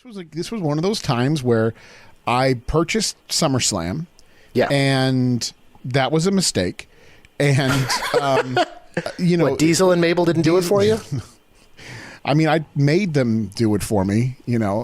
This was one of those times where I purchased SummerSlam, and that was a mistake. And what, Diesel and Mabel didn't do it for you? I mean, I made them do it for me,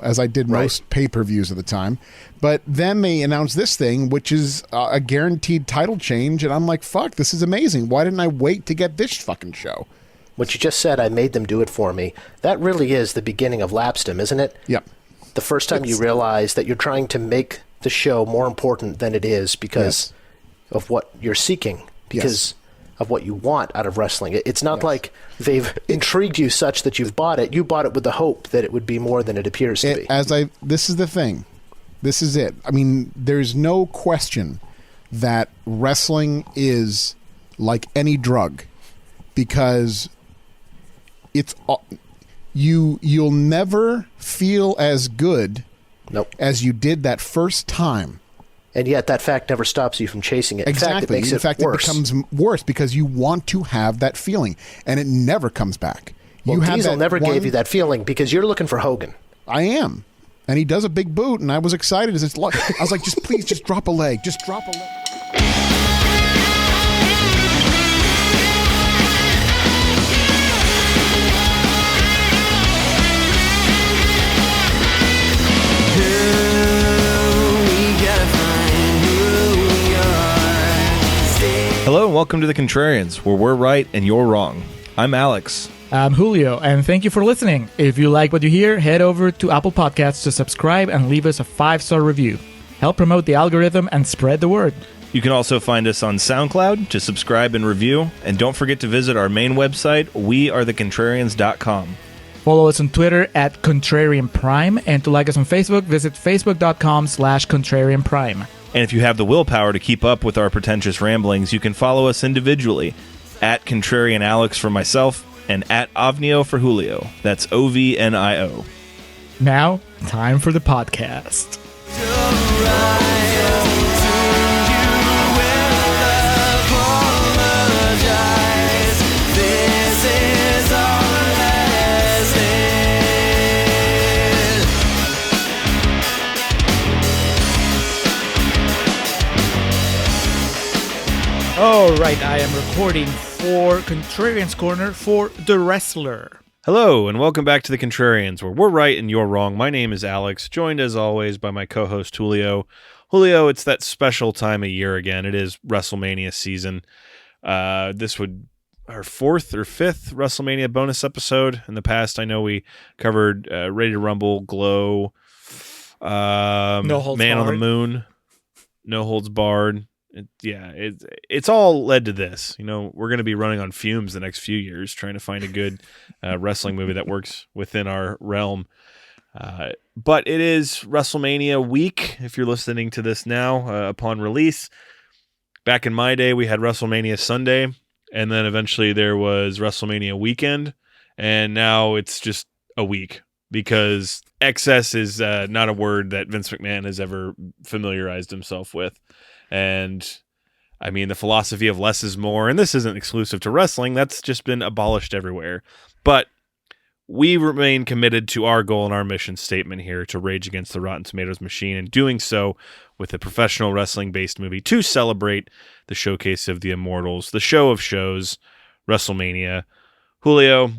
as I did most pay-per-views at the time. But then they announced this thing, which is a guaranteed title change, and I'm like, fuck, this is amazing. Why didn't I wait to get this fucking show? What you just said, I made them do it for me. That really is the beginning of lapsdom, isn't it? Yep. The first time you realize that you're trying to make the show more important than it is because of what you're seeking, because of what you want out of wrestling. It's not like they've intrigued you such that you've bought it. You bought it with the hope that it would be more than it appears to be. This is the thing. This is it. I mean, there's no question that wrestling is like any drug, because it's you'll never feel as good as you did that first time. And yet that fact never stops you from chasing it. Exactly. In fact, it becomes worse because you want to have that feeling, and it never comes back. Well, Diesel never gave you that feeling because you're looking for Hogan. I am. And he does a big boot, and I was excited. I was like, please, just drop a leg. Just drop a leg. Hello and welcome to the Contrarians, where we're right and you're wrong. I'm Alex. I'm Julio, and thank you for listening. If you like what you hear, head over to Apple Podcasts to subscribe and leave us a 5-star review. Help promote the algorithm and spread the word. You can also find us on SoundCloud to subscribe and review. And don't forget to visit our main website, wearethecontrarians.com. Follow us on Twitter at Contrarian Prime, and to like us on Facebook, visit facebook.com/Contrarian Prime. And if you have the willpower to keep up with our pretentious ramblings, you can follow us individually at Contrarian Alex for myself and at Ovnio for Julio. That's OVNIO. Now, time for the podcast. All right, I am recording for Contrarians Corner for The Wrestler. Hello, and welcome back to the Contrarians, where we're right and you're wrong. My name is Alex, joined as always by my co-host Julio. Julio, it's that special time of year again. It is WrestleMania season. This would our 4th or 5th WrestleMania bonus episode. In the past, I know we covered Ready to Rumble, Glow, No Holds Man Barred. on the Moon, No Holds Barred. It's all led to this. We're going to be running on fumes the next few years trying to find a good wrestling movie that works within our realm. But it is WrestleMania week, if you're listening to this now, upon release. Back in my day, we had WrestleMania Sunday, and then eventually there was WrestleMania weekend, and now it's just a week, because excess is not a word that Vince McMahon has ever familiarized himself with. And I mean, the philosophy of less is more, and this isn't exclusive to wrestling, that's just been abolished everywhere. But we remain committed to our goal and our mission statement here to rage against the Rotten Tomatoes machine, and doing so with a professional wrestling-based movie to celebrate the showcase of the immortals, the show of shows, WrestleMania. Julio,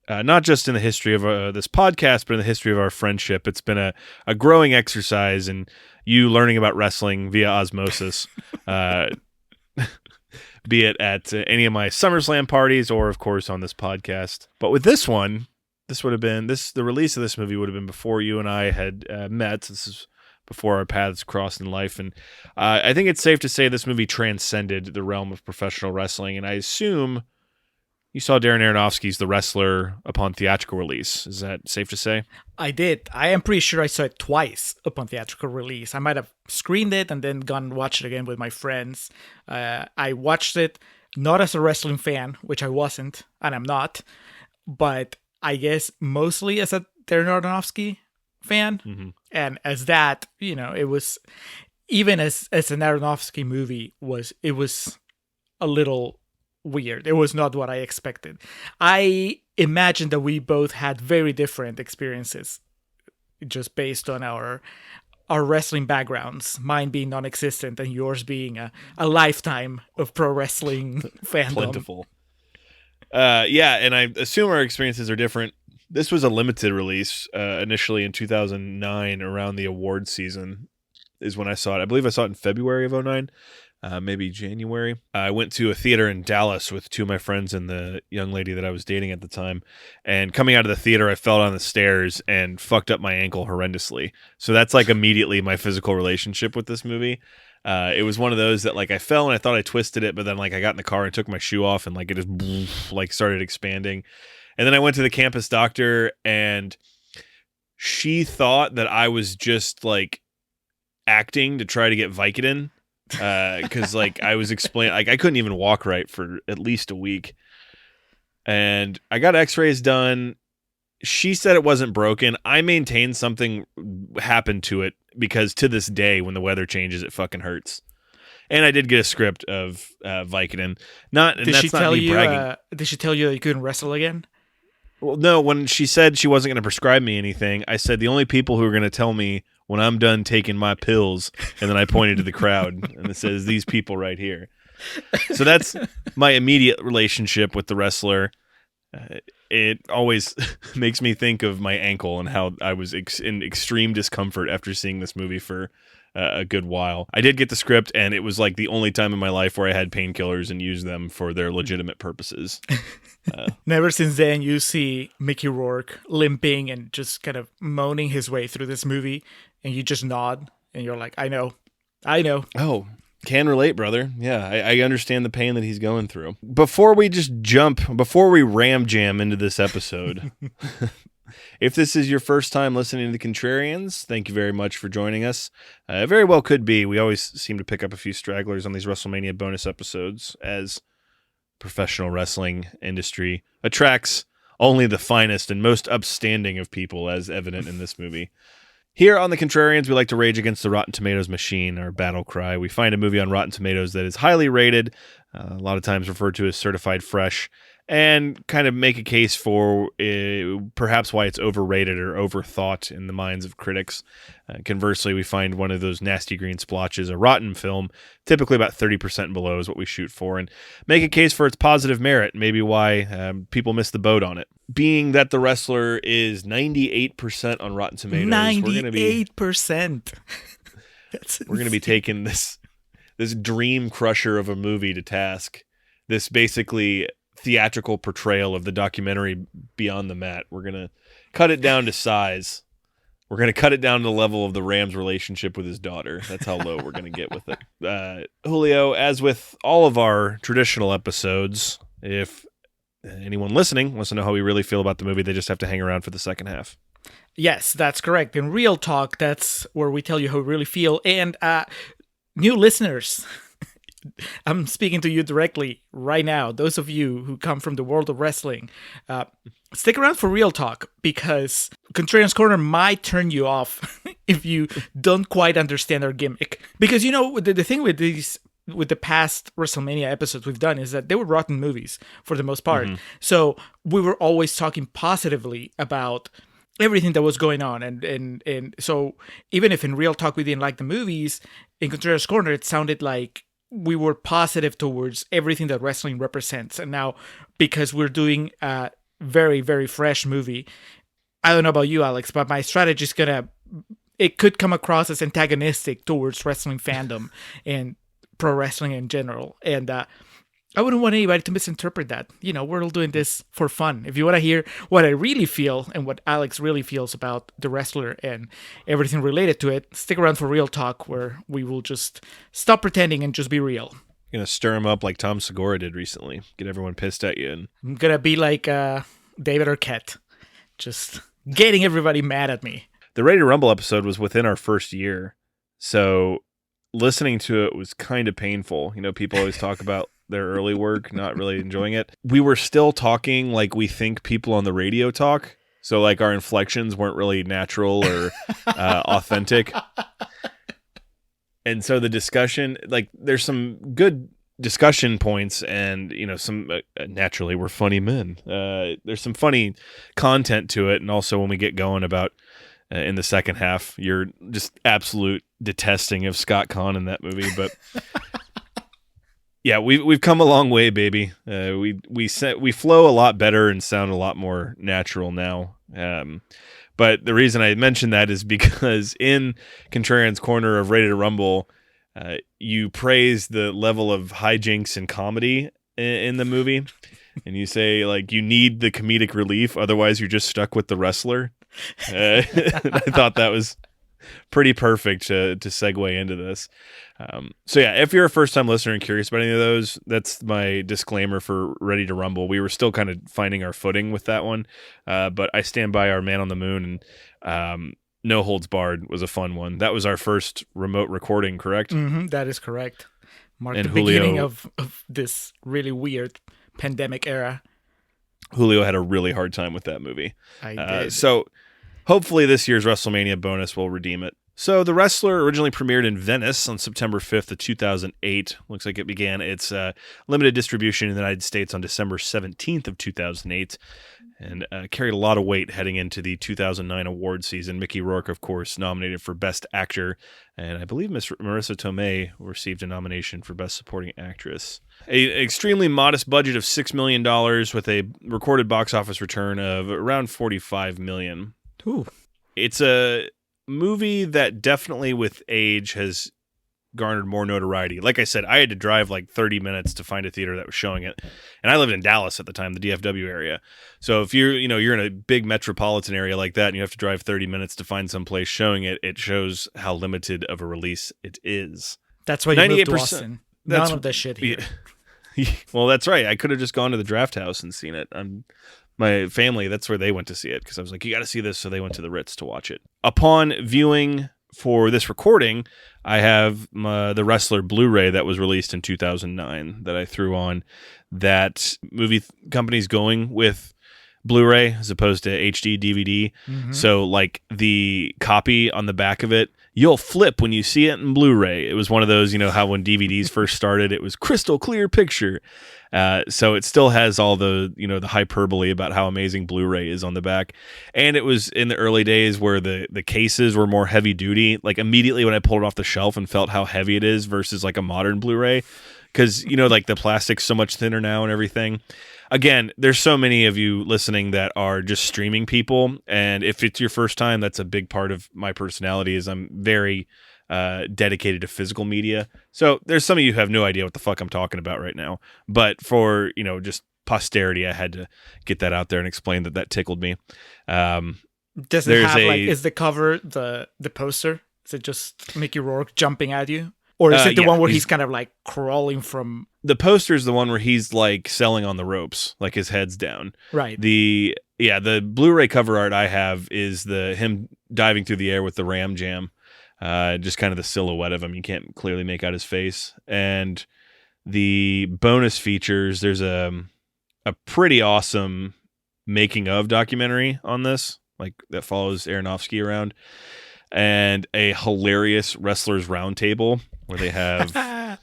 not just in the history of this podcast, but in the history of our friendship, it's been a growing exercise in you learning about wrestling via osmosis, be it at any of my SummerSlam parties or, of course, on this podcast. But with this one, the release of this movie would have been before you and I had met. This is before our paths crossed in life. And I think it's safe to say this movie transcended the realm of professional wrestling. And I assume you saw Darren Aronofsky's The Wrestler upon theatrical release. Is that safe to say? I did. I am pretty sure I saw it twice upon theatrical release. I might have screened it and then gone and watched it again with my friends. I watched it not as a wrestling fan, which I wasn't, and I'm not, but I guess mostly as a Darren Aronofsky fan. Mm-hmm. And as that, it was, even as an Aronofsky movie, it was a little weird. It was not what I expected. I imagine that we both had very different experiences just based on our wrestling backgrounds, mine being non-existent and yours being a lifetime of pro wrestling fandom. Plentiful. Yeah, and I assume our experiences are different. This was a limited release initially in 2009 around the awards season is when I saw it. I believe I saw it in February of 2009, maybe January. I went to a theater in Dallas with two of my friends and the young lady that I was dating at the time. And coming out of the theater, I fell down the stairs and fucked up my ankle horrendously. So that's like immediately my physical relationship with this movie. It was one of those that like I fell and I thought I twisted it, but then like I got in the car and took my shoe off and like it just like started expanding. And then I went to the campus doctor and she thought that I was just like acting to try to get Vicodin. Because like I was explaining, like I couldn't even walk right for at least a week, and I got X-rays done. She said it wasn't broken. I maintain something happened to it because to this day, when the weather changes, it fucking hurts. And I did get a script of Vicodin. Did she tell you that you couldn't wrestle again? Well, no. When she said she wasn't going to prescribe me anything, I said the only people who are going to tell me when I'm done taking my pills, and then I pointed to the crowd, and it says, these people right here. So that's my immediate relationship with the wrestler. It always makes me think of my ankle and how I was in extreme discomfort after seeing this movie for a good while. I did get the script, and it was like the only time in my life where I had painkillers and used them for their legitimate purposes. Never since then, you see Mickey Rourke limping and just kind of moaning his way through this movie, and you just nod, and you're like, I know. Oh, can relate, brother. Yeah, I understand the pain that he's going through. Before we ram jam into this episode, if this is your first time listening to the Contrarians, thank you very much for joining us. It very well could be. We always seem to pick up a few stragglers on these WrestleMania bonus episodes, as professional wrestling industry attracts only the finest and most upstanding of people, as evident in this movie. Here on the Contrarians, we like to rage against the Rotten Tomatoes machine, our battle cry. We find a movie on Rotten Tomatoes that is highly rated, a lot of times referred to as certified fresh, and kind of make a case for perhaps why it's overrated or overthought in the minds of critics. Conversely, we find one of those nasty green splotches, a rotten film, typically about 30% below is what we shoot for, and make a case for its positive merit, maybe why people miss the boat on it. Being that The Wrestler is 98% on Rotten Tomatoes, 98%. We're going to be taking this dream crusher of a movie to task. This basically theatrical portrayal of the documentary Beyond the Mat. We're going to cut it down to size. We're going to cut it down to the level of the Ram's relationship with his daughter. That's how low we're going to get with it. Julio, as with all of our traditional episodes, if anyone listening wants to know how we really feel about the movie, they just have to hang around for the second half. Yes, that's correct. In Real Talk, that's where we tell you how we really feel. And new listeners, I'm speaking to you directly right now. Those of you who come from the world of wrestling, stick around for Real Talk, because Contrarians Corner might turn you off if you don't quite understand our gimmick. Because, you know, the thing with the past WrestleMania episodes we've done is that they were rotten movies for the most part. Mm-hmm. So we were always talking positively about everything that was going on. And so even if in Real Talk we didn't like the movies, in Contrarians Corner it sounded like we were positive towards everything that wrestling represents. And now, because we're doing a very, very fresh movie, I don't know about you, Alex, but my strategy is it could come across as antagonistic towards wrestling fandom and pro wrestling in general. And I wouldn't want anybody to misinterpret that. You know, we're all doing this for fun. If you want to hear what I really feel and what Alex really feels about The Wrestler and everything related to it, stick around for Real Talk, where we will just stop pretending and just be real. You're going to stir him up like Tom Segura did recently. Get everyone pissed at you. I'm going to be like David Arquette, just getting everybody mad at me. The Ready to Rumble episode was within our first year, so listening to it was kind of painful. You know, people always talk about their early work, not really enjoying it. We were still talking like we think people on the radio talk. So like our inflections weren't really natural or authentic. And so the discussion, like there's some good discussion points and, you know, some naturally we're funny men. There's some funny content to it. And also when we get going about in the second half. You're just absolute detesting of Scott Conn in that movie, but yeah, we've come a long way, baby. We flow a lot better and sound a lot more natural now. But the reason I mentioned that is because in Contrarians Corner of Ready to Rumble, you praise the level of hijinks and comedy in the movie, and you say like you need the comedic relief, otherwise you're just stuck with the wrestler. I thought that was pretty perfect to segue into this. So yeah, if you're a first-time listener and curious about any of those, that's my disclaimer for Ready to Rumble. We were still kind of finding our footing with that one, but I stand by our Man on the Moon, and No Holds Barred was a fun one. That was our first remote recording, correct? Mm-hmm, that is correct. Marked and the Julio, beginning of this really weird pandemic era. Julio had a really hard time with that movie. I did. So hopefully this year's WrestleMania bonus will redeem it. So The Wrestler originally premiered in Venice on September 5th of 2008. Looks like it began its limited distribution in the United States on December 17th of 2008 and carried a lot of weight heading into the 2009 award season. Mickey Rourke, of course, nominated for Best Actor, and I believe Marissa Tomei received a nomination for Best Supporting Actress. An extremely modest budget of $6 million with a recorded box office return of around $45 million. Ooh. It's a movie that definitely with age has garnered more notoriety. Like I said, I had to drive like 30 minutes to find a theater that was showing it. And I lived in Dallas at the time, the DFW area. So if you're in a big metropolitan area like that and you have to drive 30 minutes to find some place showing it, it shows how limited of a release it is. That's why you moved to Austin. None of that shit here. Well, that's right. I could have just gone to the Draft House and seen it. My family, that's where they went to see it because I was like, you got to see this. So they went to the Ritz to watch it. Upon viewing for this recording, I have the Wrestler Blu-ray that was released in 2009 that I threw on. That movie company's going with Blu-ray as opposed to HD DVD. Mm-hmm. So like the copy on the back of it, you'll flip when you see it in Blu-ray. It was one of those, how when DVDs first started, it was crystal clear picture. So it still has all the, the hyperbole about how amazing Blu-ray is on the back. And it was in the early days where the cases were more heavy duty. Like immediately when I pulled it off the shelf and felt how heavy it is versus like a modern Blu-ray. Because, like the plastic's so much thinner now and everything. Again, there's so many of you listening that are just streaming people. And if it's your first time, that's a big part of my personality is I'm very dedicated to physical media. So there's some of you who have no idea what the fuck I'm talking about right now. But for, just posterity, I had to get that out there and explain that tickled me. Does it have is the cover the poster? Is it just Mickey Rourke jumping at you? Or is it the one where he's kind of like crawling from... The poster is the one where he's like selling on the ropes, like his head's down. Right. The Blu-ray cover art I have is him diving through the air with the Ram Jam. Just kind of the silhouette of him. You can't clearly make out his face. And the bonus features, there's a pretty awesome making of documentary on this, like that follows Aronofsky around, and a hilarious Wrestlers Roundtable where they have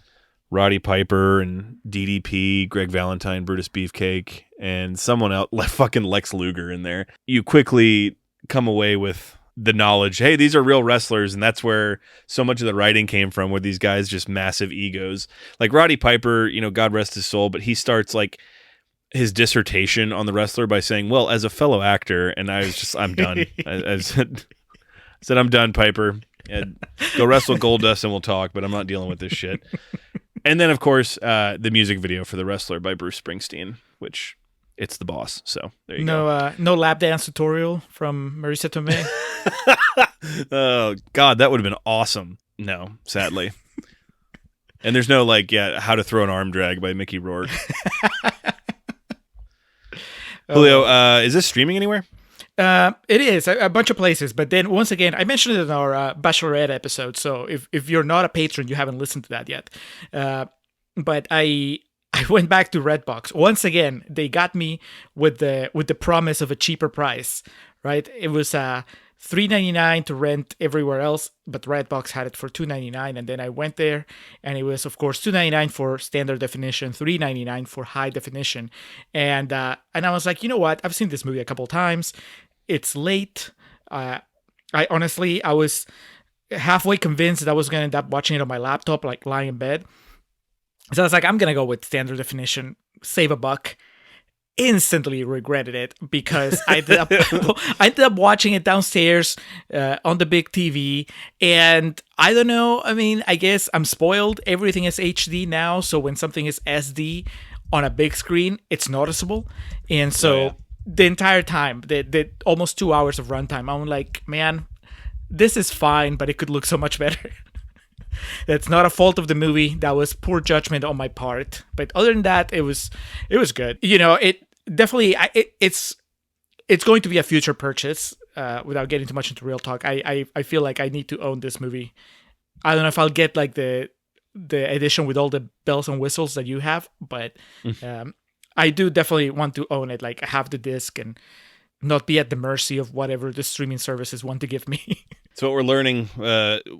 Roddy Piper and DDP, Greg Valentine, Brutus Beefcake, and someone else, fucking Lex Luger in there. You quickly come away with the knowledge, hey, these are real wrestlers, and that's where so much of the writing came from, where these guys just massive egos. Like Roddy Piper, God rest his soul, but he starts like his dissertation on the wrestler by saying, well, as a fellow actor, and I was just, I'm done. I said, I'm done, Piper. Go wrestle Goldust and we'll talk, but I'm not dealing with this shit. And then, of course, the music video for The Wrestler by Bruce Springsteen, which it's the boss. So there you go. No lap dance tutorial from Marissa Tomei. Oh, God, that would have been awesome. No, sadly. And there's no how to throw an arm drag by Mickey Rourke. Julio, is this streaming anywhere? It is a bunch of places, but then once again, I mentioned it in our Bachelorette episode. So if you're not a patron, you haven't listened to that yet. But I went back to Redbox once again. They got me with the promise of a cheaper price, right? It was $3.99 to rent everywhere else, but Redbox had it for $2.99, and then I went there, and it was of course $2.99 for standard definition, $3.99 for high definition, and I was like, you know what? I've seen this movie a couple times. It's late. I was halfway convinced that I was going to end up watching it on my laptop, like lying in bed. So I was like, I'm going to go with standard definition, save a buck. Instantly regretted it because I ended up watching it downstairs on the big TV, and I don't know. I mean, I guess I'm spoiled. Everything is HD now, so when something is SD on a big screen, it's noticeable. And so the entire time, the almost 2 hours of runtime, I'm like, man, this is fine, but it could look so much better. That's not a fault of the movie. That was poor judgment on my part. But other than that, it was good. You know, it definitely it's going to be a future purchase. Without getting too much into real talk, I feel like I need to own this movie. I don't know if I'll get like the edition with all the bells and whistles that you have, but I do definitely want to own it. Like have the disc and not be at the mercy of whatever the streaming services want to give me. So what we're learning,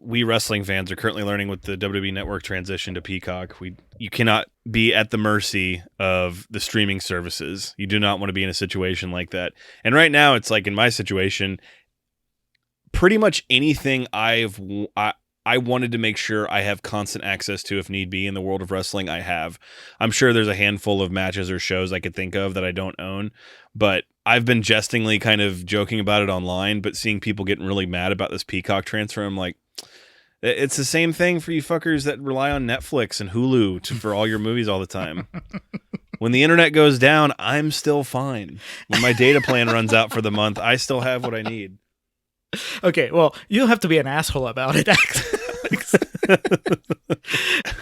we wrestling fans are currently learning with the WWE Network transition to Peacock. You cannot be at the mercy of the streaming services. You do not want to be in a situation like that. And right now, it's like in my situation, pretty much anything I wanted to make sure I have constant access to if need be in the world of wrestling, I have. I'm sure there's a handful of matches or shows I could think of that I don't own, but I've been jestingly kind of joking about it online, but seeing people getting really mad about this Peacock transfer, I'm like, it's the same thing for you fuckers that rely on Netflix and Hulu for all your movies all the time. When the internet goes down, I'm still fine. When my data plan runs out for the month, I still have what I need. Okay, well, you don't have to be an asshole about it,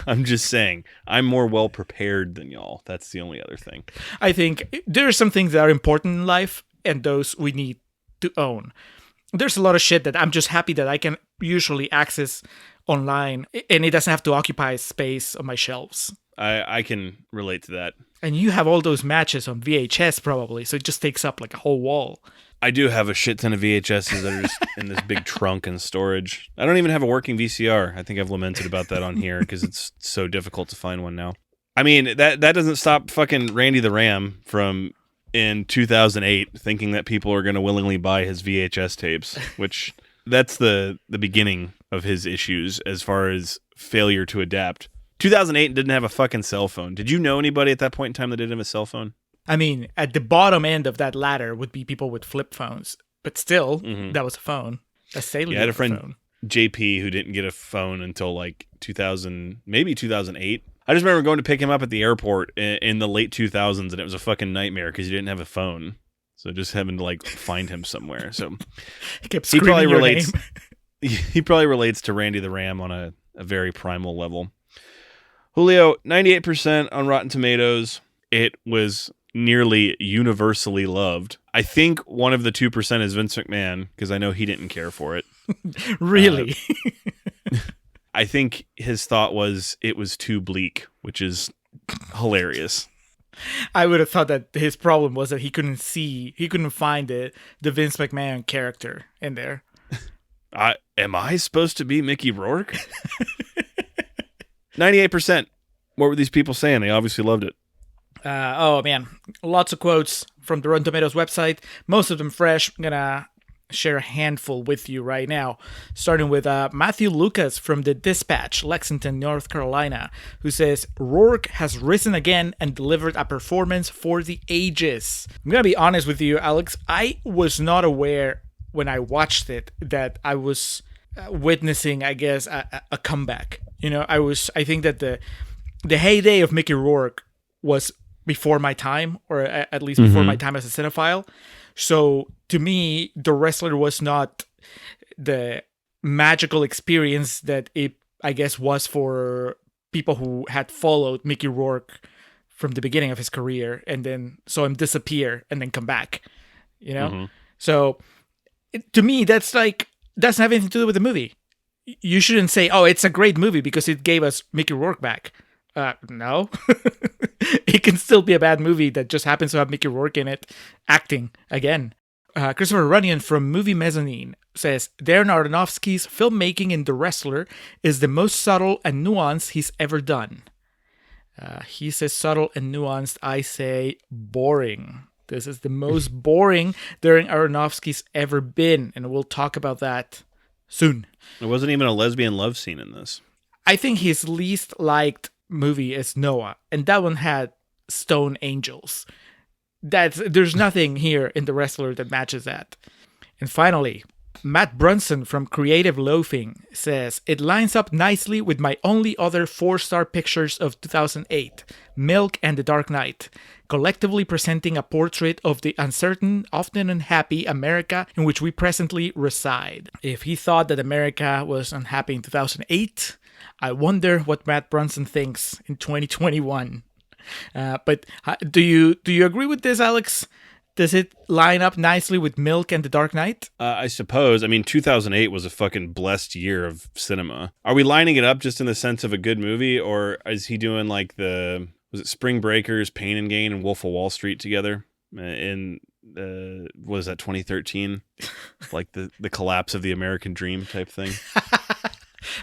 I'm just saying, I'm more well prepared than y'all. That's the only other thing. I think there are some things that are important in life, and those we need to own. There's a lot of shit that I'm just happy that I can usually access online, and it doesn't have to occupy space on my shelves. I can relate to that. And you have all those matches on VHS probably, so it just takes up like a whole wall. I do have a shit ton of VHSs that are just in this big trunk and storage. I don't even have a working VCR. I think I've lamented about that on here because it's so difficult to find one now. I mean, that doesn't stop fucking Randy the Ram from, in 2008, thinking that people are going to willingly buy his VHS tapes, which that's the beginning of his issues as far as failure to adapt. 2008 didn't have a fucking cell phone. Did you know anybody at that point in time that didn't have a cell phone? I mean, at the bottom end of that ladder would be people with flip phones, but still, that was a phone. A cellular phone. I had a friend, JP, who didn't get a phone until like 2000, maybe 2008. I just remember going to pick him up at the airport in the late 2000s, and it was a fucking nightmare because he didn't have a phone. So just having to like find him somewhere. So he probably relates. He probably relates to Randy the Ram on a very primal level. Julio, 98% on Rotten Tomatoes. It was nearly universally loved. I think one of the 2% is Vince McMahon, because I know he didn't care for it. Really? I think his thought was it was too bleak, which is hilarious. I would have thought that his problem was that he couldn't find the Vince McMahon character in there. Am I supposed to be Mickey Rourke? 98%. What were these people saying? They obviously loved it. Oh man, lots of quotes from the Rotten Tomatoes website, most of them fresh. I'm gonna share a handful with you right now, starting with Matthew Lucas from the Dispatch, Lexington, North Carolina, who says, Rourke has risen again and delivered a performance for the ages. I'm gonna be honest with you, Alex, I was not aware when I watched it that I was witnessing, I guess, a comeback. You know, I think that the heyday of Mickey Rourke was before my time, or at least before my time as a cinephile. So to me, the wrestler was not the magical experience that it, I guess, was for people who had followed Mickey Rourke from the beginning of his career and then saw him disappear and then come back, you know? So to me, that's doesn't have anything to do with the movie. You shouldn't say, oh, it's a great movie because it gave us Mickey Rourke back. No. It can still be a bad movie that just happens to have Mickey Rourke in it, acting again. Christopher Runyon from Movie Mezzanine says, Darren Aronofsky's filmmaking in The Wrestler is the most subtle and nuanced he's ever done. He says subtle and nuanced. I say boring. This is the most boring Darren Aronofsky's ever been, and we'll talk about that soon. There wasn't even a lesbian love scene in this. I think his least liked movie is Noah, and that one had stone angels. There's nothing here in The Wrestler that matches that. And finally, Matt Brunson from Creative Loafing says, it lines up nicely with my only other 4-star pictures of 2008, Milk and The Dark Knight, collectively presenting a portrait of the uncertain, often unhappy America in which we presently reside. If he thought that America was unhappy in 2008, I wonder what Matt Brunson thinks in 2021. But do you agree with this, Alex? Does it line up nicely with Milk and The Dark Knight? I suppose. I mean, 2008 was a fucking blessed year of cinema. Are we lining it up just in the sense of a good movie, or is he doing like was it Spring Breakers, Pain and Gain, and Wolf of Wall Street together in what is that, 2013? Like the collapse of the American dream type thing.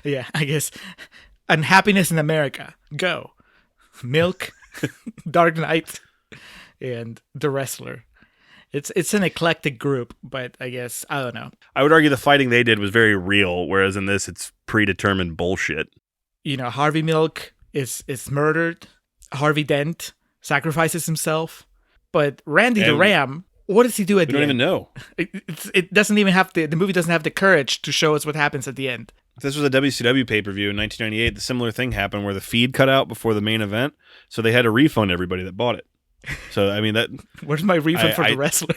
Yeah, I guess. Unhappiness in America. Go. Milk, Dark Knight, and The Wrestler. It's an eclectic group, but I guess, I don't know. I would argue the fighting they did was very real, whereas in this it's predetermined bullshit. You know, Harvey Milk is murdered. Harvey Dent sacrifices himself. But Randy the Ram, what does he do at the end? We don't even know. It doesn't even have the movie doesn't have the courage to show us what happens at the end. If this was a WCW pay-per-view in 1998, the similar thing happened where the feed cut out before the main event, so they had to refund everybody that bought it. So, I mean, that... Where's my refund for The Wrestler?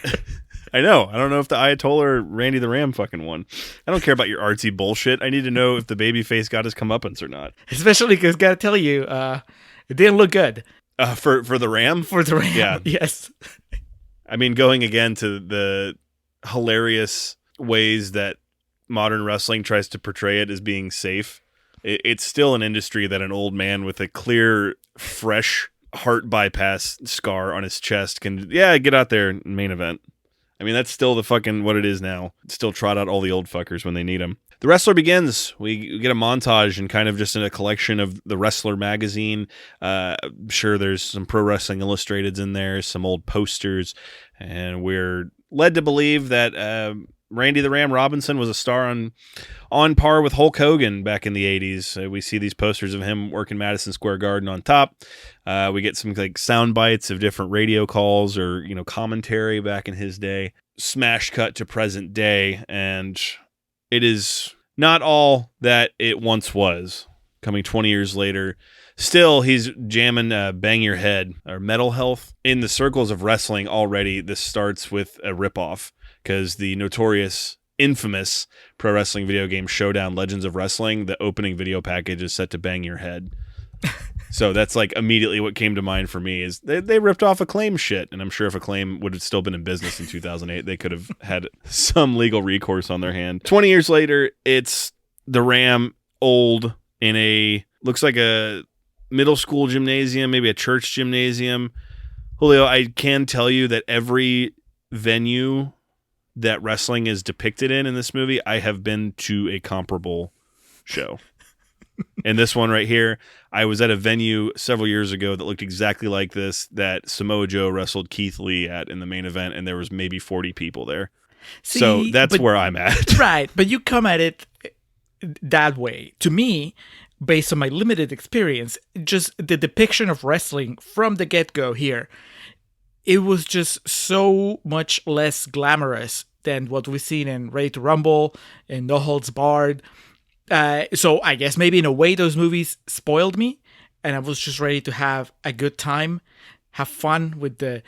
I know. I don't know if the Ayatollah or Randy the Ram fucking won. I don't care about your artsy bullshit. I need to know if the babyface got his comeuppance or not. Especially because, gotta tell you, it didn't look good. For the Ram? For the Ram, yeah. Yes. I mean, going again to the hilarious ways that modern wrestling tries to portray it as being safe, it's still an industry that an old man with a clear, fresh heart bypass scar on his chest can, get out there and main event. I mean, that's still the fucking what it is now. Still trot out all the old fuckers when they need them. The Wrestler begins. We get a montage and kind of just in a collection of the Wrestler magazine. I'm sure there's some Pro Wrestling Illustrateds in there, some old posters, and we're led to believe that Randy the Ram Robinson was a star on par with Hulk Hogan back in the 80s. We see these posters of him working Madison Square Garden on top. We get some like sound bites of different radio calls or, commentary back in his day. Smash cut to present day, and it is not all that it once was. Coming 20 years later, still he's jamming Bang Your Head or Metal Health. In the circles of wrestling already, this starts with a ripoff, because the notorious, infamous pro wrestling video game Showdown Legends of Wrestling, the opening video package is set to Bang Your Head. So that's like immediately what came to mind for me is they ripped off Acclaim shit. And I'm sure if Acclaim would have still been in business in 2008, they could have had some legal recourse on their hand. 20 years later, it's the Ram old in looks like a middle school gymnasium, maybe a church gymnasium. Julio, I can tell you that every venue that wrestling is depicted in this movie, I have been to a comparable show. And this one right here, I was at a venue several years ago that looked exactly like this, that Samoa Joe wrestled Keith Lee at in the main event, and there was maybe 40 people there. See, so that's where I'm at. Right, but you come at it that way. To me, based on my limited experience, just the depiction of wrestling from the get-go here, it was just so much less glamorous than what we've seen in Ready to Rumble and No Holds Barred. So I guess maybe in a way those movies spoiled me, and I was just ready to have a good time, have fun with the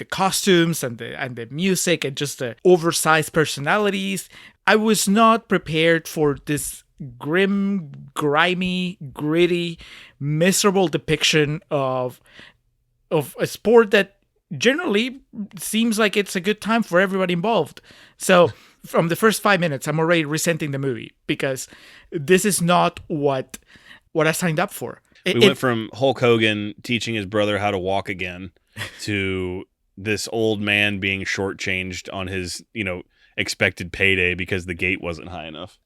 costumes and the music and just the oversized personalities. I was not prepared for this grim, grimy, gritty, miserable depiction of a sport that generally seems like it's a good time for everybody involved. So from the first 5 minutes, I'm already resenting the movie because this is not what I signed up for. We went from Hulk Hogan teaching his brother how to walk again to this old man being shortchanged on his, expected payday because the gate wasn't high enough.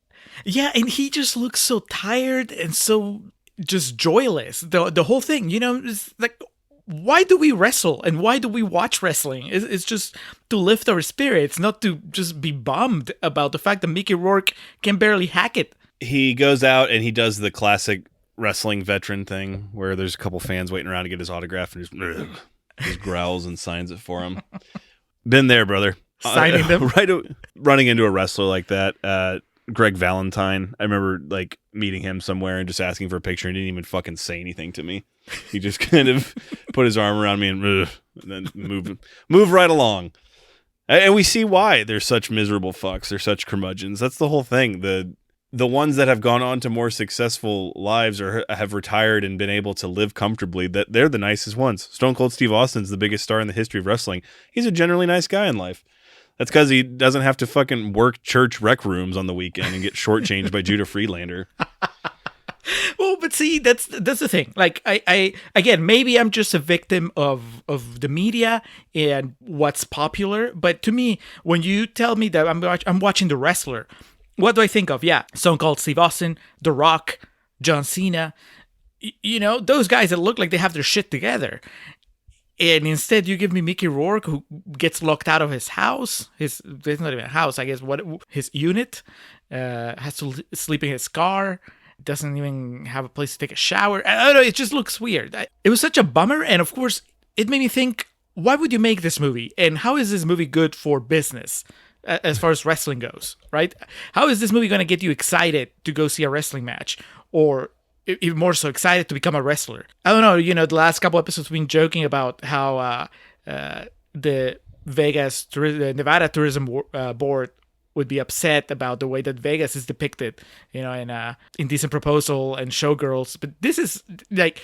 Yeah, and he just looks so tired and so just joyless. The whole thing, it's like, why do we wrestle and why do we watch wrestling? It's just to lift our spirits, not to just be bummed about the fact that Mickey Rourke can barely hack it. He goes out and he does the classic wrestling veteran thing where there's a couple fans waiting around to get his autograph and just growls and signs it for him. Been there, brother. Signing them? Running into a wrestler like that. Greg Valentine. I remember like meeting him somewhere and just asking for a picture and he didn't even fucking say anything to me. He just kind of put his arm around me and then move right along. And we see why they're such miserable fucks. They're such curmudgeons. That's the whole thing. The ones that have gone on to more successful lives or have retired and been able to live comfortably, that they're the nicest ones. Stone Cold Steve Austin's the biggest star in the history of wrestling. He's a generally nice guy in life. That's because he doesn't have to fucking work church rec rooms on the weekend and get shortchanged by Judah Friedlander. Well, but see, that's the thing. Like, I again, maybe I'm just a victim of the media and what's popular. But to me, when you tell me that I'm watching The Wrestler, what do I think of? Yeah, Stone Cold Steve Austin, The Rock, John Cena. You know, those guys that look like they have their shit together. And instead, you give me Mickey Rourke, who gets locked out of his house. It's not even a house, I guess. His unit, has to sleep in his car. Doesn't even have a place to take a shower. I don't know. It just looks weird. It was such a bummer, and of course, it made me think: why would you make this movie? And how is this movie good for business, as far as wrestling goes? Right? How is this movie going to get you excited to go see a wrestling match, or even more so excited to become a wrestler? I don't know. You know, the last couple episodes we've been joking about how the Nevada Tourism Board would be upset about the way that Vegas is depicted, you know, in Indecent Proposal and Showgirls. But this is like,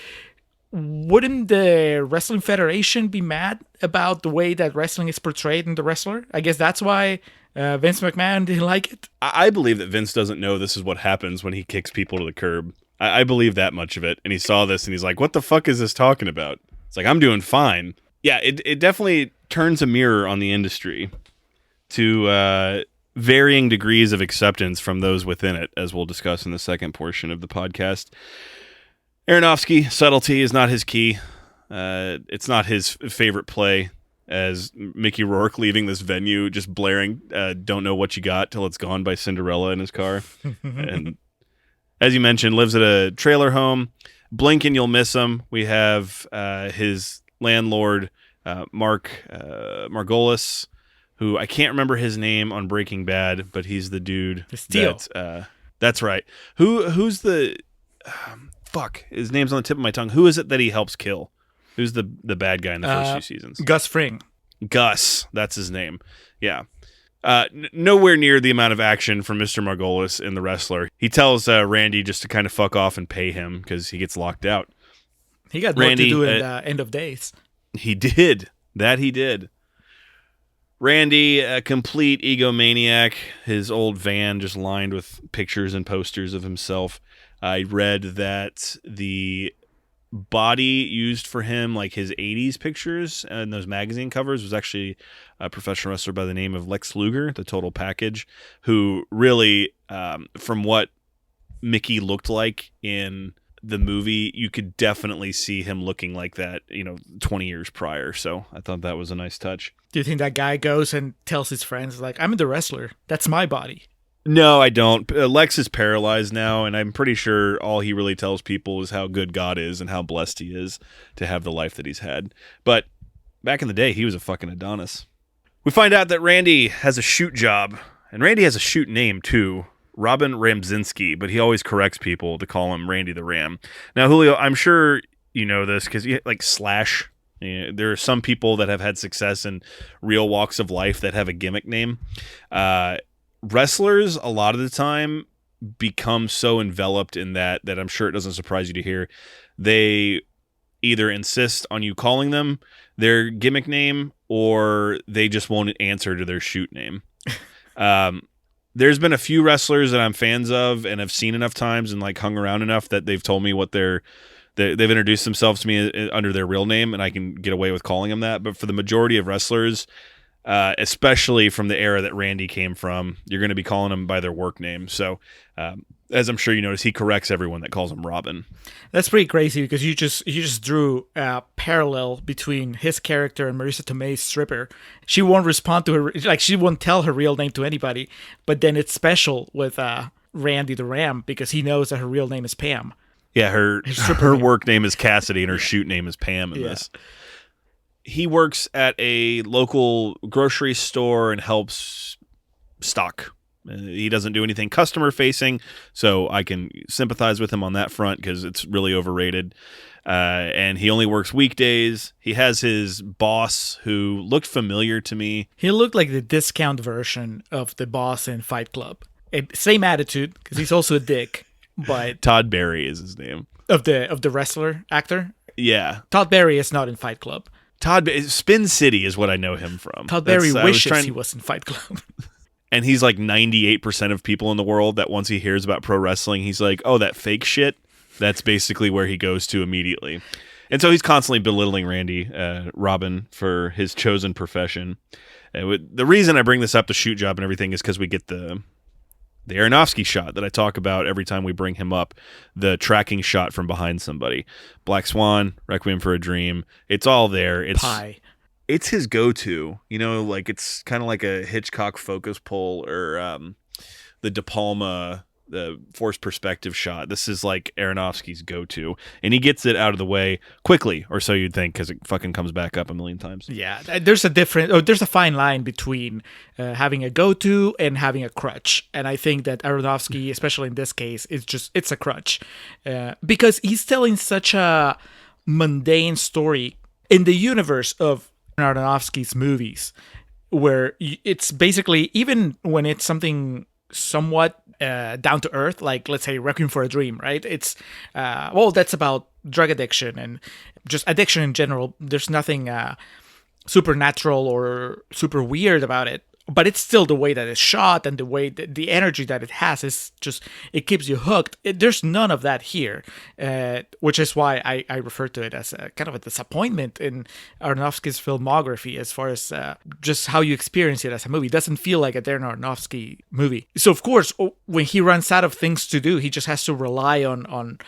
wouldn't the Wrestling Federation be mad about the way that wrestling is portrayed in The Wrestler? I guess that's why Vince McMahon didn't like it. I believe that Vince doesn't know this is what happens when he kicks people to the curb. I believe that much of it. And he saw this and he's like, what the fuck is this talking about? It's like, I'm doing fine. Yeah, it definitely turns a mirror on the industry to varying degrees of acceptance from those within it, as we'll discuss in the second portion of the podcast. Aronofsky, subtlety is not his key. It's not his favorite play, as Mickey Rourke leaving this venue just blaring Don't Know What You Got Till It's Gone by Cinderella in his car. And as you mentioned, lives at a trailer home. Blink and you'll miss him. We have his landlord, Mark Margolis, who I can't remember his name on Breaking Bad, but he's the dude. That's right. Who's the... fuck, his name's on the tip of my tongue. Who is it that he helps kill? Who's the bad guy in the first few seasons? Gus Fring. Gus, that's his name. Yeah. Nowhere near the amount of action from Mr. Margolis in The Wrestler. He tells Randy just to kind of fuck off and pay him because he gets locked out. He got more to do in End of Days. He did. That he did. Randy, a complete egomaniac. His old van just lined with pictures and posters of himself. I read that the body used for him, like his 80s pictures and those magazine covers, was actually a professional wrestler by the name of Lex Luger, the Total Package, who really, from what Mickey looked like in the movie, you could definitely see him looking like that, 20 years prior. So I thought that was a nice touch. Do you think that guy goes and tells his friends, like, I'm the wrestler, that's my body? No, I don't. Lex is paralyzed now, and I'm pretty sure all he really tells people is how good God is and how blessed he is to have the life that he's had. But back in the day, he was a fucking Adonis. We find out that Randy has a shoot job, and Randy has a shoot name too, Robin Ramzinski, but he always corrects people to call him Randy the Ram. Now, Julio, I'm sure you know this because like Slash, there are some people that have had success in real walks of life that have a gimmick name. Wrestlers, a lot of the time, become so enveloped in that I'm sure it doesn't surprise you to hear they either insist on you calling them their gimmick name or they just won't answer to their shoot name. There's been a few wrestlers that I'm fans of and have seen enough times and like hung around enough that they've told me what they've introduced themselves to me under their real name and I can get away with calling them that. But for the majority of wrestlers, especially from the era that Randy came from. You're going to be calling them by their work name. So, as I'm sure you notice, he corrects everyone that calls him Robin. That's pretty crazy because you just drew a parallel between his character and Marissa Tomei's stripper. She won't respond to her, like she won't tell her real name to anybody. But then it's special with Randy the Ram because he knows that her real name is Pam. Yeah, her work name is Cassidy and her shoot name is Pam in this. He works at a local grocery store and helps stock. He doesn't do anything customer facing, so I can sympathize with him on that front because it's really overrated. And he only works weekdays. He has his boss who looked familiar to me. He looked like the discount version of the boss in Fight Club. Same attitude because he's also a dick. But Todd Barry is his name. Of the wrestler actor? Yeah. Todd Barry is not in Fight Club. Spin City is what I know him from. Todd Barry wishes he was in Fight Club. And he's like 98% of people in the world that once he hears about pro wrestling, he's like, oh, that fake shit? That's basically where he goes to immediately. And so he's constantly belittling Randy Robin for his chosen profession. The reason I bring this up, the shoot job and everything, is because we get the Aronofsky shot that I talk about every time we bring him up, the tracking shot from behind somebody. Black Swan, Requiem for a Dream, it's all there. It's Pie. It's his go-to, like it's kind of like a Hitchcock focus pull or the De Palma, the forced perspective shot. This is like Aronofsky's go-to, and he gets it out of the way quickly, or so you'd think, because it fucking comes back up a million times. Yeah, there's a fine line between having a go-to and having a crutch, and I think that Aronofsky, especially in this case, it's a crutch because he's telling such a mundane story in the universe of Aronofsky's movies, where it's basically, even when it's something somewhat down to earth, like let's say Requiem for a Dream, right? It's that's about drug addiction and just addiction in general. There's nothing supernatural or super weird about it, but it's still the way that it's shot and the way the energy that it has is just, it keeps you hooked. There's none of that here, which is why I refer to it as a kind of a disappointment in Aronofsky's filmography as far as just how you experience it as a movie. It doesn't feel like a Darren Aronofsky movie. So of course, when he runs out of things to do, he just has to rely on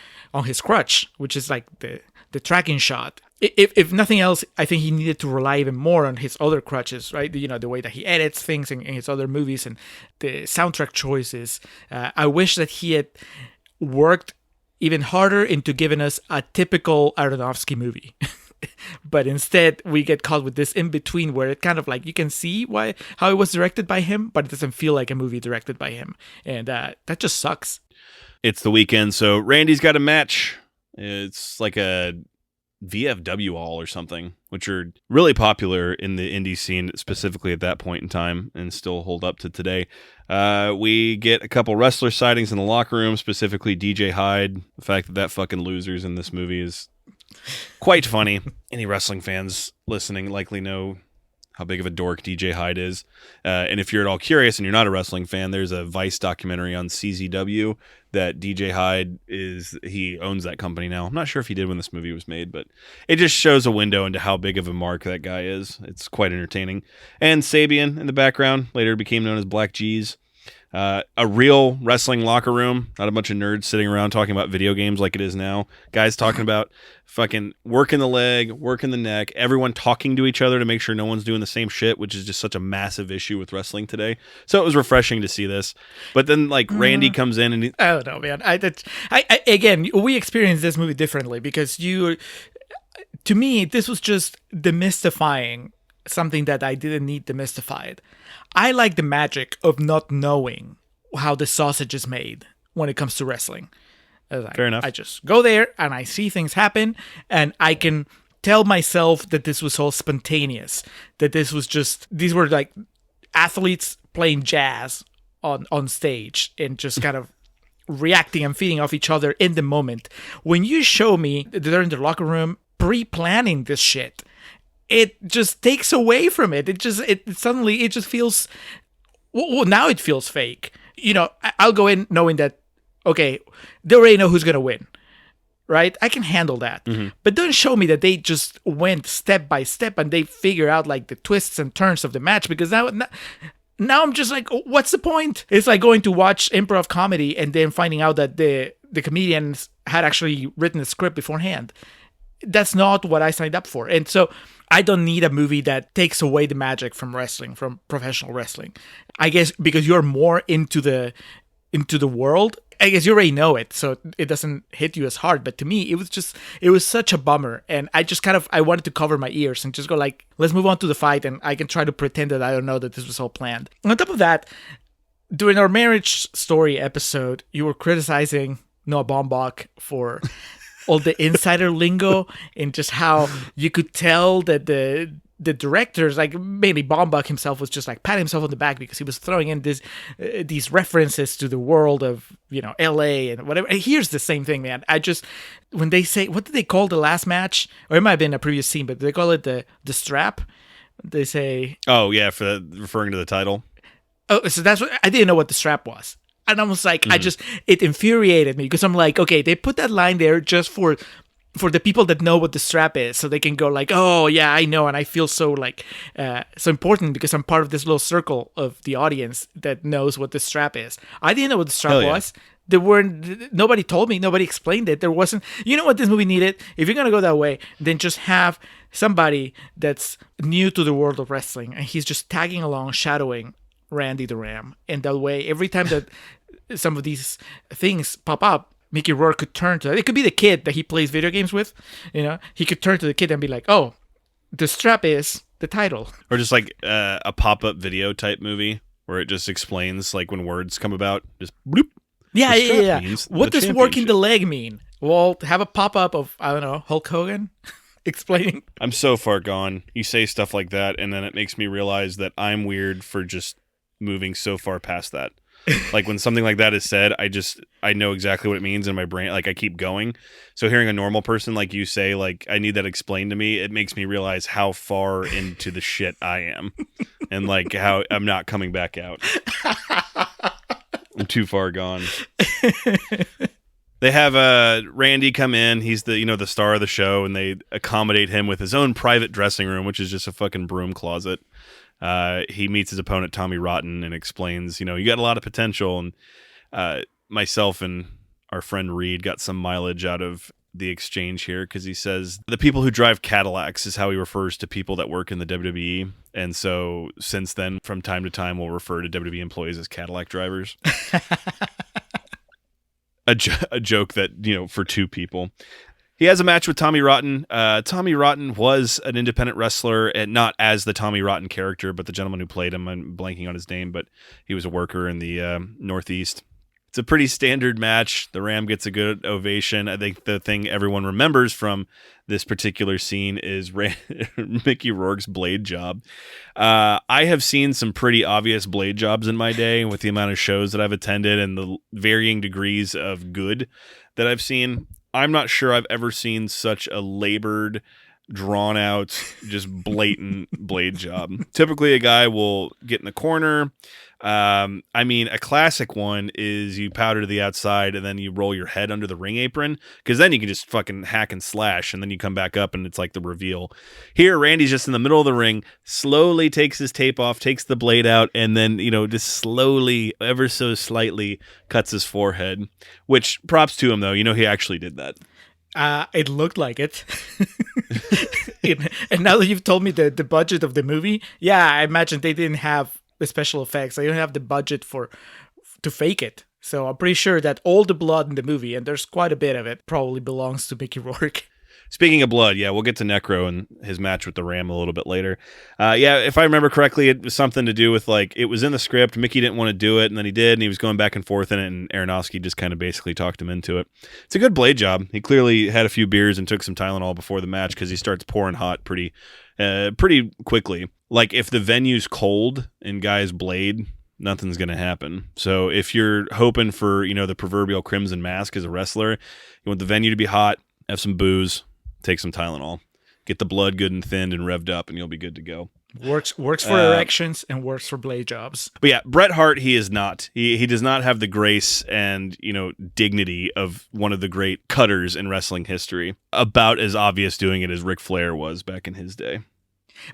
his crutch, which is like the tracking shot. If nothing else, I think he needed to rely even more on his other crutches, right? The way that he edits things in his other movies and the soundtrack choices. I wish that he had worked even harder into giving us a typical Aronofsky movie. But instead, we get caught with this in-between where it kind of like, you can see how it was directed by him, but it doesn't feel like a movie directed by him. And that just sucks. It's the weekend, so Randy's got a match. It's like a VFW all or something, which are really popular in the indie scene, specifically at that point in time, and still hold up to today. We get a couple wrestler sightings in the locker room, specifically DJ Hyde. The fact that fucking loser's in this movie is quite funny. Any wrestling fans listening likely know how big of a dork DJ Hyde is. And if you're at all curious and you're not a wrestling fan, there's a Vice documentary on CZW that DJ Hyde he owns that company now. I'm not sure if he did when this movie was made, but it just shows a window into how big of a mark that guy is. It's quite entertaining. And Sabian in the background later became known as Black G's. A real wrestling locker room, not a bunch of nerds sitting around talking about video games like it is now. Guys talking about fucking working the leg, working the neck, everyone talking to each other to make sure no one's doing the same shit, which is just such a massive issue with wrestling today. So it was refreshing to see this. But then like Randy comes in and I don't know, man. I again, we experienced this movie differently because to me, this was just demystifying something that I didn't need demystified. I like the magic of not knowing how the sausage is made when it comes to wrestling. Fair enough. I just go there and I see things happen and I can tell myself that this was all spontaneous, that these were like athletes playing jazz on stage and just kind of reacting and feeding off each other in the moment. When you show me that they're in the locker room pre-planning this shit, it just takes away from it. It suddenly just feels, well, now it feels fake. I'll go in knowing that, okay, they already know who's going to win. right? I can handle that. But don't show me that they just went step by step and they figure out like the twists and turns of the match, because now I'm just like, oh, what's the point? It's like going to watch improv comedy and then finding out that the comedians had actually written the script beforehand. That's not what I signed up for. And so I don't need a movie that takes away the magic from wrestling, from professional wrestling. I guess because you're more into the world, I guess you already know it, so it doesn't hit you as hard. But to me, it was such a bummer. And I just I wanted to cover my ears and just go like, let's move on to the fight, and I can try to pretend that I don't know that this was all planned. On top of that, during our marriage story episode, you were criticizing Noah Baumbach for all the insider lingo and just how you could tell that the directors, like mainly Baumbach himself, was just like patting himself on the back because he was throwing in these references to the world of, LA and whatever. And here's the same thing, man. When they say, what did they call the last match? Or it might have been a previous scene, but they call it the strap. They say, oh yeah, referring to the title. Oh, so that's what I didn't know what the strap was. And I was like, it infuriated me because I'm like, okay, they put that line there just for the people that know what the strap is, so they can go like, oh yeah, I know, and I feel so like so important because I'm part of this little circle of the audience that knows what the strap is. I didn't know what the strap was. Nobody told me, nobody explained it. There wasn't. You know what this movie needed? If you're gonna go that way, then just have somebody that's new to the world of wrestling and he's just tagging along, shadowing Randy the Ram, and that way every time that some of these things pop up, Mickey Rourke could turn to it. It could be the kid that he plays video games with. He could turn to the kid and be like, oh, the strap is the title. Or just like a pop-up video type movie where it just explains like when words come about. Just bloop. Yeah. What does working the leg mean? Well, have a pop-up of, I don't know, Hulk Hogan explaining. I'm so far gone. You say stuff like that, and then it makes me realize that I'm weird for just moving so far past that. Like when something like that is said, I know exactly what it means in my brain. Like I keep going. So hearing a normal person like you say, like, I need that explained to me, it makes me realize how far into the shit I am and like how I'm not coming back out. I'm too far gone. They have Randy come in. He's the star of the show, and they accommodate him with his own private dressing room, which is just a fucking broom closet. He meets his opponent, Tommy Rotten, and explains, you got a lot of potential. And myself and our friend Reed got some mileage out of the exchange here because he says the people who drive Cadillacs is how he refers to people that work in the WWE. And so since then, from time to time, we'll refer to WWE employees as Cadillac drivers. A joke that, for two people. He has a match with Tommy Rotten. Tommy Rotten was an independent wrestler, and not as the Tommy Rotten character, but the gentleman who played him. I'm blanking on his name, but he was a worker in the Northeast. It's a pretty standard match. The Ram gets a good ovation. I think the thing everyone remembers from this particular scene is Mickey Rourke's blade job. I have seen some pretty obvious blade jobs in my day with the amount of shows that I've attended and the varying degrees of good that I've seen. I'm not sure I've ever seen such a labored, drawn out, just blatant blade job. Typically a guy will get in the corner. A classic one is you powder to the outside and then you roll your head under the ring apron, because then you can just fucking hack and slash, and then you come back up and it's like the reveal. Here, Randy's just in the middle of the ring, slowly takes his tape off, takes the blade out, and then, just slowly, ever so slightly cuts his forehead, which props to him though. He actually did that. It looked like it. And now that you've told me the budget of the movie, yeah, I imagine they didn't have the special effects. They don't have the budget to fake it. So I'm pretty sure that all the blood in the movie, and there's quite a bit of it, probably belongs to Mickey Rourke. Speaking of blood, yeah, we'll get to Necro and his match with the Ram a little bit later. If I remember correctly, it was something to do with, like, it was in the script. Mickey didn't want to do it, and then he did, and he was going back and forth in it, and Aronofsky just kind of basically talked him into it. It's a good blade job. He clearly had a few beers and took some Tylenol before the match, because he starts pouring hot pretty quickly. Like, if the venue's cold and guy's blade, nothing's going to happen. So if you're hoping for, the proverbial crimson mask as a wrestler, you want the venue to be hot, have some booze, take some Tylenol, get the blood good and thinned and revved up, and you'll be good to go. Works for erections and works for blade jobs. But yeah, Bret Hart, he is not. He does not have the grace and, dignity of one of the great cutters in wrestling history. About as obvious doing it as Ric Flair was back in his day.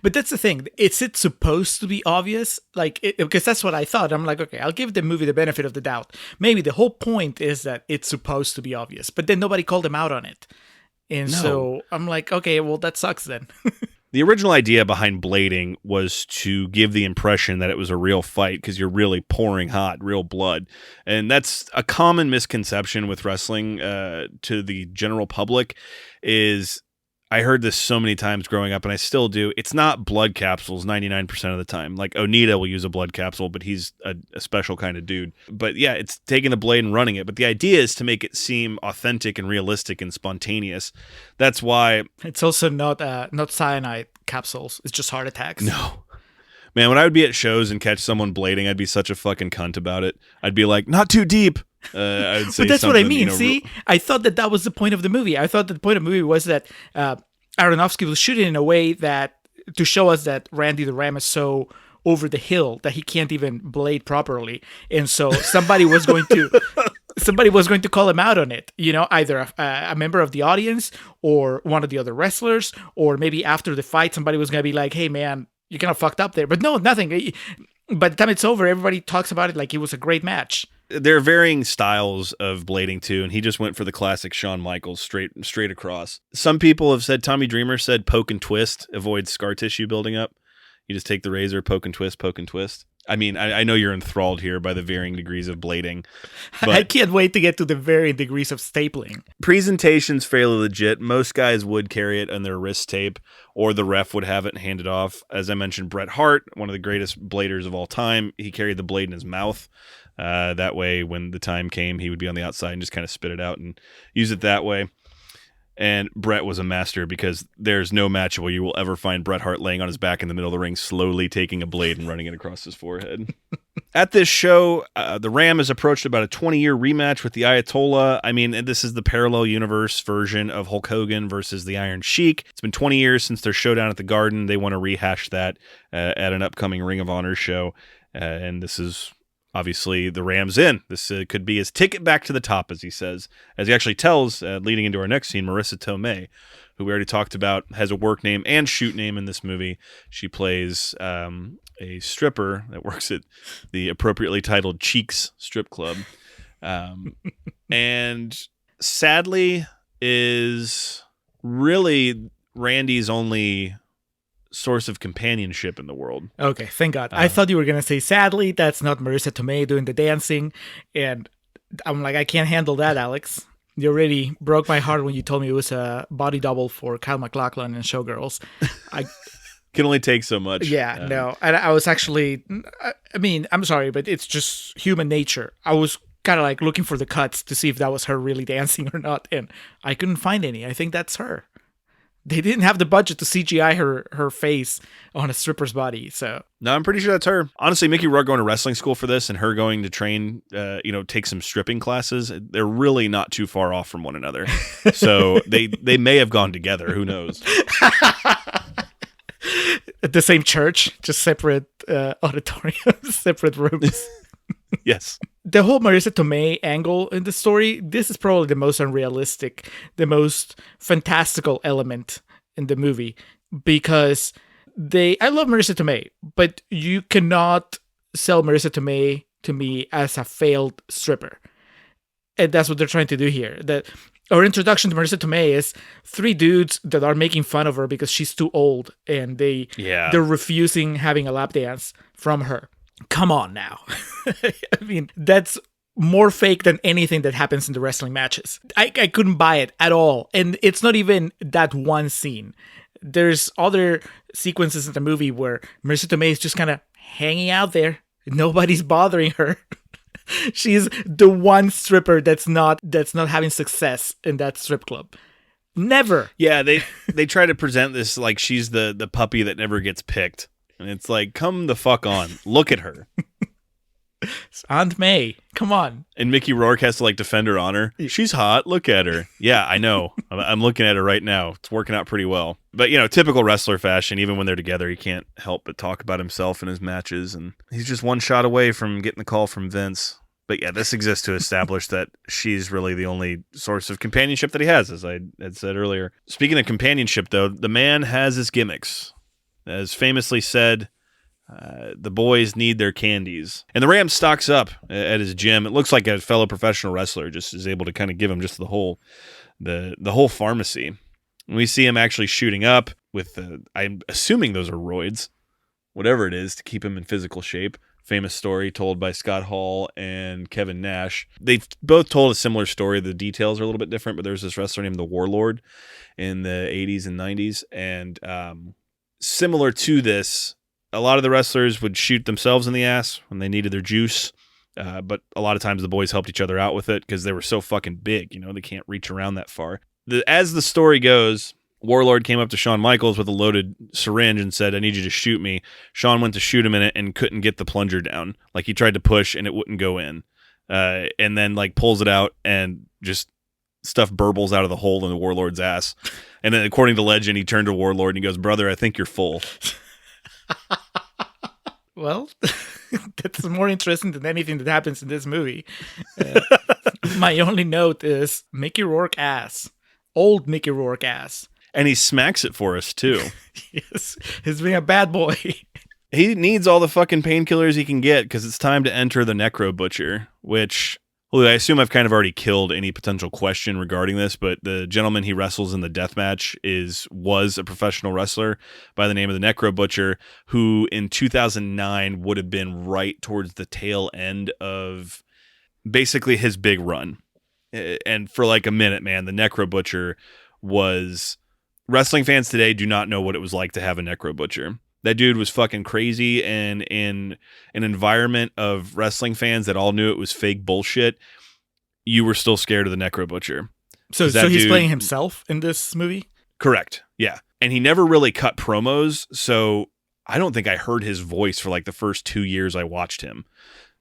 But that's the thing. Is it supposed to be obvious? Because that's what I thought. I'm like, okay, I'll give the movie the benefit of the doubt. Maybe the whole point is that it's supposed to be obvious. But then nobody called him out on it. And so I'm like, okay, well, that sucks then. The original idea behind blading was to give the impression that it was a real fight because you're really pouring hot, real blood. And that's a common misconception with wrestling to the general public is, I heard this so many times growing up, and I still do, it's not blood capsules 99% of the time. Like Onita will use a blood capsule, but he's a special kind of dude. But yeah, it's taking a blade and running it. But the idea is to make it seem authentic and realistic and spontaneous. That's why... It's also not cyanide capsules. It's just heart attacks. No. Man, when I would be at shows and catch someone blading, I'd be such a fucking cunt about it. I'd be like, not too deep. I would say but that's what I mean. See, I thought that was the point of the movie. I thought that the point of the movie was that Aronofsky was shooting in a way that to show us that Randy the Ram is so over the hill that he can't even blade properly, and so somebody was going to call him out on it. Either a member of the audience or one of the other wrestlers, or maybe after the fight, somebody was going to be like, "Hey, man, you kind of fucked up there." But no, nothing. By the time it's over, everybody talks about it like it was a great match. There are varying styles of blading too, and he just went for the classic Shawn Michaels straight across. Some people have said, Tommy Dreamer said, poke and twist avoids scar tissue building up. You just take the razor, poke and twist, poke and twist. I mean, I know you're enthralled here by the varying degrees of blading. But I can't wait to get to the varying degrees of stapling. Presentation's fairly legit. Most guys would carry it on their wrist tape, or the ref would have it and hand it off. As I mentioned, Bret Hart, one of the greatest bladers of all time, he carried the blade in his mouth. That way, when the time came, he would be on the outside and just kind of spit it out and use it that way. And Bret was a master because there's no match where you will ever find Bret Hart laying on his back in the middle of the ring, slowly taking a blade and running it across his forehead. At this show, the Ram has approached about a 20-year rematch with the Ayatollah. I mean, this is the parallel universe version of Hulk Hogan versus the Iron Sheik. It's been 20 years since their showdown at the Garden. They want to rehash that at an upcoming Ring of Honor show. And this is... obviously, the Ram's in. This could be his ticket back to the top, as he says. As he actually tells, leading into our next scene, Marissa Tomei, who we already talked about, has a work name and shoot name in this movie. She plays a stripper that works at the appropriately titled Cheeks Strip Club. And sadly is really Randy's only source of companionship in the world. Okay, thank God. I thought you were going to say, sadly, that's not Marissa Tomei doing the dancing. And I'm like, I can't handle that, Alex. You already broke my heart when you told me it was a body double for Kyle MacLachlan in Showgirls. I can only take so much. Yeah, no. And I was actually, I mean, I'm sorry, but it's just human nature. I was kind of like looking for the cuts to see if that was her really dancing or not. And I couldn't find any. I think that's her. They didn't have the budget to CGI her face on a stripper's body, so... No, I'm pretty sure that's her. Honestly, Mickey Rourke going to wrestling school for this and her going to train, take some stripping classes, they're really not too far off from one another. So they may have gone together, who knows? At the same church, just separate auditoriums, separate rooms. Yes. The whole Marissa Tomei angle in the story, this is probably the most unrealistic, the most fantastical element in the movie, because I love Marissa Tomei, but you cannot sell Marissa Tomei to me as a failed stripper. And that's what they're trying to do here. Our introduction to Marissa Tomei is three dudes that are making fun of her because she's too old, and they're refusing having a lap dance from her. Come on now. I mean, that's more fake than anything that happens in the wrestling matches. I couldn't buy it at all. And it's not even that one scene. There's other sequences in the movie where Marissa Tomei is just kind of hanging out there. Nobody's bothering her. She's the one stripper that's not having success in that strip club. Never. Yeah, they try to present this like she's the puppy that never gets picked. And it's like, come the fuck on. Look at her. It's Aunt May. Come on. And Mickey Rourke has to like defend her honor. She's hot. Look at her. Yeah, I know. I'm looking at her right now. It's working out pretty well. But, typical wrestler fashion, even when they're together, he can't help but talk about himself in his matches. And he's just one shot away from getting the call from Vince. But yeah, this exists to establish that she's really the only source of companionship that he has, as I had said earlier. Speaking of companionship, though, the man has his gimmicks. As famously said, the boys need their candies. And the Ram stocks up at his gym. It looks like a fellow professional wrestler just is able to kind of give him just the whole pharmacy. And we see him actually shooting up with, I'm assuming those are roids, whatever it is, to keep him in physical shape. Famous story told by Scott Hall and Kevin Nash. They've both told a similar story. The details are a little bit different, but there's this wrestler named the Warlord in the 80s and 90s. And similar to this, a lot of the wrestlers would shoot themselves in the ass when they needed their juice. But a lot of times the boys helped each other out with it because they were so fucking big. They can't reach around that far. As the story goes, Warlord came up to Shawn Michaels with a loaded syringe and said, "I need you to shoot me." Shawn went to shoot him in it and couldn't get the plunger down. Like, he tried to push and it wouldn't go in. And then pulls it out and just stuff burbles out of the hole in the Warlord's ass. And then, according to legend, he turned to Warlord and he goes, "Brother, I think you're full." Well, that's more interesting than anything that happens in this movie. My only note is Mickey Rourke ass. Old Mickey Rourke ass. And he smacks it for us, too. Yes, he's being a bad boy. He needs all the fucking painkillers he can get because it's time to enter the Necro Butcher, which, well, I assume I've kind of already killed any potential question regarding this, but the gentleman he wrestles in the death match was a professional wrestler by the name of the Necro Butcher, who in 2009 would have been right towards the tail end of basically his big run. And for like a minute, man, the Necro Butcher was... Wrestling fans today do not know what it was like to have a Necro Butcher. That dude was fucking crazy, and in an environment of wrestling fans that all knew it was fake bullshit, you were still scared of the Necro Butcher. So he's playing himself in this movie? Correct, yeah. And he never really cut promos, so I don't think I heard his voice for like the first 2 years I watched him.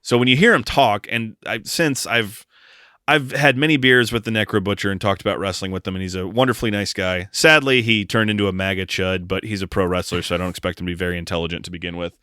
So when you hear him talk, and I've had many beers with the Necro Butcher and talked about wrestling with him, and he's a wonderfully nice guy. Sadly, he turned into a MAGA chud, but he's a pro wrestler, so I don't expect him to be very intelligent to begin with.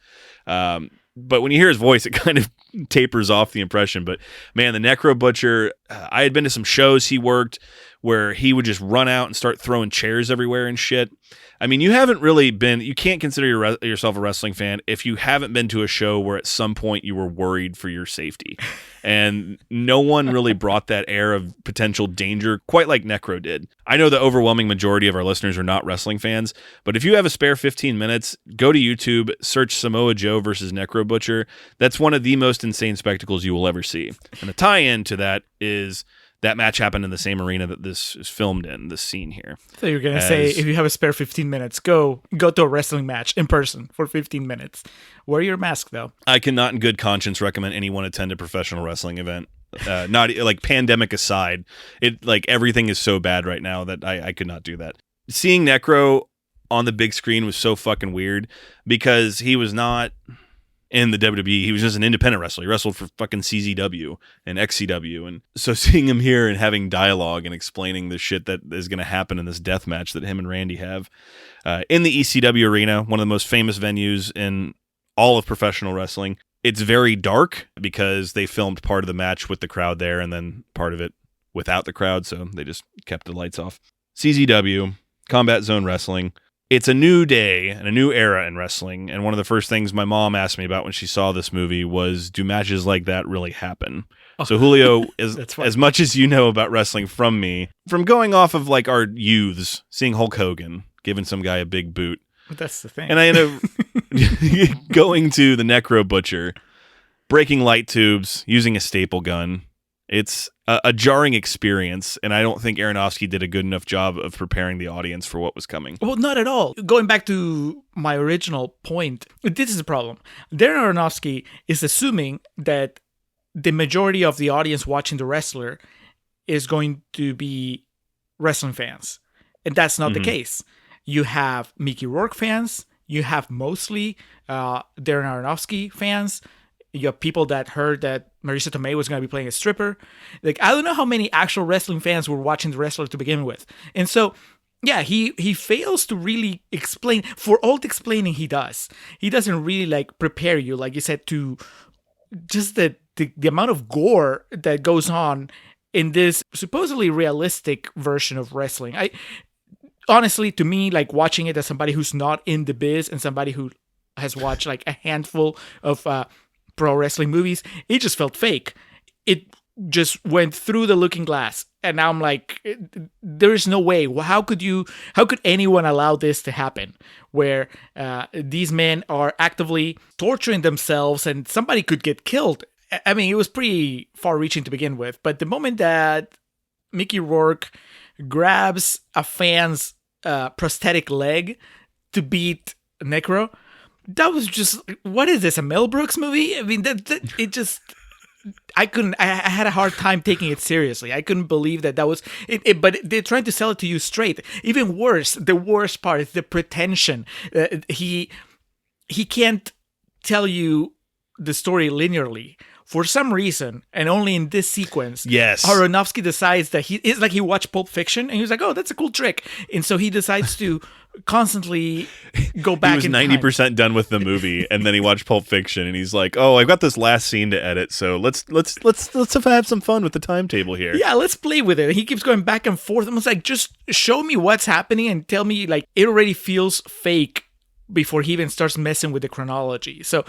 But when you hear his voice, it kind of tapers off the impression. But man, the Necro Butcher, I had been to some shows he worked where he would just run out and start throwing chairs everywhere and shit. I mean, you can't consider yourself a wrestling fan if you haven't been to a show where at some point you were worried for your safety. And no one really brought that air of potential danger quite like Necro did. I know the overwhelming majority of our listeners are not wrestling fans, but if you have a spare 15 minutes, go to YouTube, search Samoa Joe versus Necro Butcher. That's one of the most insane spectacles you will ever see. And the tie-in to that is... that match happened in the same arena that this is filmed in, this scene here. So you're going to say, if you have a spare 15 minutes, go to a wrestling match in person for 15 minutes. Wear your mask, though. I cannot in good conscience recommend anyone attend a professional wrestling event. Not like pandemic aside, everything is so bad right now that I could not do that. Seeing Necro on the big screen was so fucking weird because he was not... in the WWE, he was just an independent wrestler. He wrestled for fucking CZW and XCW. And so seeing him here and having dialogue and explaining the shit that is going to happen in this death match that him and Randy have in the ECW arena, one of the most famous venues in all of professional wrestling. It's very dark because they filmed part of the match with the crowd there and then part of it without the crowd. So they just kept the lights off. CZW, Combat Zone Wrestling. It's a new day and a new era in wrestling, and one of the first things my mom asked me about when she saw this movie was, do matches like that really happen? Oh, so Julio, as much as you know about wrestling from me, from going off of like our youths, seeing Hulk Hogan giving some guy a big boot. But that's the thing. And I end up going to the Necro Butcher, breaking light tubes, using a staple gun. It's a jarring experience, and I don't think Aronofsky did a good enough job of preparing the audience for what was coming. Well, not at all. Going back to my original point, this is the problem. Darren Aronofsky is assuming that the majority of the audience watching the wrestler is going to be wrestling fans, and that's not the case. You have Mickey Rourke fans, you have mostly Darren Aronofsky fans, You have people that heard that Marisa Tomei was going to be playing a stripper. Like, I don't know how many actual wrestling fans were watching the wrestler to begin with. And so, yeah, he fails to really explain. For all the explaining he does, he doesn't really like prepare you, like you said, to just the amount of gore that goes on in this supposedly realistic version of wrestling. Honestly, to me, like watching it as somebody who's not in the biz and somebody who has watched like a handful of pro wrestling movies, it just felt fake. It just went through the looking glass, and now I'm like, there is no way. How could anyone allow this to happen, where these men are actively torturing themselves and somebody could get killed? I mean, it was pretty far-reaching to begin with, but the moment that Mickey Rourke grabs a fan's prosthetic leg to beat Necro, that was just, what is this, a Mel Brooks movie? I mean, it just, I had a hard time taking it seriously. I couldn't believe that was it, but they're trying to sell it to you straight. Even worse, the worst part is the pretension. He can't tell you the story linearly. For some reason, and only in this sequence, yes, Aronofsky decides that it's like he watched Pulp Fiction, and he was like, "Oh, that's a cool trick," and so he decides to constantly go back. He was 90% done with the movie, and then he watched Pulp Fiction, and he's like, "Oh, I've got this last scene to edit, so let's have some fun with the timetable here." Yeah, let's play with it. And he keeps going back and forth. I was like, just show me what's happening and tell me, like, it already feels fake before he even starts messing with the chronology. So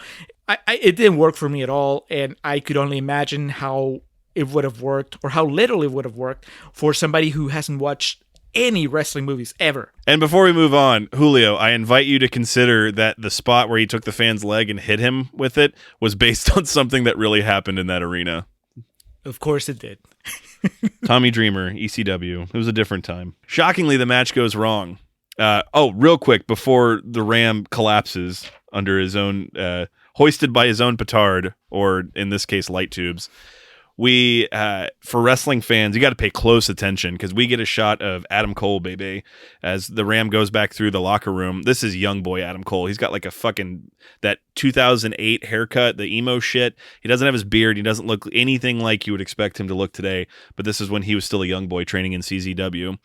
it didn't work for me at all, and I could only imagine how it would have worked, or how little it would have worked for somebody who hasn't watched any wrestling movies ever. And before we move on, Julio, I invite you to consider that the spot where he took the fan's leg and hit him with it was based on something that really happened in that arena. Of course it did. Tommy Dreamer, ECW. It was a different time. Shockingly, the match goes wrong. Real quick, before the Ram collapses under his own, hoisted by his own petard, or in this case, light tubes, we, for wrestling fans, you got to pay close attention, because we get a shot of Adam Cole, baby, as the Ram goes back through the locker room. This is young boy Adam Cole. He's got like a fucking, that 2008 haircut, the emo shit. He doesn't have his beard. He doesn't look anything like you would expect him to look today, but this is when he was still a young boy training in CZW.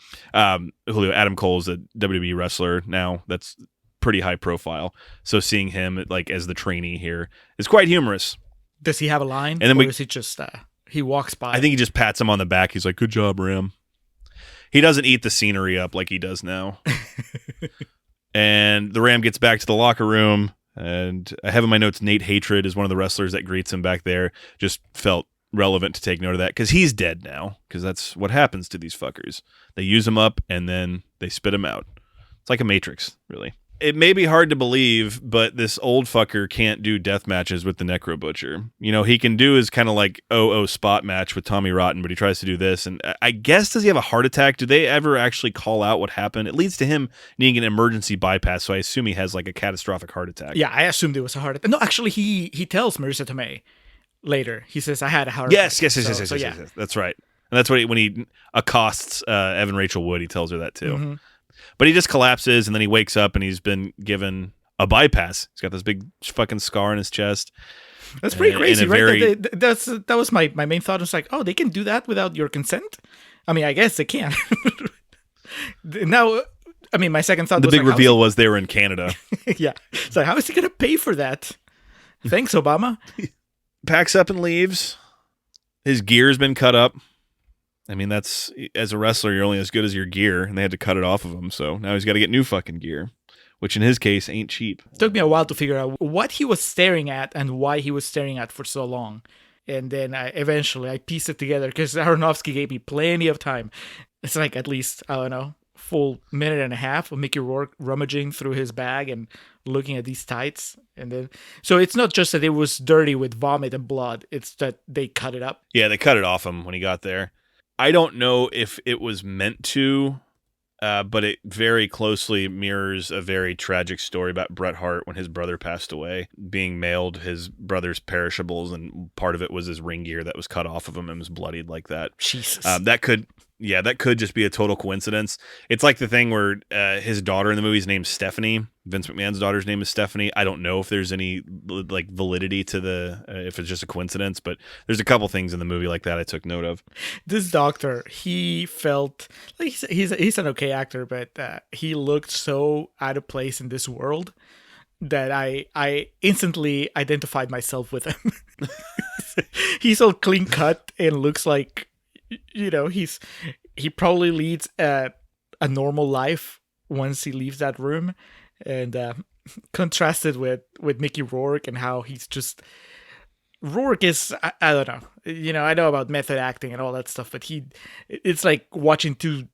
Julio, Adam Cole is a WWE wrestler now. That's pretty high profile. So seeing him like as the trainee here is quite humorous. Does he have a line? And then is he just he walks by? I think he just pats him on the back. He's like, "Good job, Ram." He doesn't eat the scenery up like he does now. And the Ram gets back to the locker room, and I have in my notes Nate Hatred is one of the wrestlers that greets him back there. Just felt relevant to take note of that, because he's dead now, because that's what happens to these fuckers. They use him up and then they spit him out. It's like a Matrix, really. It may be hard to believe, but this old fucker can't do death matches with the Necro Butcher. You know, he can do his kind of like spot match with Tommy Rotten, but he tries to do this. And I guess, does he have a heart attack? Do they ever actually call out what happened? It leads to him needing an emergency bypass, so I assume he has like a catastrophic heart attack. Yeah, I assumed it was a heart attack. No, actually, he tells Marisa Tomei later. He says, "I had a heart attack." Yes. That's right. And that's what when he accosts Evan Rachel Wood, he tells her that too. Mm-hmm. But he just collapses, and then he wakes up, and he's been given a bypass. He's got this big fucking scar on his chest. That's pretty crazy, right? That was my main thought. I was like, oh, they can do that without your consent? I mean, I guess they can. Now, I mean, my second thought was the big like, reveal was they were in Canada. Yeah. It's like, how is he going to pay for that? Thanks, Obama. Packs up and leaves. His gear's been cut up. I mean, that's, as a wrestler, you're only as good as your gear, and they had to cut it off of him, so now he's got to get new fucking gear, which in his case ain't cheap. It took me a while to figure out what he was staring at and why he was staring at for so long. And then eventually I pieced it together, because Aronofsky gave me plenty of time. It's like at least, I don't know, full minute and a half of Mickey Rourke rummaging through his bag and looking at these tights. And then, so it's not just that it was dirty with vomit and blood, it's that they cut it up. Yeah, they cut it off him when he got there. I don't know if it was meant to, but it very closely mirrors a very tragic story about Bret Hart when his brother passed away, being mailed his brother's perishables, and part of it was his ring gear that was cut off of him and was bloodied like that. Jesus. That could yeah, that could just be a total coincidence. It's like the thing where his daughter in the movie is named Stephanie. Vince McMahon's daughter's name is Stephanie. I don't know if there's any like validity to the if it's just a coincidence, but there's a couple things in the movie like that I took note of. This doctor, he felt like he's an okay actor, but he looked so out of place in this world that I instantly identified myself with him. He's all clean cut and looks like, you know, he probably leads a normal life once he leaves that room, and contrasted with Mickey Rourke and how he's just Rourke is I don't know, you know, I know about method acting and all that stuff, but it's like watching two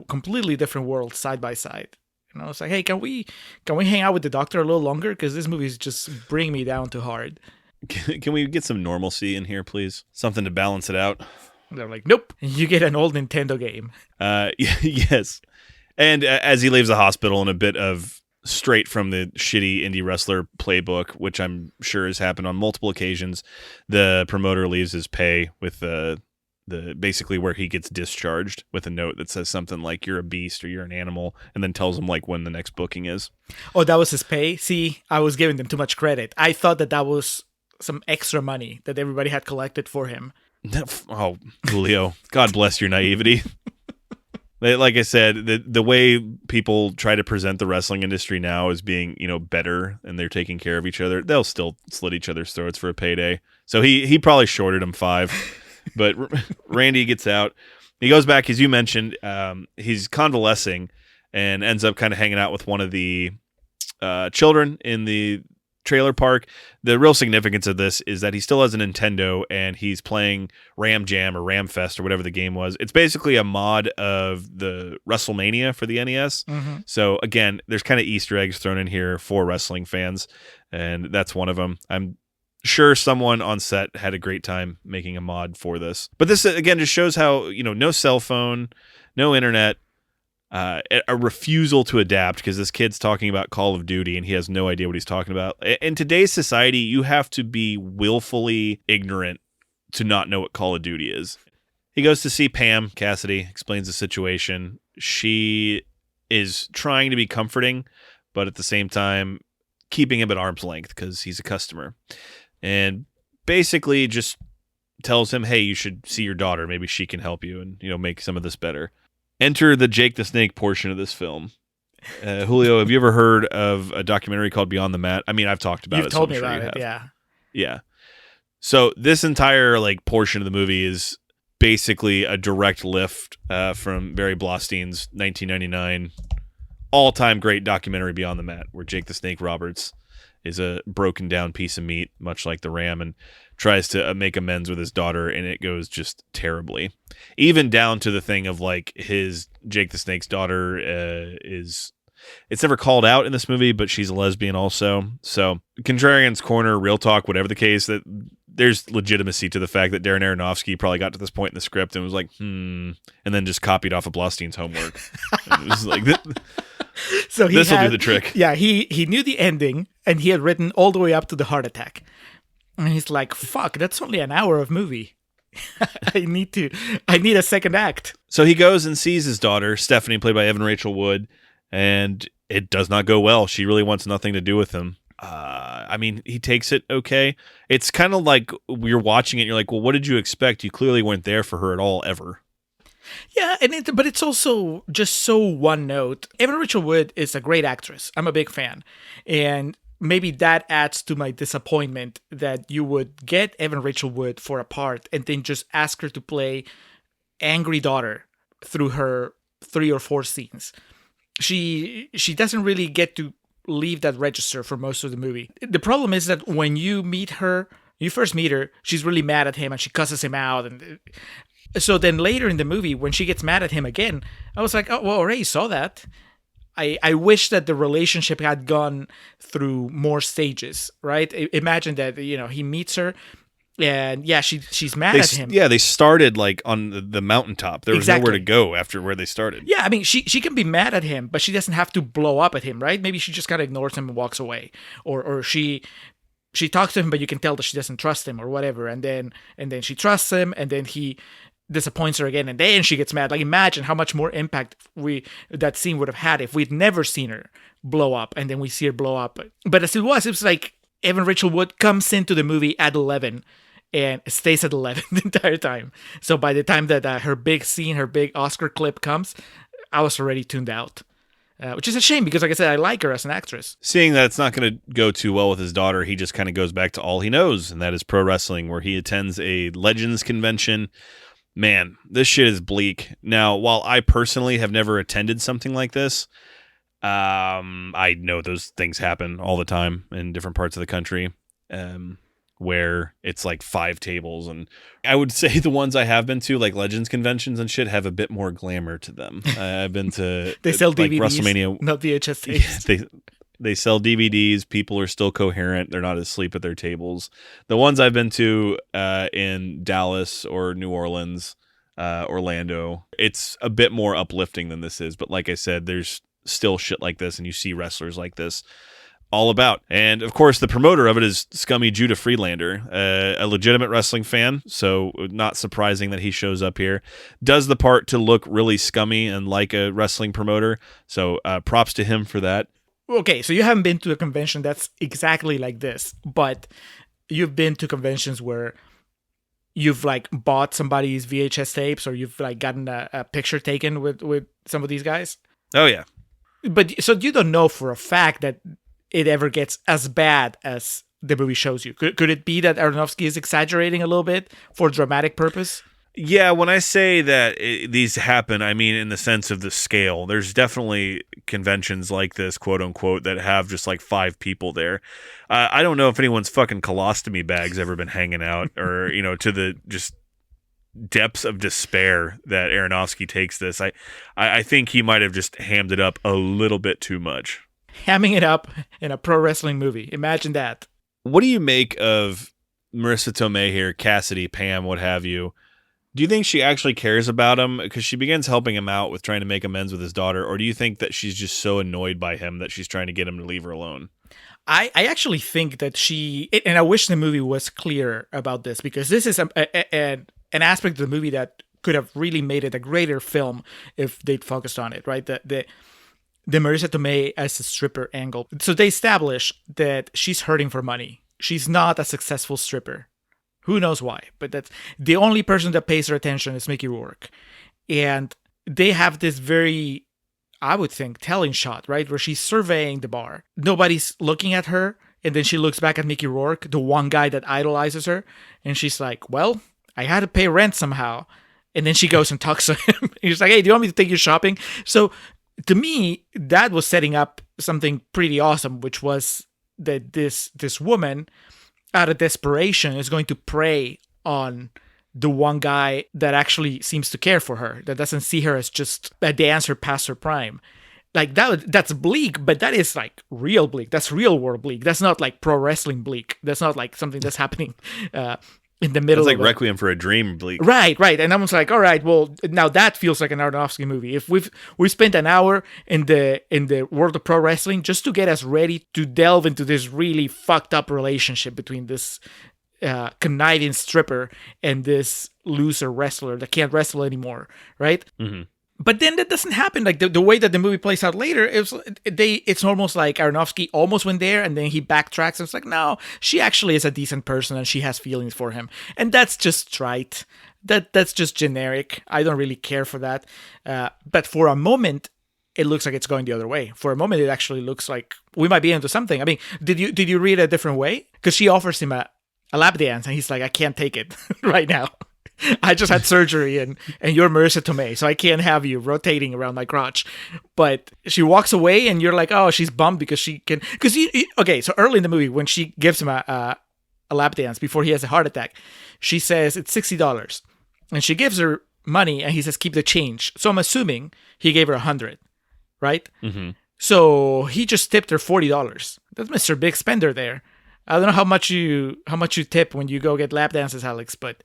completely different worlds side by side. You know, it's like, hey, can we hang out with the doctor a little longer, because this movie is just bringing me down too hard. Can we get some normalcy in here, please? Something to balance it out. They're like, nope, you get an old Nintendo game. Yes. And as he leaves the hospital, in a bit of straight from the shitty indie wrestler playbook, which I'm sure has happened on multiple occasions, the promoter leaves his pay with the basically where he gets discharged with a note that says something like, you're a beast or you're an animal, and then tells him like when the next booking is. Oh, that was his pay? See, I was giving them too much credit. I thought that was some extra money that everybody had collected for him. Oh, Julio, God bless your naivety. Like I said, the way people try to present the wrestling industry now as being, you know, better and they're taking care of each other, they'll still slit each other's throats for a payday. So he probably shorted him $5. But Randy gets out. He goes back, as you mentioned, he's convalescing and ends up kind of hanging out with one of the children in the trailer park. The real significance of this is that he still has a Nintendo and he's playing Ram Jam or Ram Fest or whatever the game was. It's basically a mod of the WrestleMania for the NES. Mm-hmm. So again, there's kind of Easter eggs thrown in here for wrestling fans, and that's one of them. I'm sure someone on set had a great time making a mod for this. But this, again, just shows how, you know, no cell phone, no internet, a refusal to adapt, because this kid's talking about Call of Duty and he has no idea what he's talking about. In today's society, you have to be willfully ignorant to not know what Call of Duty is. He goes to see Pam Cassidy, explains the situation. She is trying to be comforting, but at the same time, keeping him at arm's length because he's a customer. And basically just tells him, hey, you should see your daughter. Maybe she can help you and, you know, make some of this better. Enter the Jake the Snake portion of this film. Julio, have you ever heard of a documentary called Beyond the Mat? I mean, I've talked about it. You've told me about it, yeah. Yeah. So this entire like portion of the movie is basically a direct lift from Barry Blaustein's 1999 all-time great documentary Beyond the Mat, where Jake the Snake Roberts is a broken down piece of meat, much like the Ram, and tries to make amends with his daughter, and it goes just terribly. Even down to the thing of like his Jake the Snake's daughter it's never called out in this movie, but she's a lesbian also. So Contrarians Corner, real talk, whatever the case, that there's legitimacy to the fact that Darren Aronofsky probably got to this point in the script and was like, and then just copied off of Blaustein's homework. And it was like, so this will do the trick. Yeah, he knew the ending, and he had written all the way up to the heart attack. And he's like, fuck, that's only an hour of movie. I need a second act. So he goes and sees his daughter, Stephanie, played by Evan Rachel Wood, and it does not go well. She really wants nothing to do with him. I mean, he takes it okay. It's kind of like you're watching it, and you're like, well, what did you expect? You clearly weren't there for her at all, ever. Yeah, but it's also just so one note. Evan Rachel Wood is a great actress. I'm a big fan. And maybe that adds to my disappointment that you would get Evan Rachel Wood for a part and then just ask her to play angry daughter through her 3 or 4 scenes. She doesn't really get to leave that register for most of the movie. The problem is that when you first meet her, she's really mad at him and she cusses him out. And so then later in the movie, when she gets mad at him again, I was like, oh, well, I already saw that. I wish that the relationship had gone through more stages, right? Imagine that, you know, he meets her and yeah, she's mad at him. Yeah, they started like on the mountaintop. There was nowhere to go after where they started. Yeah, I mean, she can be mad at him, but she doesn't have to blow up at him, right? Maybe she just kind of ignores him and walks away. Or she talks to him, but you can tell that she doesn't trust him or whatever. And then she trusts him, and then he disappoints her again, and then she gets mad. Like, imagine how much more impact that scene would have had if we'd never seen her blow up, and then we see her blow up. But as it was like Evan Rachel Wood comes into the movie at 11 and stays at 11 the entire time. So by the time that her big scene, her big Oscar clip comes, I was already tuned out. Which is a shame because, like I said, I like her as an actress. Seeing that it's not going to go too well with his daughter, he just kind of goes back to all he knows, and that is pro wrestling, where he attends a Legends convention. Man, this shit is bleak. Now, while I personally have never attended something like this, I know those things happen all the time in different parts of the country, where it's like 5 tables. And I would say the ones I have been to, like Legends conventions and shit, have a bit more glamour to them. I've been to they sell like DVDs, WrestleMania, not VHS tapes. They sell DVDs. People are still coherent. They're not asleep at their tables. The ones I've been to in Dallas or New Orleans, Orlando, it's a bit more uplifting than this is. But like I said, there's still shit like this, and you see wrestlers like this all about. And of course, the promoter of it is scummy Judah Friedlander, a legitimate wrestling fan, so not surprising that he shows up here. Does the part to look really scummy and like a wrestling promoter, so props to him for that. Okay, so you haven't been to a convention that's exactly like this, but you've been to conventions where you've like bought somebody's VHS tapes, or you've like gotten a picture taken with some of these guys. Oh yeah. But so you don't know for a fact that it ever gets as bad as the movie shows you. Could it be that Aronofsky is exaggerating a little bit for dramatic purpose? Yeah, when I say that these happen, I mean in the sense of the scale. There's definitely conventions like this, quote unquote, that have just like 5 people there. I don't know if anyone's fucking colostomy bag's ever been hanging out, or, you know, to the just depths of despair that Aronofsky takes this. I think he might have just hammed it up a little bit too much. Hamming it up in a pro wrestling movie. Imagine that. What do you make of Marissa Tomei here, Cassidy, Pam, what have you? Do you think she actually cares about him? Because she begins helping him out with trying to make amends with his daughter. Or do you think that she's just so annoyed by him that she's trying to get him to leave her alone? I actually think that and I wish the movie was clear about this, because this is an aspect of the movie that could have really made it a greater film if they'd focused on it, right? The Marissa Tomei as a stripper angle. So they establish that she's hurting for money. She's not a successful stripper. Who knows why? But that's the only person that pays her attention is Mickey Rourke. And they have this very, I would think, telling shot, right? Where she's surveying the bar. Nobody's looking at her. And then she looks back at Mickey Rourke, the one guy that idolizes her. And she's like, well, I had to pay rent somehow. And then she goes and talks to him. He's like, hey, do you want me to take you shopping? So to me, that was setting up something pretty awesome, which was that this woman, out of desperation, is going to prey on the one guy that actually seems to care for her, that doesn't see her as just a dancer past her prime. Like that's bleak, but that is like real bleak. That's real world bleak. That's not like pro wrestling bleak. That's not like something that's happening in the middle. It's like Requiem for a Dream bleak. Right. And I was like, all right, well, now that feels like an Aronofsky movie. If we spent an hour in the world of pro wrestling just to get us ready to delve into this really fucked up relationship between this conniving stripper and this loser wrestler that can't wrestle anymore, right? Mm-hmm. But then that doesn't happen. Like the way that the movie plays out later, it's almost like Aronofsky almost went there and then he backtracks. It's like, no, she actually is a decent person and she has feelings for him. And that's just trite. That's just generic. I don't really care for that. But for a moment, it looks like it's going the other way. For a moment, it actually looks like we might be into something. I mean, did you read it a different way? Because she offers him a lap dance and he's like, I can't take it right now. I just had surgery and you're Marissa Tomei, so I can't have you rotating around my crotch. But she walks away and you're like, oh, she's bummed because she can. Okay, so early in the movie, when she gives him a lap dance before he has a heart attack, she says it's $60. And she gives her money and he says, keep the change. So I'm assuming he gave her $100, right? Mm-hmm. So he just tipped her $40. That's Mr. Big Spender there. I don't know how much you tip when you go get lap dances, Alex, but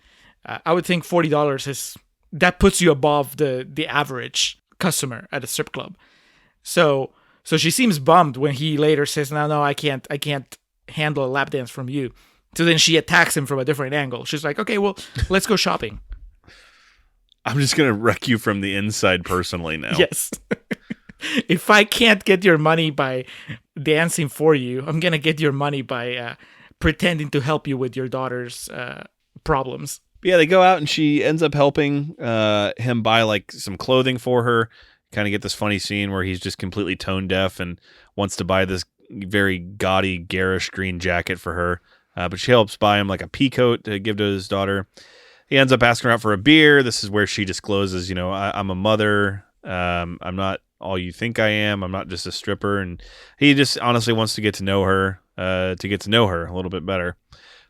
I would think $40 that puts you above the average customer at a strip club. So she seems bummed when he later says, no, I can't handle a lap dance from you. So then she attacks him from a different angle. She's like, okay, well, let's go shopping. I'm just going to wreck you from the inside personally now. Yes. If I can't get your money by dancing for you, I'm going to get your money by pretending to help you with your daughter's problems. But yeah, they go out and she ends up helping him buy like some clothing for her. Kind of get this funny scene where he's just completely tone deaf and wants to buy this very gaudy, garish green jacket for her. But she helps buy him like a pea coat to give to his daughter. He ends up asking her out for a beer. This is where she discloses, I'm a mother. I'm not all you think I am. I'm not just a stripper. And he just honestly wants to get to know her, a little bit better.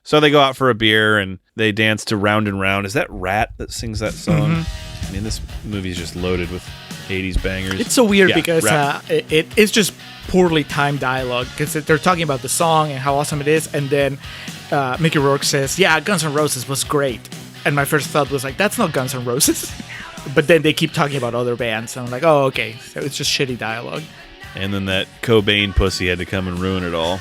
So they go out for a beer and they dance to Round and Round. Is that Rat that sings that song? Mm-hmm. I mean, this movie is just loaded with 80s bangers. It's so weird because it's just poorly timed dialogue because they're talking about the song and how awesome it is. And then Mickey Rourke says, yeah, Guns N' Roses was great. And my first thought was like, that's not Guns N' Roses. But then they keep talking about other bands. And I'm like, oh, okay. So it's just shitty dialogue. And then that Cobain pussy had to come and ruin it all.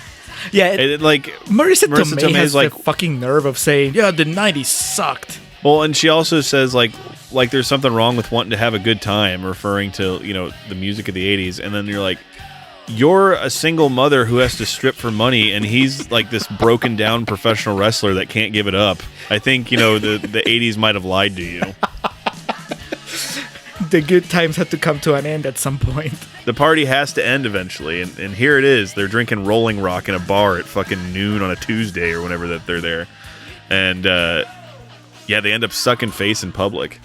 Yeah. Marissa Tomei has like the fucking nerve of saying, yeah, the 90s sucked. Well, and she also says like there's something wrong with wanting to have a good time, referring to, the music of the 80s. And then you're like, you're a single mother who has to strip for money, and he's like this broken down professional wrestler that can't give it up. I think, the 80s might have lied to you. The good times had to come to an end at some point. The party has to end eventually, and here it is. They're drinking Rolling Rock in a bar at fucking noon on a Tuesday or whenever that they're there. And, they end up sucking face in public.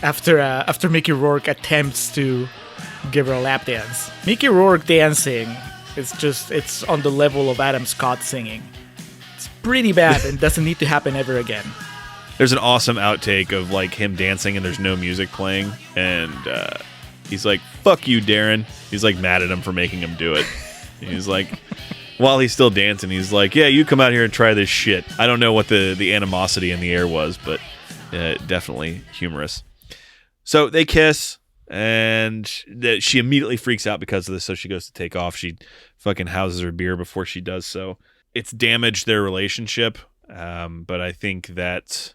After Mickey Rourke attempts to give her a lap dance. Mickey Rourke dancing, it's on the level of Adam Scott singing. It's pretty bad and doesn't need to happen ever again. There's an awesome outtake of like him dancing and there's no music playing, and he's like, fuck you, Darren. He's like mad at him for making him do it. And he's like, while he's still dancing, he's like, yeah, you come out here and try this shit. I don't know what the animosity in the air was, but definitely humorous. So they kiss, and she immediately freaks out because of this, so she goes to take off. She fucking houses her beer before she does so. It's damaged their relationship, but I think that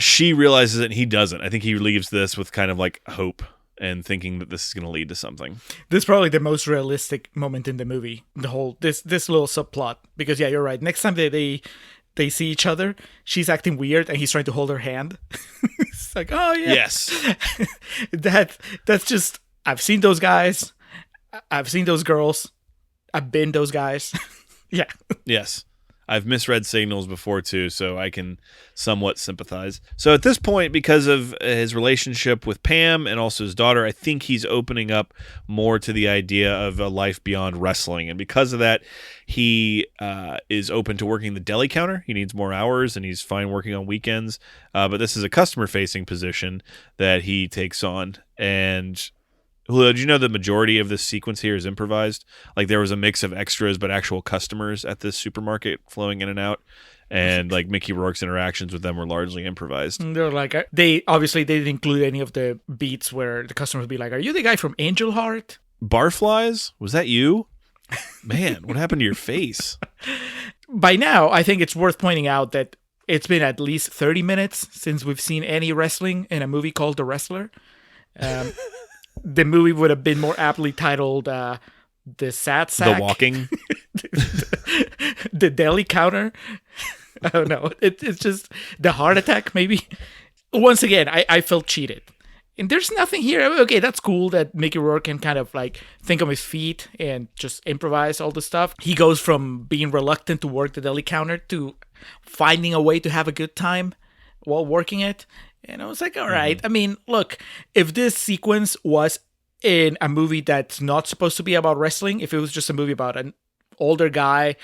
she realizes it and he doesn't. I think he leaves this with kind of like hope and thinking that this is going to lead to something. This is probably the most realistic moment in the movie, the whole this little subplot, because yeah, you're right. Next time they see each other, she's acting weird and he's trying to hold her hand. It's like, oh yeah, yes. that's just, I've seen those guys, I've seen those girls, I've been those guys. Yeah. Yes. I've misread signals before too, so I can somewhat sympathize. So at this point, because of his relationship with Pam and also his daughter, I think he's opening up more to the idea of a life beyond wrestling. And because of that, he is open to working the deli counter. He needs more hours, and he's fine working on weekends. But this is a customer-facing position that he takes on. And Julio, did you know the majority of this sequence here is improvised? Like there was a mix of extras, but actual customers at this supermarket flowing in and out. And like Mickey Rourke's interactions with them were largely improvised. They're like, they didn't include any of the beats where the customers would be like, are you the guy from Angel Heart? Barflies? Was that you? Man, what happened to your face? By now, I think it's worth pointing out that it's been at least 30 minutes since we've seen any wrestling in a movie called The Wrestler. The movie would have been more aptly titled The Sad Sack. The Walking. The Deli Counter. I don't know. It's just The Heart Attack, maybe. Once again, I felt cheated. And there's nothing here. Okay, that's cool that Mickey Rourke can kind of like think on his feet and just improvise all the stuff. He goes from being reluctant to work the deli counter to finding a way to have a good time while working it. And I was like, all right. I mean, look, if this sequence was in a movie that's not supposed to be about wrestling, if it was just a movie about an older guy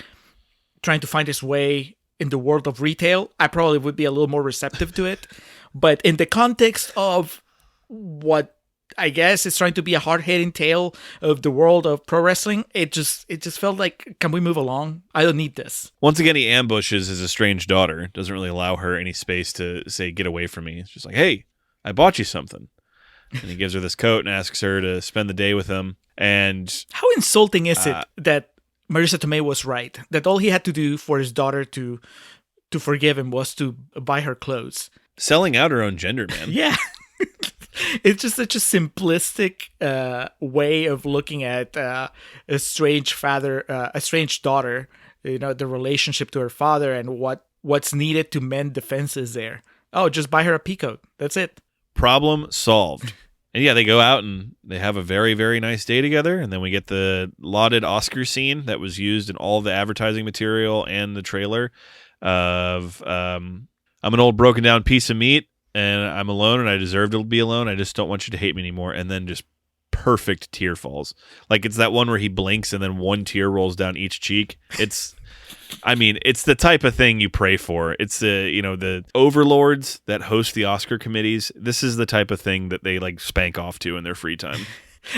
trying to find his way in the world of retail, I probably would be a little more receptive to it. But in the context of what I guess is trying to be a hard-hitting tale of the world of pro wrestling, it just felt like, can we move along? I don't need this. Once again, he ambushes his estranged daughter. Doesn't really allow her any space to say, get away from me. It's just like, hey, I bought you something. And he gives her this coat and asks her to spend the day with him. And how insulting is it that Marissa Tomei was right? That all he had to do for his daughter to forgive him was to buy her clothes. Selling out her own gender, man. Yeah. It's just such a simplistic way of looking at a strange a strange daughter. The relationship to her father and what's needed to mend the fences there. Oh, just buy her a peacoat. That's it. Problem solved. And yeah, they go out and they have a very, very nice day together. And then we get the lauded Oscar scene that was used in all the advertising material and the trailer of I'm an old broken down piece of meat and I'm alone and I deserve to be alone. I just don't want you to hate me anymore. And then just perfect tear falls. Like it's that one where he blinks and then one tear rolls down each cheek. It's the type of thing you pray for. It's the overlords that host the Oscar committees. This is the type of thing that they like spank off to in their free time.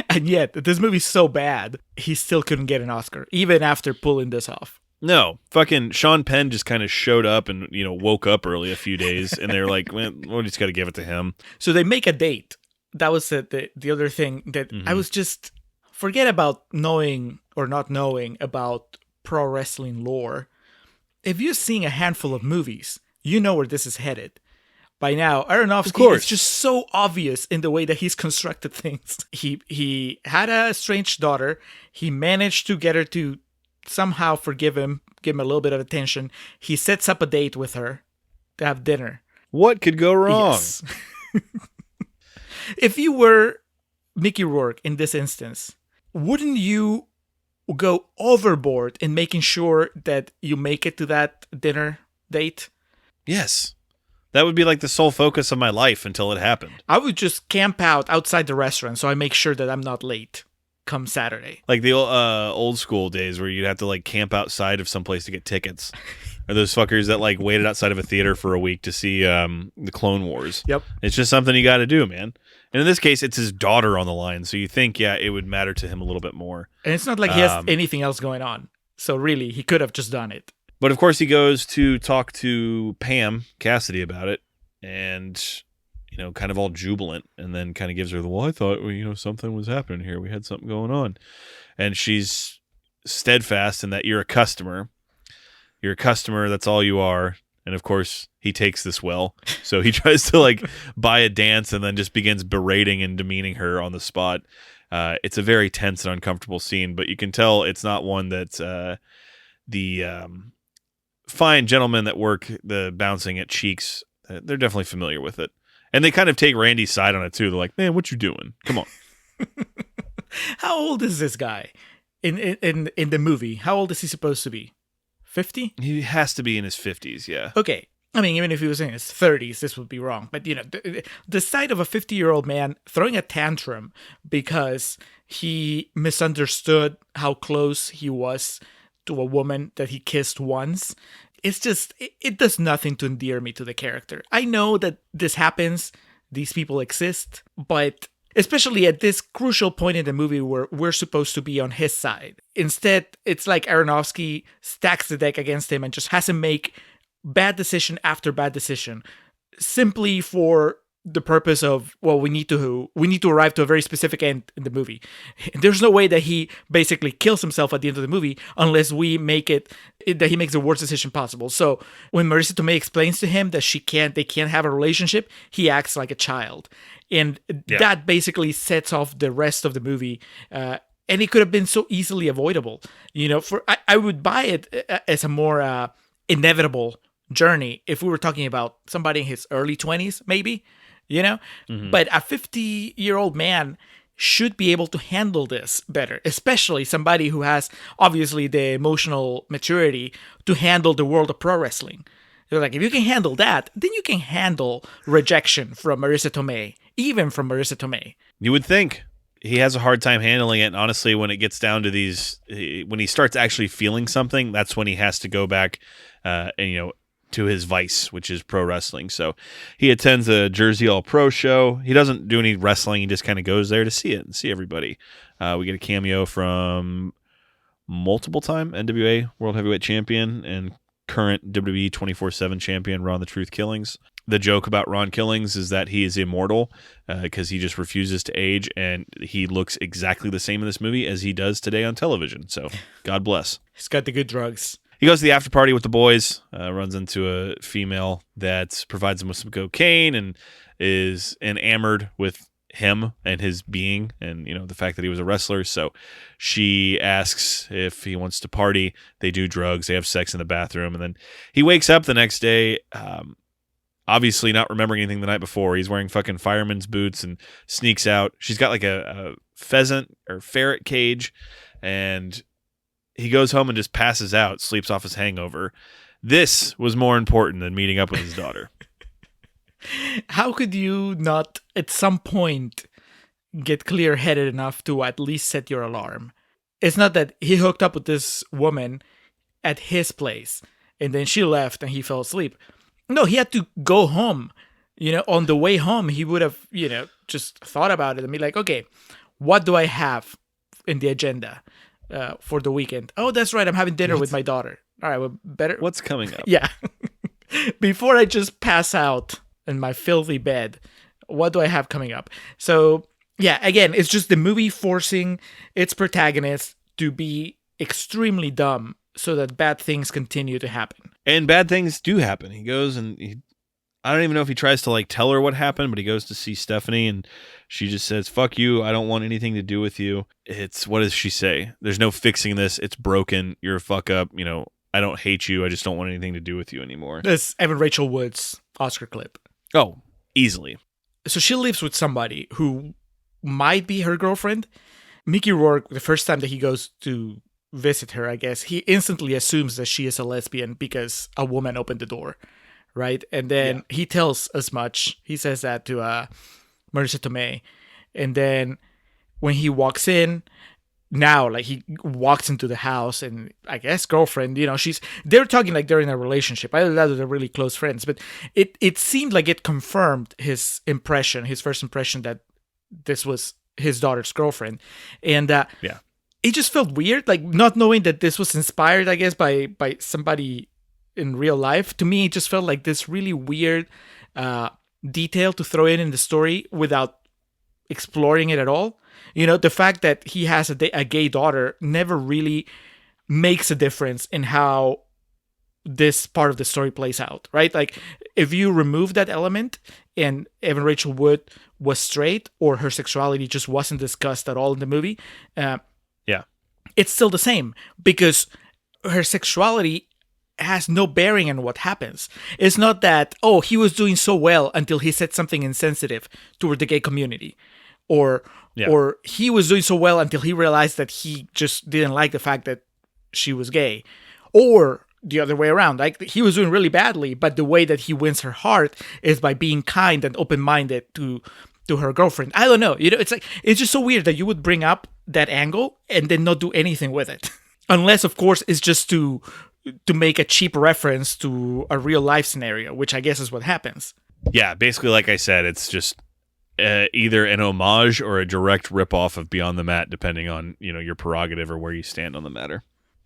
And yet, this movie's so bad, he still couldn't get an Oscar, even after pulling this off. No, fucking Sean Penn just kind of showed up and, woke up early a few days, and they're like, well, we just got to give it to him. So they make a date. That was the other thing that I was just, forget about knowing or not knowing about pro wrestling lore. If you've seen a handful of movies, you know where this is headed. By now, Aronofsky is just so obvious in the way that he's constructed things. He had a strange daughter. He managed to get her to somehow forgive him, give him a little bit of attention. He sets up a date with her to have dinner. What could go wrong? Yes. If you were Mickey Rourke in this instance, wouldn't you go overboard in making sure that you make it to that dinner date? Yes. That would be like the sole focus of my life until it happened. I would just camp out outside the restaurant so I make sure that I'm not late come Saturday. Like the old school days where you'd have to like camp outside of someplace to get tickets. Or those fuckers that like waited outside of a theater for a week to see the Clone Wars. Yep. It's just something you got to do, man. And in this case, it's his daughter on the line. So you think, yeah, it would matter to him a little bit more. And it's not like he has anything else going on. So really, he could have just done it. But of course, he goes to talk to Pam Cassidy about it. And, kind of all jubilant. And then kind of gives her I thought, something was happening here. We had something going on. And she's steadfast in that you're a customer. You're a customer. That's all you are. And of course, he takes this well. So he tries to like buy a dance and then just begins berating and demeaning her on the spot. It's a very tense and uncomfortable scene, but you can tell it's not one that the fine gentlemen that work the bouncing at Cheeks, they're definitely familiar with it. And they kind of take Randy's side on it too. They're like, man, what you doing? Come on. How old is this guy in the movie? How old is he supposed to be? 50? He has to be in his 50s, yeah. Okay. I mean, even if he was in his 30s, this would be wrong. But, the sight of a 50-year-old man throwing a tantrum because he misunderstood how close he was to a woman that he kissed once, it's just, it does nothing to endear me to the character. I know that this happens, these people exist, but especially at this crucial point in the movie where we're supposed to be on his side. Instead, it's like Aronofsky stacks the deck against him and just has him make bad decision after bad decision simply for the purpose of, well, we need to arrive to a very specific end in the movie. There's no way that he basically kills himself at the end of the movie unless we make it that he makes the worst decision possible. So when Marissa Tomei explains to him that they can't have a relationship, he acts like a child. And that basically sets off the rest of the movie. And it could have been so easily avoidable. I would buy it as a more inevitable journey if we were talking about somebody in his early 20s, maybe, Mm-hmm. But a 50-year-old man should be able to handle this better, especially somebody who has obviously the emotional maturity to handle the world of pro wrestling. They're like, if you can handle that, then you can handle rejection from Marissa Tomei, even from Marissa Tomei. You would think. He has a hard time handling it. And honestly, when it gets down to when he starts actually feeling something, that's when he has to go back to his vice, which is pro wrestling. So he attends a Jersey All Pro show. He doesn't do any wrestling. He just kind of goes there to see it and see everybody. We get a cameo from multiple-time NWA World Heavyweight Champion and current WWE 24/7 champion Ron the Truth Killings. The joke about Ron Killings is that he is immortal because he just refuses to age, and he looks exactly the same in this movie as he does today on television. So God bless. He's got the good drugs. He goes to the after party with the boys, runs into a female that provides him with some cocaine and is enamored with him and his being and, the fact that he was a wrestler. So she asks if he wants to party. They do drugs. They have sex in the bathroom. And then he wakes up the next day, obviously not remembering anything the night before. He's wearing fucking fireman's boots and sneaks out. She's got like a pheasant or ferret cage, and he goes home and just passes out, sleeps off his hangover. This was more important than meeting up with his daughter. How could you not, at some point, get clear-headed enough to at least set your alarm? It's not that he hooked up with this woman at his place, and then she left and he fell asleep. No, he had to go home. On the way home, he would have, just thought about it and be like, okay, what do I have in the agenda for the weekend? Oh, that's right, I'm having dinner with my daughter. All right, well, better. What's coming up? Yeah. Before I just pass out in my filthy bed, what do I have coming up? So, yeah, again, it's just the movie forcing its protagonist to be extremely dumb so that bad things continue to happen. And bad things do happen. He goes and I don't even know if he tries to tell her what happened, but he goes to see Stephanie and she just says, "Fuck you. I don't want anything to do with you." What does she say? There's no fixing this. It's broken. You're a fuck up. I don't hate you. I just don't want anything to do with you anymore. This Evan Rachel Wood's Oscar clip. Oh, easily. So she lives with somebody who might be her girlfriend. Mickey Rourke, the first time that he goes to visit her, I guess, he instantly assumes that she is a lesbian because a woman opened the door, right? And then he tells as much. He says that to Marissa Tomei. And then when he walks in, now, he walks into the house and I guess girlfriend, they're talking like they're in a relationship. Either that or they're really close friends. But it seemed like it confirmed his first impression that this was his daughter's girlfriend. And it just felt weird, not knowing that this was inspired, I guess, by somebody in real life. To me, it just felt like this really weird detail to throw in the story without exploring it at all. The fact that he has a gay daughter never really makes a difference in how this part of the story plays out, right? If you remove that element and Evan Rachel Wood was straight or her sexuality just wasn't discussed at all in the movie, it's still the same because her sexuality has no bearing on what happens. It's not that, he was doing so well until he said something insensitive toward the gay community. Or he was doing so well until he realized that he just didn't like the fact that she was gay. Or the other way around. He was doing really badly, but the way that he wins her heart is by being kind and open-minded to her girlfriend. I don't know. It's just so weird that you would bring up that angle and then not do anything with it. Unless, of course, it's just to make a cheap reference to a real-life scenario, which I guess is what happens. Yeah, basically, like I said, it's just either an homage or a direct ripoff of Beyond the Mat, depending on your prerogative or where you stand on the matter.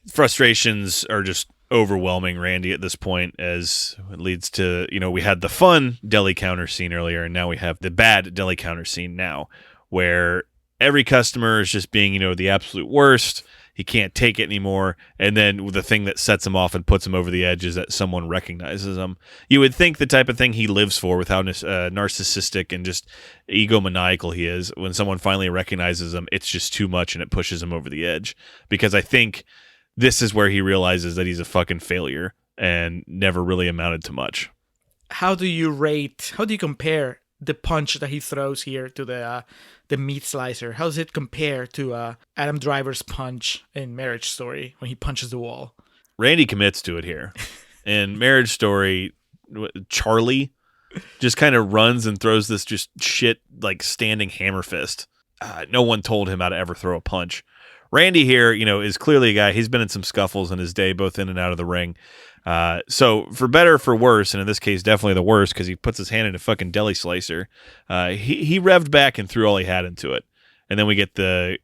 Frustrations are just overwhelming Randy at this point, as it leads to we had the fun deli counter scene earlier, and now we have the bad deli counter scene now, where every customer is just being the absolute worst. He can't take it anymore. And then the thing that sets him off and puts him over the edge is that someone recognizes him. You would think the type of thing he lives for, with how narcissistic and just egomaniacal he is, when someone finally recognizes him, it's just too much and it pushes him over the edge. Because I think this is where he realizes that he's a fucking failure and never really amounted to much. How do you compare the punch that he throws here to the meat slicer? How does it compare to Adam Driver's punch in Marriage Story when he punches the wall? Randy commits to it here. In Marriage Story, Charlie just kind of runs and throws this just shit standing hammer fist. No one told him how to ever throw a punch. Randy here, is clearly a guy. He's been in some scuffles in his day, both in and out of the ring. So for better or for worse, and in this case definitely the worst, because he puts his hand in a fucking deli slicer, he revved back and threw all he had into it. And then we get the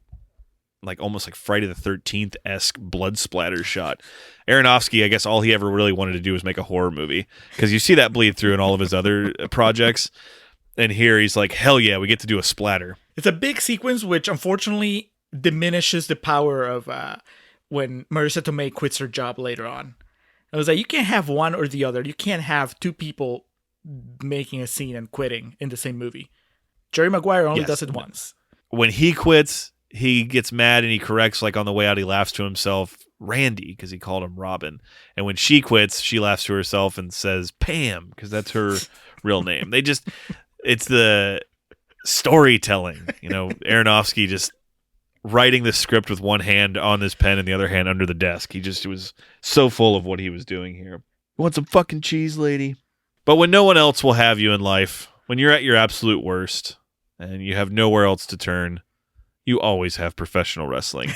almost like Friday the 13th-esque blood splatter shot. Aronofsky, I guess all he ever really wanted to do was make a horror movie, because you see that bleed through in all of his other projects. And here he's like, hell yeah, we get to do a splatter. It's a big sequence, which unfortunately diminishes the power of when Marissa Tomei quits her job later on. I was like, you can't have one or the other. You can't have two people making a scene and quitting in the same movie. Jerry Maguire only Yes. does it once. When he quits, he gets mad and he corrects, like on the way out, he laughs to himself, Randy, because he called him Robin. And when she quits, she laughs to herself and says Pam, because that's her real name. It's the storytelling, Aronofsky just writing the script with one hand on this pen and the other hand under the desk. He was so full of what he was doing here. You want some fucking cheese, lady? But when no one else will have you in life, when you're at your absolute worst and you have nowhere else to turn, you always have professional wrestling.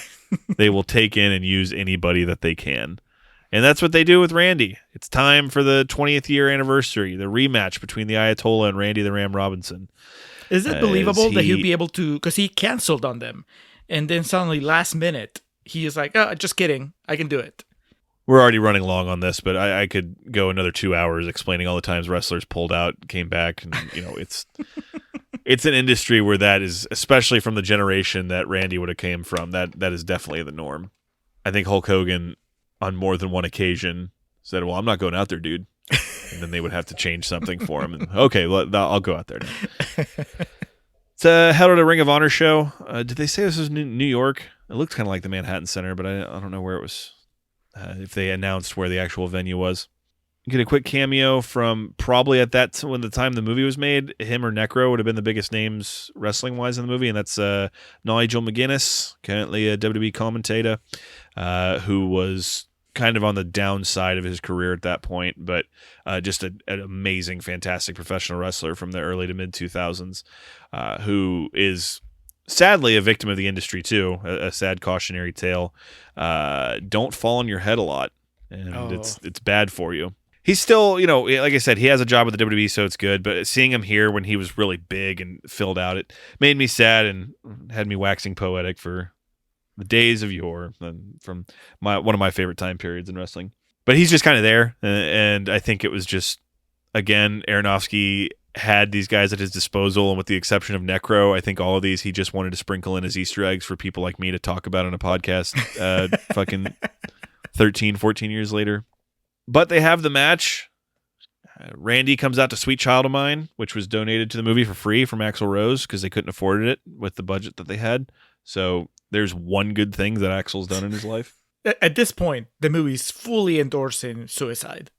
They will take in and use anybody that they can. And that's what they do with Randy. It's time for the 20th year anniversary, the rematch between the Ayatollah and Randy the Ram Robinson. Is it believable that he'll be able to, because he canceled on them, and then suddenly last minute, he is like, oh, just kidding, I can do it. We're already running long on this, but I could go another 2 hours explaining all the times wrestlers pulled out, came back, and it's an industry where that is, especially from the generation that Randy would have came from, that is definitely the norm. I think Hulk Hogan, on more than one occasion, said, well, I'm not going out there, dude. And then they would have to change something for him. And, okay, well, I'll go out there now. It's held at a Ring of Honor show. Did they say this was New York? It looked kind of like the Manhattan Center, but I don't know where it was, if they announced where the actual venue was. Get a quick cameo from probably at that when the time the movie was made, him or Necro would have been the biggest names wrestling-wise in the movie, and that's Nigel McGuinness, currently a WWE commentator, who was kind of on the downside of his career at that point, but just an amazing, fantastic professional wrestler from the early to mid-2000s, who is sadly a victim of the industry too, a sad cautionary tale. Don't fall on your head a lot, and it's bad for you. He's still, like I said, he has a job with the WWE, so it's good, but seeing him here when he was really big and filled out, it made me sad and had me waxing poetic for the days of yore, from one of my favorite time periods in wrestling. But he's just kind of there, and I think it was just, again, Aronofsky had these guys at his disposal, and with the exception of Necro, I think all of these he just wanted to sprinkle in as Easter eggs for people like me to talk about on a podcast fucking 13, 14 years later. But they have the match. Randy comes out to Sweet Child of Mine, which was donated to the movie for free from Axl Rose because they couldn't afford it with the budget that they had. So there's one good thing that Axl's done in his life. At this point, the movie's fully endorsing suicide,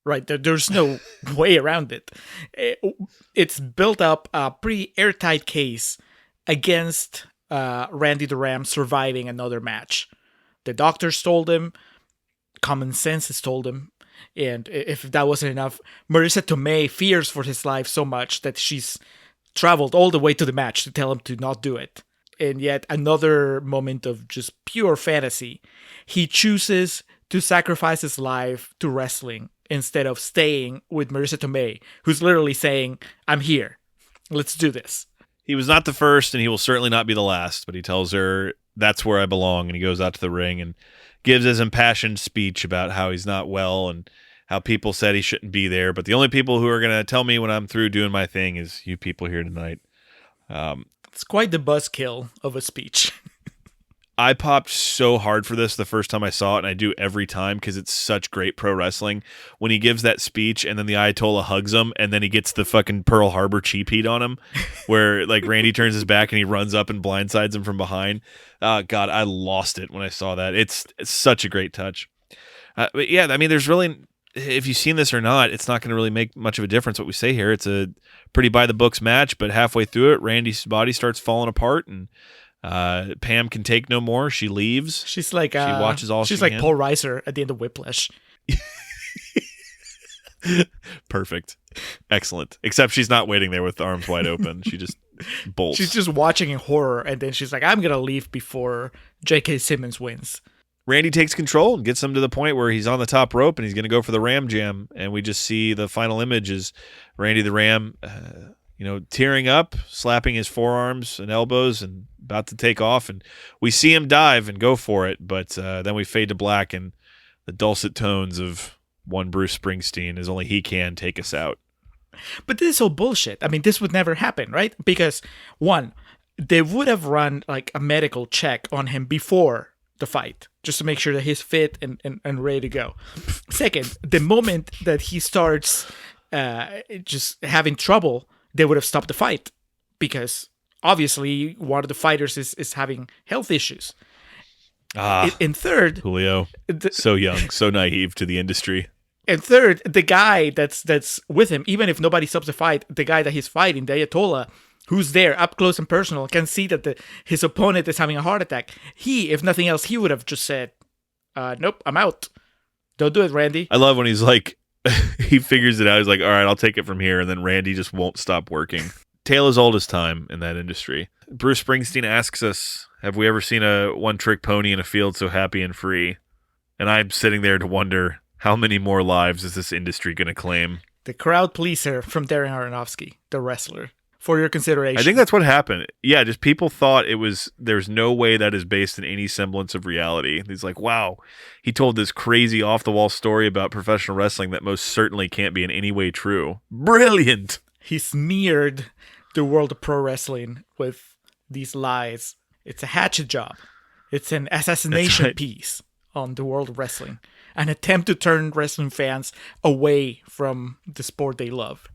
right? There's no way around it. It's built up a pretty airtight case against Randy the Ram surviving another match. The doctors told him, common sense has told him, and if that wasn't enough, Marissa Tomei fears for his life so much that she's traveled all the way to the match to tell him to not do it. And yet another moment of just pure fantasy, he chooses to sacrifice his life to wrestling instead of staying with Marissa Tomei, who's literally saying, I'm here, let's do this. He was not the first, and he will certainly not be the last, but he tells her, that's where I belong, and he goes out to the ring and gives his impassioned speech about how he's not well and how people said he shouldn't be there, but the only people who are going to tell me when I'm through doing my thing is you people here tonight. It's quite the buzzkill of a speech. I popped so hard for this the first time I saw it, and I do every time because it's such great pro wrestling. When he gives that speech and then the Ayatollah hugs him and then he gets the fucking Pearl Harbor cheap heat on him where like Randy turns his back and he runs up and blindsides him from behind. God, I lost it when I saw that. It's such a great touch. But yeah, I mean, there's really, if you've seen this or not, it's not going to really make much of a difference what we say here. It's a pretty by the books match, but halfway through it, Randy's body starts falling apart and Pam can take no more. She leaves. She's like, she watches all. She's she like can. Paul Reiser at the end of Whiplash. Perfect, excellent. Except she's not waiting there with arms wide open. She just bolts. She's just watching in horror, and then she's like, "I'm gonna leave before J.K. Simmons wins." Randy takes control and gets him to the point where he's on the top rope and he's going to go for the Ram Jam, and we just see the final image is Randy the Ram. Tearing up, slapping his forearms and elbows and about to take off. And we see him dive and go for it. But then we fade to black and the dulcet tones of one Bruce Springsteen as only he can take us out. But this is all bullshit. I mean, this would never happen, right? Because one, they would have run like a medical check on him before the fight just to make sure that he's fit and ready to go. Second, the moment that he starts just having trouble, they would have stopped the fight because obviously one of the fighters is having health issues. And third, Julio, so young, so naive to the industry. And third, the guy that's with him, even if nobody stops the fight, the guy that he's fighting, the Ayatollah, who's there up close and personal, can see that his opponent is having a heart attack. He, if nothing else, he would have just said, nope, I'm out. Don't do it, Randy. I love when he's like, he figures it out. He's like, all right, I'll take it from here. And then Randy just won't stop working. Tale as old as time in that industry. Bruce Springsteen asks us, have we ever seen a one-trick pony in a field so happy and free? And I'm sitting there to wonder, how many more lives is this industry going to claim? The crowd pleaser from Darren Aronofsky, the wrestler. For your consideration. I think that's what happened. Yeah, just people thought there's no way that is based in any semblance of reality. He's like, wow, he told this crazy off-the-wall story about professional wrestling that most certainly can't be in any way true. Brilliant! He smeared the world of pro wrestling with these lies. It's a hatchet job. It's an assassination piece on the world of wrestling. An attempt to turn wrestling fans away from the sport they love.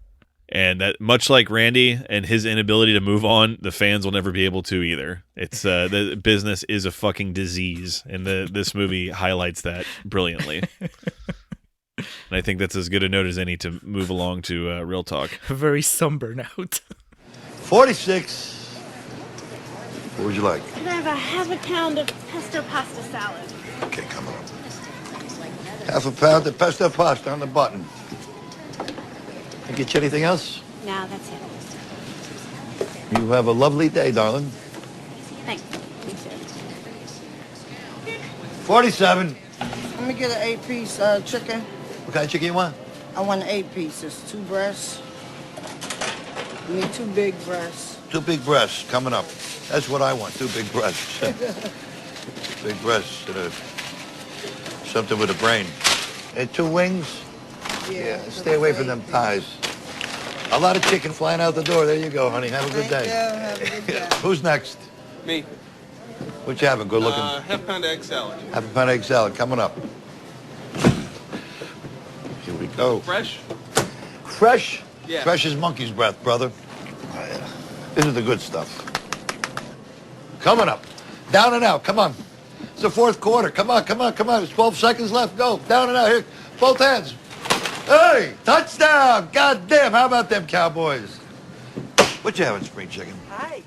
And that, much like Randy and his inability to move on, the fans will never be able to either. It's the business is a fucking disease, and this movie highlights that brilliantly. And I think that's as good a note as any to move along to Real Talk. A very somber note. 46. What would you like? Can I have a half a pound of pesto pasta salad? Okay, come on. Half a pound of pesto pasta on the button. Can I get you anything else? No, that's it. You have a lovely day, darling. Thanks. You too. 47. Let me get an 8-piece chicken. What kind of chicken you want? I want an 8 pieces, 2 breasts. I need 2 big breasts. 2 big breasts coming up. That's what I want, 2 big breasts. Big breasts and something with a brain. And 2 wings? Yeah, stay away from them thighs. A lot of chicken flying out the door. There you go, honey. Have a good day. Have a good day. Who's next? Me. What you having? Good looking? Half pound of egg salad. Half a pound of egg salad coming up. Here we go. Fresh? Fresh? Yeah. Fresh as monkey's breath, brother. Oh, yeah. This is the good stuff. Coming up. Down and out. Come on. It's the 4th quarter. Come on, come on, come on. There's 12 seconds left. Go. Down and out. Here. Both hands. Hey, touchdown! God damn, how about them Cowboys? What you having, spring chicken? Hi.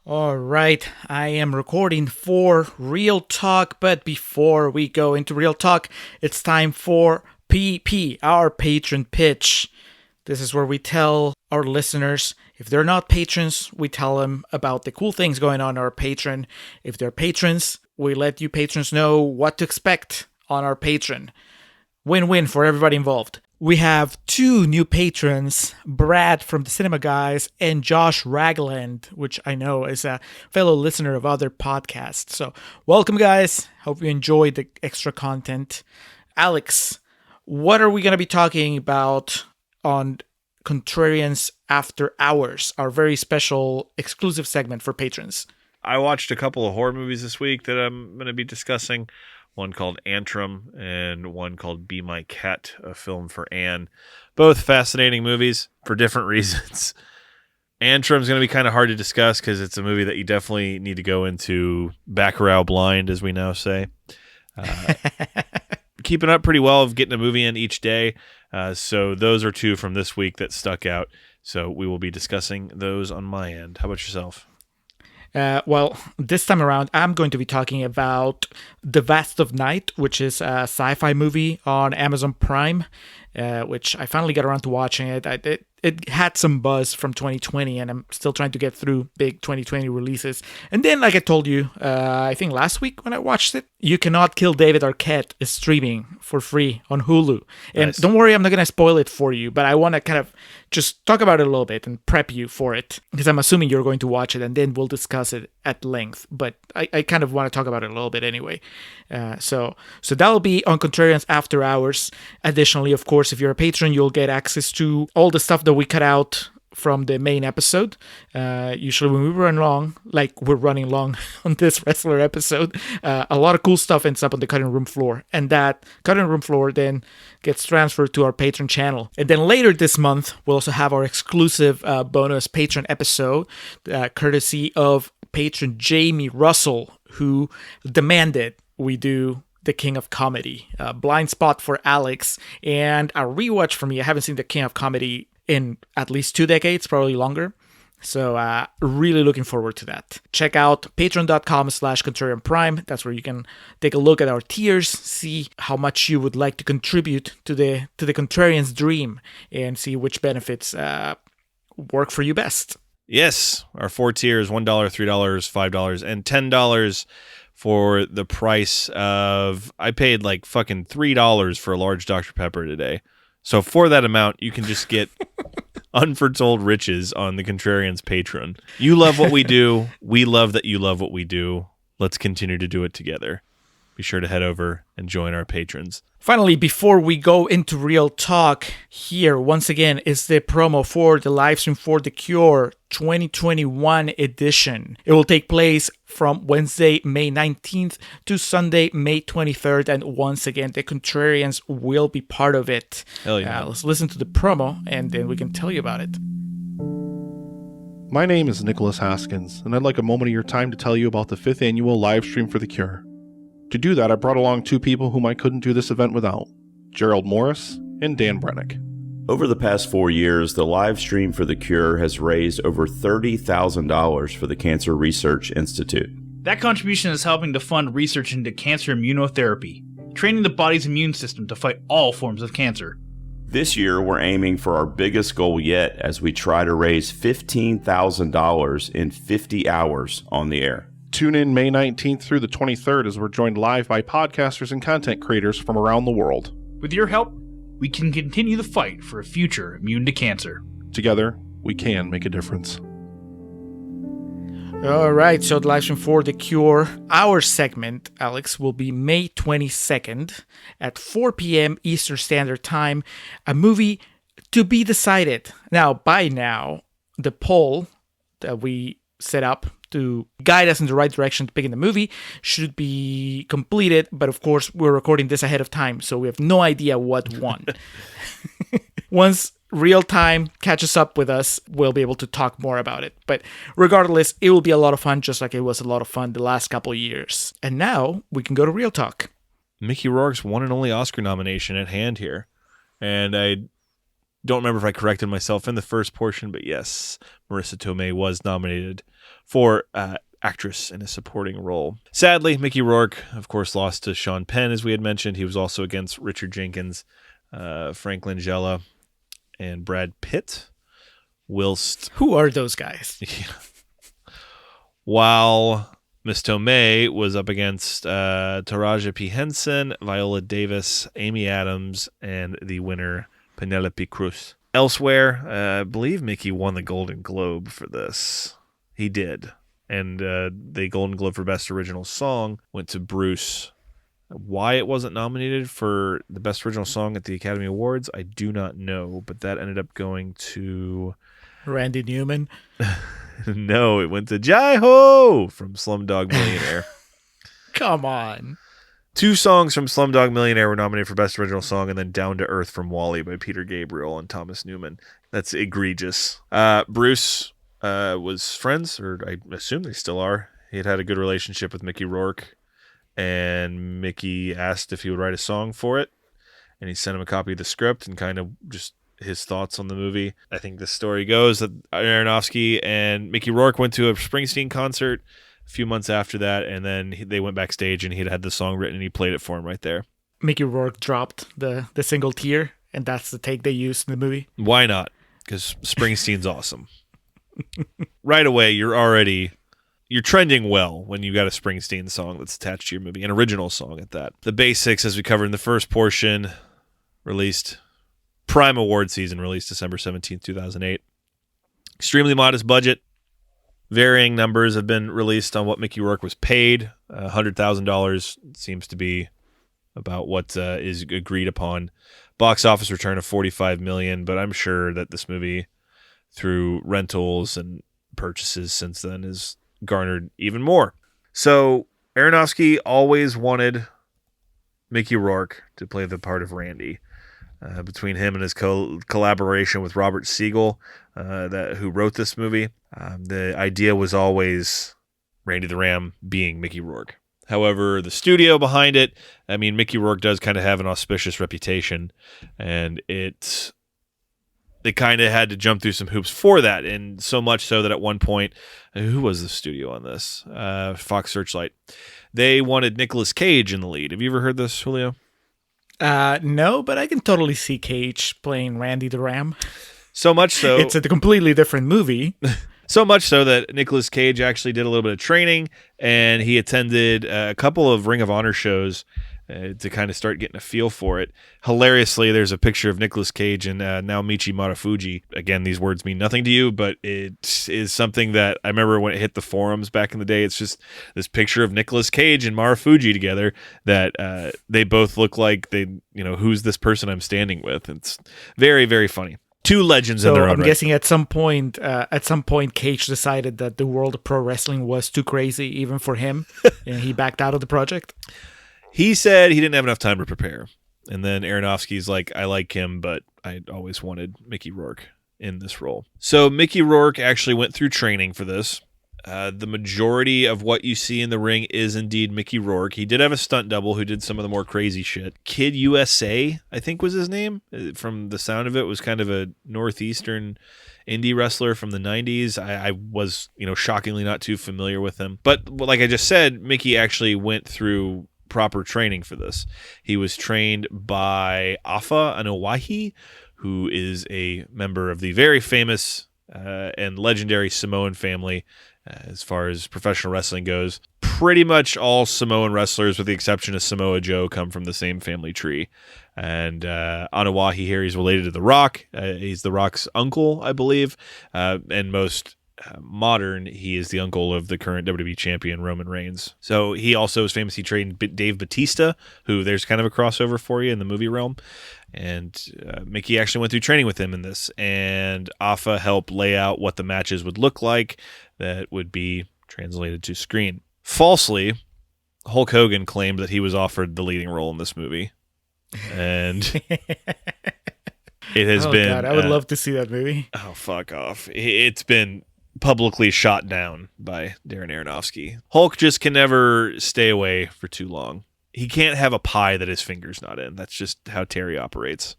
All right, I am recording for Real Talk, but before we go into Real Talk, it's time for PP, our patron pitch. This is where we tell our listeners, if they're not patrons, we tell them about the cool things going on our Patreon. If they're patrons, we let you patrons know what to expect on our Patreon. Win-win for everybody involved. We have 2 new patrons, Brad from the Cinema Guys and Josh Ragland, which I know is a fellow listener of other podcasts. So welcome, guys. Hope you enjoyed the extra content. Alex, what are we going to be talking about on Contrarians After Hours, our very special exclusive segment for patrons? I watched a couple of horror movies this week that I'm going to be discussing. One called Antrim and one called Be My Cat, a film for Anne. Both fascinating movies for different reasons. Antrim's going to be kind of hard to discuss because it's a movie that you definitely need to go into Baccarat blind, as we now say. Keeping up pretty well of getting a movie in each day. So those are 2 from this week that stuck out. So we will be discussing those on my end. How about yourself? Well, this time around, I'm going to be talking about The Vast of Night, which is a sci-fi movie on Amazon Prime, which I finally got around to watching it. It had some buzz from 2020, and I'm still trying to get through big 2020 releases. And then, like I told you, I think last week when I watched it, You Cannot Kill David Arquette is streaming for free on Hulu. And Nice. Don't worry, I'm not going to spoil it for you, but I want to kind of just talk about it a little bit and prep you for it, because I'm assuming you're going to watch it, and then we'll discuss it at length. But I kind of want to talk about it a little bit anyway. So that'll be on Contrarians After Hours. Additionally, of course, if you're a patron, you'll get access to all the stuff that we cut out from the main episode. Usually when we run long, like we're running long on this wrestler episode, a lot of cool stuff ends up on the cutting room floor. And that cutting room floor then gets transferred to our Patreon channel. And then later this month, we'll also have our exclusive bonus Patreon episode, courtesy of patron Jamie Russell, who demanded we do The King of Comedy. Blind spot for Alex, and a rewatch for me. I haven't seen The King of Comedy in at least 2 decades, probably longer. So really looking forward to that. Check out patreon.com/Contrarian Prime. That's where you can take a look at our tiers, see how much you would like to contribute to the Contrarian's dream, and see which benefits work for you best. Yes, our 4 tiers, $1, $3, $5, and $10 for the price of, I paid like fucking $3 for a large Dr. Pepper today. So for that amount, you can just get unforetold riches on the Contrarians Patreon. You love what we do. We love that you love what we do. Let's continue to do it together. Be sure to head over and join our patrons. Finally, before we go into real talk, here once again is the promo for the livestream for The Cure 2021 edition. It will take place from Wednesday, May 19th to Sunday, May 23rd. And once again, the Contrarians will be part of it. Hell yeah. Let's listen to the promo and then we can tell you about it. My name is Nicholas Haskins, and I'd like a moment of your time to tell you about the 5th annual live stream for The Cure. To do that, I brought along 2 people whom I couldn't do this event without, Gerald Morris and Dan Brennick. Over the past 4 years, the live stream for The Cure has raised over $30,000 for the Cancer Research Institute. That contribution is helping to fund research into cancer immunotherapy, training the body's immune system to fight all forms of cancer. This year, we're aiming for our biggest goal yet as we try to raise $15,000 in 50 hours on the air. Tune in May 19th through the 23rd as we're joined live by podcasters and content creators from around the world. With your help, we can continue the fight for a future immune to cancer. Together, we can make a difference. All right, so the live stream for The Cure, our segment, Alex, will be May 22nd at 4 p.m. Eastern Standard Time. A movie to be decided. Now, by now, the poll that we set up to guide us in the right direction to picking the movie should be completed, but of course we're recording this ahead of time, so we have no idea what won. Once real time catches up with us, we'll be able to talk more about it. But regardless, it will be a lot of fun, just like it was a lot of fun the last couple of years. And now we can go to real talk. Mickey Rourke's one and only Oscar nomination at hand here, and I don't remember if I corrected myself in the first portion, but yes, Marissa Tomei was nominated for actress in a supporting role. Sadly, Mickey Rourke, of course, lost to Sean Penn, as we had mentioned. He was also against Richard Jenkins, Frank Langella, and Brad Pitt. Whilst... Who are those guys? Yeah. While Miss Tomei was up against Taraji P. Henson, Viola Davis, Amy Adams, and the winner, Penelope Cruz. Elsewhere, I believe Mickey won the Golden Globe for this. He did. And the Golden Globe for Best Original Song went to Bruce. Why it wasn't nominated for the Best Original Song at the Academy Awards, I do not know. But that ended up going to... Randy Newman? No, it went to Jai-Ho from Slumdog Millionaire. Come on. 2 songs from Slumdog Millionaire were nominated for Best Original Song, and then Down to Earth from WALL-E by Peter Gabriel and Thomas Newman. That's egregious. Bruce... was friends, or I assume they still are. He had a good relationship with Mickey Rourke, and Mickey asked if he would write a song for it, and he sent him a copy of the script and kind of just his thoughts on the movie. I think the story goes that Aronofsky and Mickey Rourke went to a Springsteen concert a few months after that, and then they went backstage and he'd had the song written and he played it for him right there. Mickey Rourke dropped the single tear, and that's the take they used in the movie. Why not? Because Springsteen's awesome. Right away, you're trending well when you got a Springsteen song that's attached to your movie, an original song at that. The Basics, as we covered in the first portion, released Prime Award season, released December 17th, 2008. Extremely modest budget. Varying numbers have been released on what Mickey Rourke was paid. $100,000 seems to be about what is agreed upon. Box office return of $45 million, but I'm sure that this movie through rentals and purchases since then has garnered even more. So Aronofsky always wanted Mickey Rourke to play the part of Randy. Between him and his collaboration with Robert Siegel, who wrote this movie, the idea was always Randy the Ram being Mickey Rourke. However, the studio behind it, I mean, Mickey Rourke does kind of have an auspicious reputation, and they kind of had to jump through some hoops for that, and so much so that at one point, who was the studio on this? Fox Searchlight. They wanted Nicolas Cage in the lead. Have you ever heard this, Julio? No, but I can totally see Cage playing Randy the Ram. So much so... It's a completely different movie. So much so that Nicolas Cage actually did a little bit of training, and he attended a couple of Ring of Honor shows to kind of start getting a feel for it. Hilariously, there's a picture of Nicolas Cage and Naomichi Marufuji. Again, these words mean nothing to you, but it is something that I remember when it hit the forums back in the day. It's just this picture of Nicolas Cage and Marufuji together that they both look like who's this person I'm standing with? It's very, very funny. Two legends in their own I'm right. guessing at some point, Cage decided that the world of pro wrestling was too crazy even for him, and he backed out of the project. He said he didn't have enough time to prepare. And then Aronofsky's like, I like him, but I always wanted Mickey Rourke in this role. So Mickey Rourke actually went through training for this. The majority of what you see in the ring is indeed Mickey Rourke. He did have a stunt double who did some of the more crazy shit. Kid USA, I think was his name. From the sound of it, was kind of a northeastern indie wrestler from the 90s. I was, shockingly not too familiar with him. But like I just said, Mickey actually went through proper training for this. He was trained by Afa Anoa'i, who is a member of the very famous and legendary Samoan family as far as professional wrestling goes. Pretty much all Samoan wrestlers, with the exception of Samoa Joe, come from the same family tree. And Anoa'i here, he's related to The Rock. He's The Rock's uncle, I believe. And most modern, he is the uncle of the current WWE champion Roman Reigns. So he also is famous. He trained Dave Bautista, who there's kind of a crossover for you in the movie realm. And Mickey actually went through training with him in this, and Afa helped lay out what the matches would look like that would be translated to screen. Falsely, Hulk Hogan claimed that he was offered the leading role in this movie, and it has been. God, I would love to see that movie. Oh, fuck off! It's been publicly shot down by Darren Aronofsky. Hulk just can never stay away for too long. He can't have a pie that his finger's not in. That's just how Terry operates.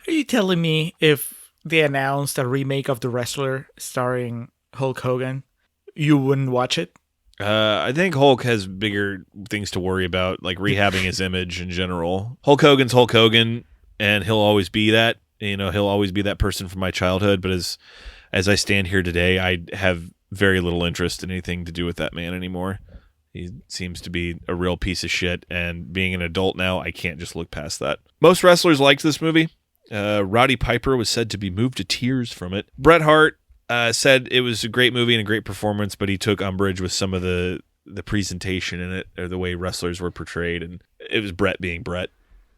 Are you telling me if they announced a remake of The Wrestler starring Hulk Hogan, you wouldn't watch it? I think Hulk has bigger things to worry about, like rehabbing his image in general. Hulk Hogan's Hulk Hogan, and he'll always be that. He'll always be that person from my childhood. But as I stand here today, I have very little interest in anything to do with that man anymore. He seems to be a real piece of shit, and being an adult now, I can't just look past that. Most wrestlers liked this movie. Roddy Piper was said to be moved to tears from it. Bret Hart said it was a great movie and a great performance, but he took umbrage with some of the presentation in it, or the way wrestlers were portrayed, and it was Bret being Bret.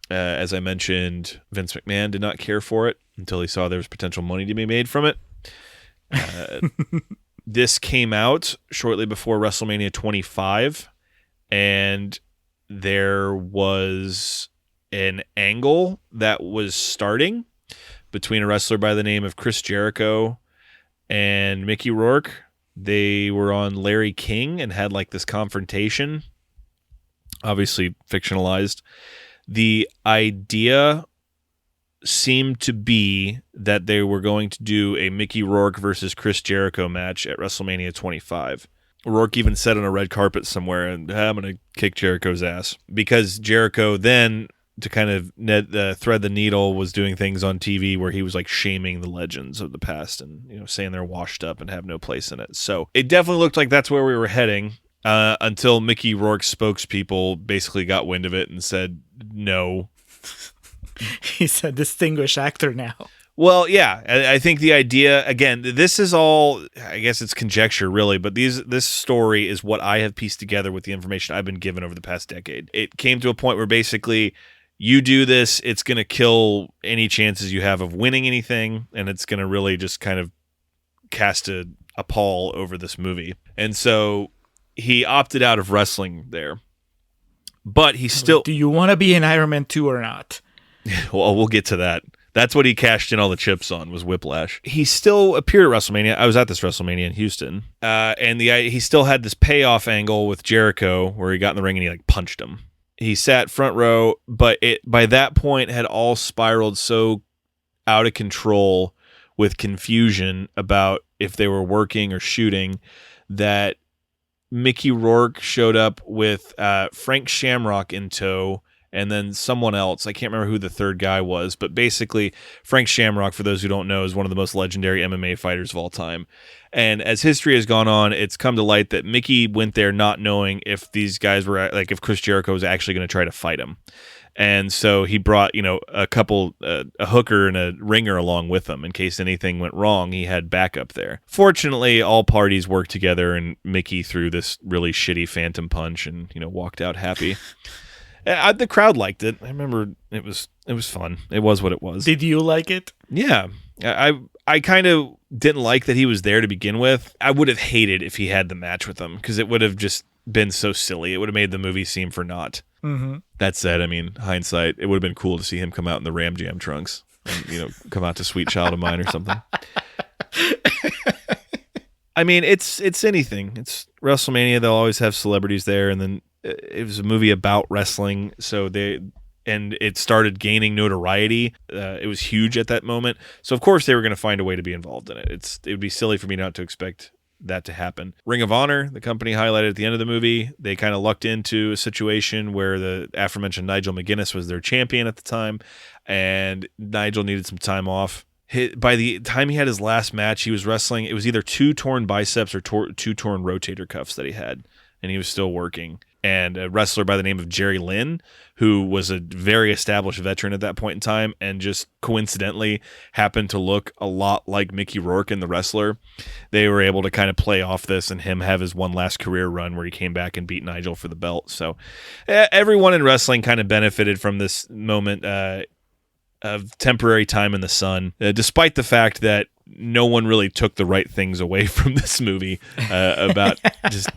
As I mentioned, Vince McMahon did not care for it until he saw there was potential money to be made from it. This came out shortly before WrestleMania 25, and there was an angle that was starting between a wrestler by the name of Chris Jericho and Mickey Rourke. They were on Larry King and had like this confrontation, obviously fictionalized. The idea seemed to be that they were going to do a Mickey Rourke versus Chris Jericho match at WrestleMania 25. Rourke even said on a red carpet somewhere, and I'm going to kick Jericho's ass. Because Jericho then, to kind of thread the needle, was doing things on TV where he was like shaming the legends of the past and saying they're washed up and have no place in it. So it definitely looked like that's where we were heading until Mickey Rourke's spokespeople basically got wind of it and said no. He's a distinguished actor now. Well, yeah, I think the idea, again, this is all, I guess it's conjecture really, but this story is what I have pieced together with the information I've been given over the past decade. It came to a point where basically you do this, it's going to kill any chances you have of winning anything, and it's going to really just kind of cast a pall over this movie. And so he opted out of wrestling there. But he still... Do you want to be in Iron Man 2 or not? Well, we'll get to that. That's what he cashed in all the chips on, was Whiplash. He still appeared at WrestleMania. I was at this WrestleMania in Houston. And he still had this payoff angle with Jericho where he got in the ring and he like punched him. He sat front row, but it by that point had all spiraled so out of control with confusion about if they were working or shooting that Mickey Rourke showed up with Frank Shamrock in tow and then someone else. I can't remember who the third guy was, but basically Frank Shamrock, for those who don't know, is one of the most legendary MMA fighters of all time. And as history has gone on, it's come to light that Mickey went there not knowing if these guys were, like, if Chris Jericho was actually going to try to fight him. And so he brought, a couple, a hooker and a ringer along with him in case anything went wrong. He had backup there. Fortunately, all parties worked together, and Mickey threw this really shitty phantom punch and, walked out happy. The crowd liked it. I remember it was fun. It was what it was. Did you like it? Yeah. I kind of didn't like that he was there to begin with. I would have hated if he had the match with them because it would have just been so silly. It would have made the movie seem for naught. Mm-hmm. That said, hindsight, it would have been cool to see him come out in the Ram Jam trunks and, come out to Sweet Child of Mine or something. It's anything. It's WrestleMania. They'll always have celebrities there. And then it was a movie about wrestling. And it started gaining notoriety. It was huge at that moment. So, of course, they were going to find a way to be involved in it. It would be silly for me not to expect that to happen. Ring of Honor, the company highlighted at the end of the movie, they kind of lucked into a situation where the aforementioned Nigel McGuinness was their champion at the time, and Nigel needed some time off. By the time he had his last match, he was wrestling. It was either 2 torn biceps or 2 torn rotator cuffs that he had, and he was still working. And a wrestler by the name of Jerry Lynn, who was a very established veteran at that point in time and just coincidentally happened to look a lot like Mickey Rourke in The Wrestler. They were able to kind of play off this and him have his one last career run where he came back and beat Nigel for the belt. So everyone in wrestling kind of benefited from this moment of temporary time in the sun, despite the fact that no one really took the right things away from this movie about just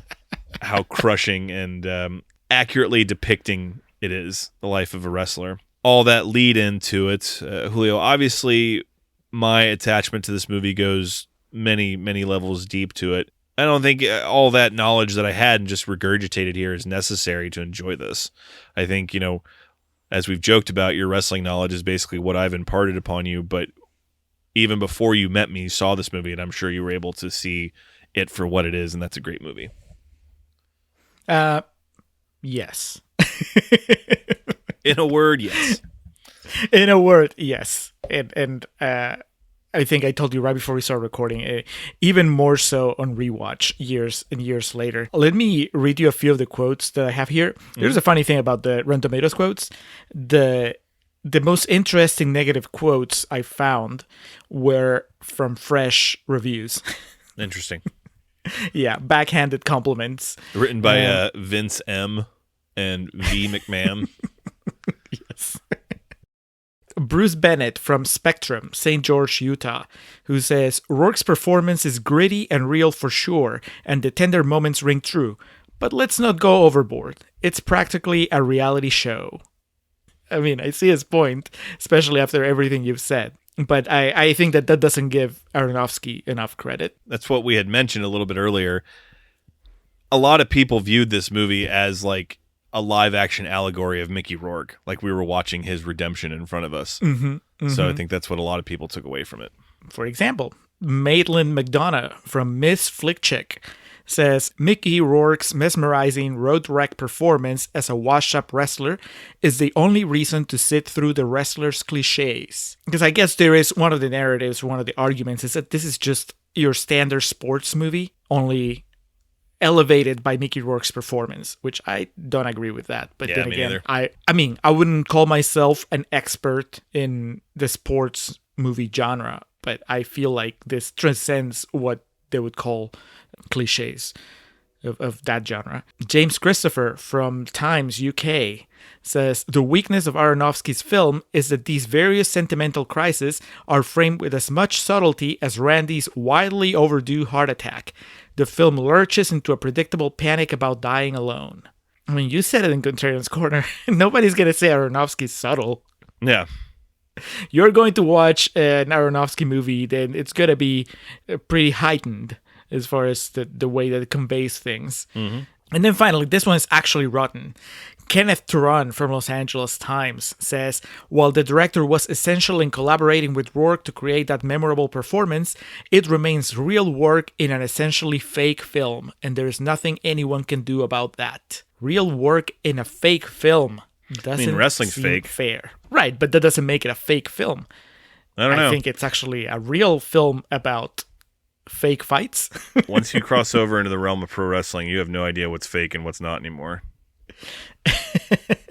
how crushing and accurately depicting it is, the life of a wrestler. All that lead into it, Julio, obviously my attachment to this movie goes many, many levels deep to it. I don't think all that knowledge that I had and just regurgitated here is necessary to enjoy this. I think, as we've joked about, your wrestling knowledge is basically what I've imparted upon you, but even before you met me, you saw this movie, and I'm sure you were able to see it for what it is, and that's a great movie. Yes. In a word, yes. In a word, yes. And I think I told you right before we started recording, even more so on rewatch years and years later. Let me read you a few of the quotes that I have here. There's a funny thing about the Rotten Tomatoes quotes. The most interesting negative quotes I found were from fresh reviews. Interesting. Yeah, backhanded compliments. Written by Vince M. and V. McMahon. Yes. Bruce Bennett from Spectrum, St. George, Utah, who says, Rourke's performance is gritty and real for sure, and the tender moments ring true. But let's not go overboard. It's practically a reality show. I see his point, especially after everything you've said. But I think that doesn't give Aronofsky enough credit. That's what we had mentioned a little bit earlier. A lot of people viewed this movie as like a live action allegory of Mickey Rourke, like we were watching his redemption in front of us. Mm-hmm, mm-hmm. So I think that's what a lot of people took away from it. For example, Maitland McDonough from Miss Flick Chick says, Mickey Rourke's mesmerizing road wreck performance as a washed-up wrestler is the only reason to sit through the wrestler's cliches. Because I guess there is one of the narratives, one of the arguments is that this is just your standard sports movie, only elevated by Mickey Rourke's performance, which I don't agree with that. But then again, I wouldn't call myself an expert in the sports movie genre, but I feel like this transcends what they would call cliches. of that genre. James Christopher from Times UK says, the weakness of Aronofsky's film is that these various sentimental crises are framed with as much subtlety as Randy's wildly overdue heart attack. The film lurches into a predictable panic about dying alone. I mean, you said it in Contrarians Corner. Nobody's going to say Aronofsky's subtle. Yeah. You're going to watch an Aronofsky movie, then it's going to be pretty heightened as far as the way that it conveys things. Mm-hmm. And then finally, this one is actually rotten. Kenneth Turan from Los Angeles Times says, while the director was essential in collaborating with Rourke to create that memorable performance, it remains real work in an essentially fake film, and there is nothing anyone can do about that. Real work in a fake film doesn't wrestling's seem fake. Fair. Right, but that doesn't make it a fake film. I don't know. I think it's actually a real film about fake fights. Once you cross over into the realm of pro wrestling, you have no idea what's fake and what's not anymore.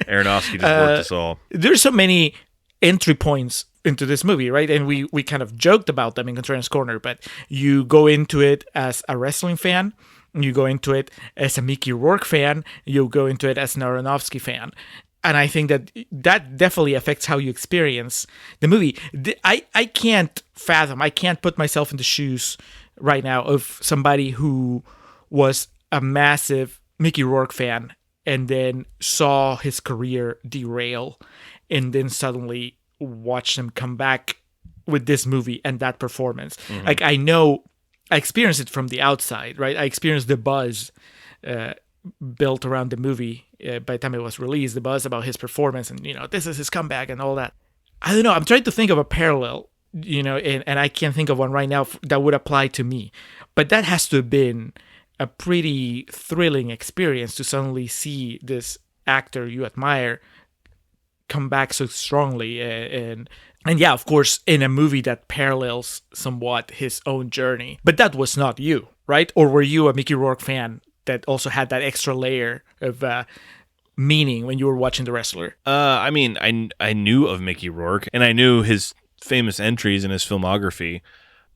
Aronofsky just worked us all. There's so many entry points into this movie, right? And we kind of joked about them in Contrarians Corner, but you go into it as a wrestling fan, you go into it as a Mickey Rourke fan, you go into it as an Aronofsky fan. And I think that definitely affects how you experience the movie. I can't fathom, I can't put myself in the shoes right now of somebody who was a massive Mickey Rourke fan and then saw his career derail and then suddenly watched him come back with this movie and that performance. Mm-hmm. Like, I know, I experienced it from the outside, right? I experienced the buzz built around the movie by the time it was released, the buzz about his performance and, this is his comeback and all that. I don't know. I'm trying to think of a parallel, and I can't think of one right now that would apply to me. But that has to have been a pretty thrilling experience to suddenly see this actor you admire come back so strongly. And yeah, of course, in a movie that parallels somewhat his own journey. But that was not you, right? Or were you a Mickey Rourke fan that also had that extra layer of meaning when you were watching The Wrestler? I knew of Mickey Rourke, and I knew his famous entries in his filmography.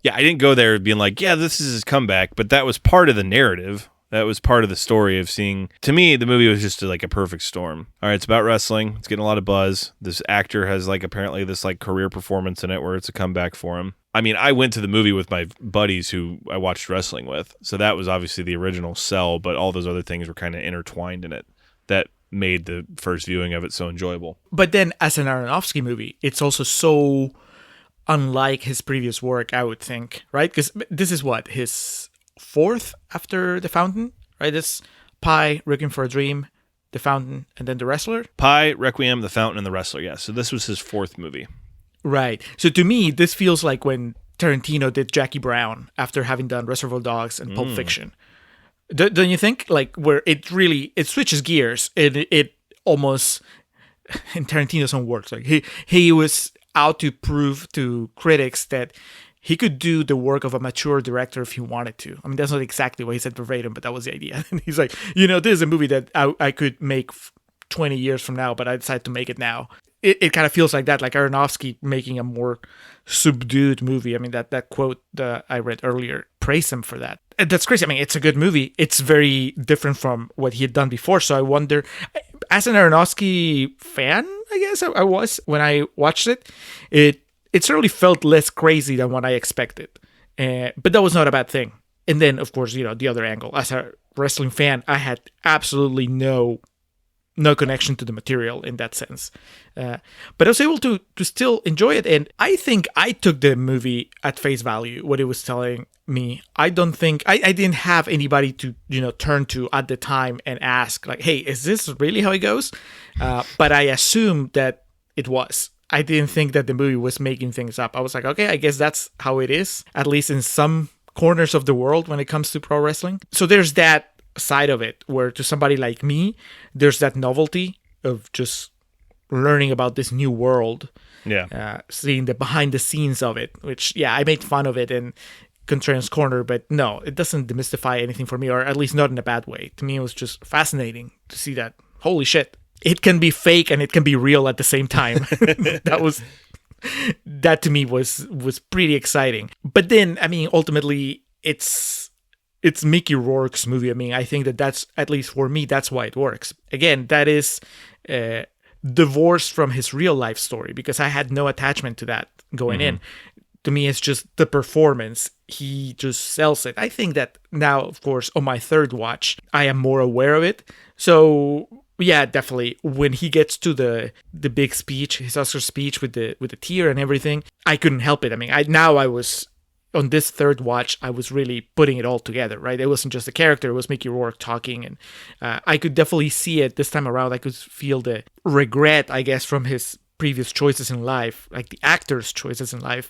Yeah, I didn't go there being like, yeah, this is his comeback, but that was part of the narrative. That was part of the story of seeing. To me, the movie was just like a perfect storm. All right, it's about wrestling. It's getting a lot of buzz. This actor has apparently this career performance in it where it's a comeback for him. I mean, I went to the movie with my buddies who I watched wrestling with, so that was obviously the original sell, but all those other things were kind of intertwined in it that made the first viewing of it so enjoyable. But then, as an Aronofsky movie, it's also so unlike his previous work, I would think, right? Because this is his fourth after The Fountain, right? This Pi, Requiem for a Dream, The Fountain, and then The Wrestler. Pi, Requiem, The Fountain, and The Wrestler, yeah. So this was his fourth movie. Right. So to me, this feels like when Tarantino did Jackie Brown after having done Reservoir Dogs and Pulp Fiction. Don't you think? Where it switches gears. It almost, in Tarantino's own words, he was out to prove to critics that he could do the work of a mature director if he wanted to. I mean, that's not exactly what he said verbatim, but that was the idea. And he's like, this is a movie that I could make 20 years from now, but I decided to make it now. It kind of feels like that, like Aronofsky making a more subdued movie. I mean, that quote that I read earlier, praise him for that. And that's crazy. I mean, it's a good movie. It's very different from what he had done before. So I wonder, as an Aronofsky fan, I guess I was, when I watched it, it certainly felt less crazy than what I expected. But that was not a bad thing. And then, of course, the other angle. As a wrestling fan, I had absolutely no connection to the material in that sense. But I was able to still enjoy it. And I think I took the movie at face value, what it was telling me. I don't think, I didn't have anybody to, turn to at the time and ask, hey, is this really how it goes? But I assumed that it was. I didn't think that the movie was making things up. I was like, okay, I guess that's how it is, at least in some corners of the world when it comes to pro wrestling. So there's that side of it where to somebody like me, there's that novelty of just learning about this new world. Yeah. Seeing the behind the scenes of it, which, I made fun of it in Contrarians Corner, but no, it doesn't demystify anything for me, or at least not in a bad way. To me, it was just fascinating to see that, holy shit, it can be fake and it can be real at the same time. That to me was pretty exciting. But then, I mean, ultimately, it's it's Mickey Rourke's movie. I mean, I think that's, at least for me, that's why it works. Again, that is divorced from his real life story, because I had no attachment to that going in. To me, it's just the performance. He just sells it. I think that now, of course, on my third watch, I am more aware of it. So yeah, definitely. When he gets to the big speech, his Oscar speech with the tear and everything, I couldn't help it. I mean, I was on this third watch, I was really putting it all together, right? It wasn't just the character, it was Mickey Rourke talking, and I could definitely see it this time around. I could feel the regret, I guess, from his previous choices in life, like the actor's choices in life,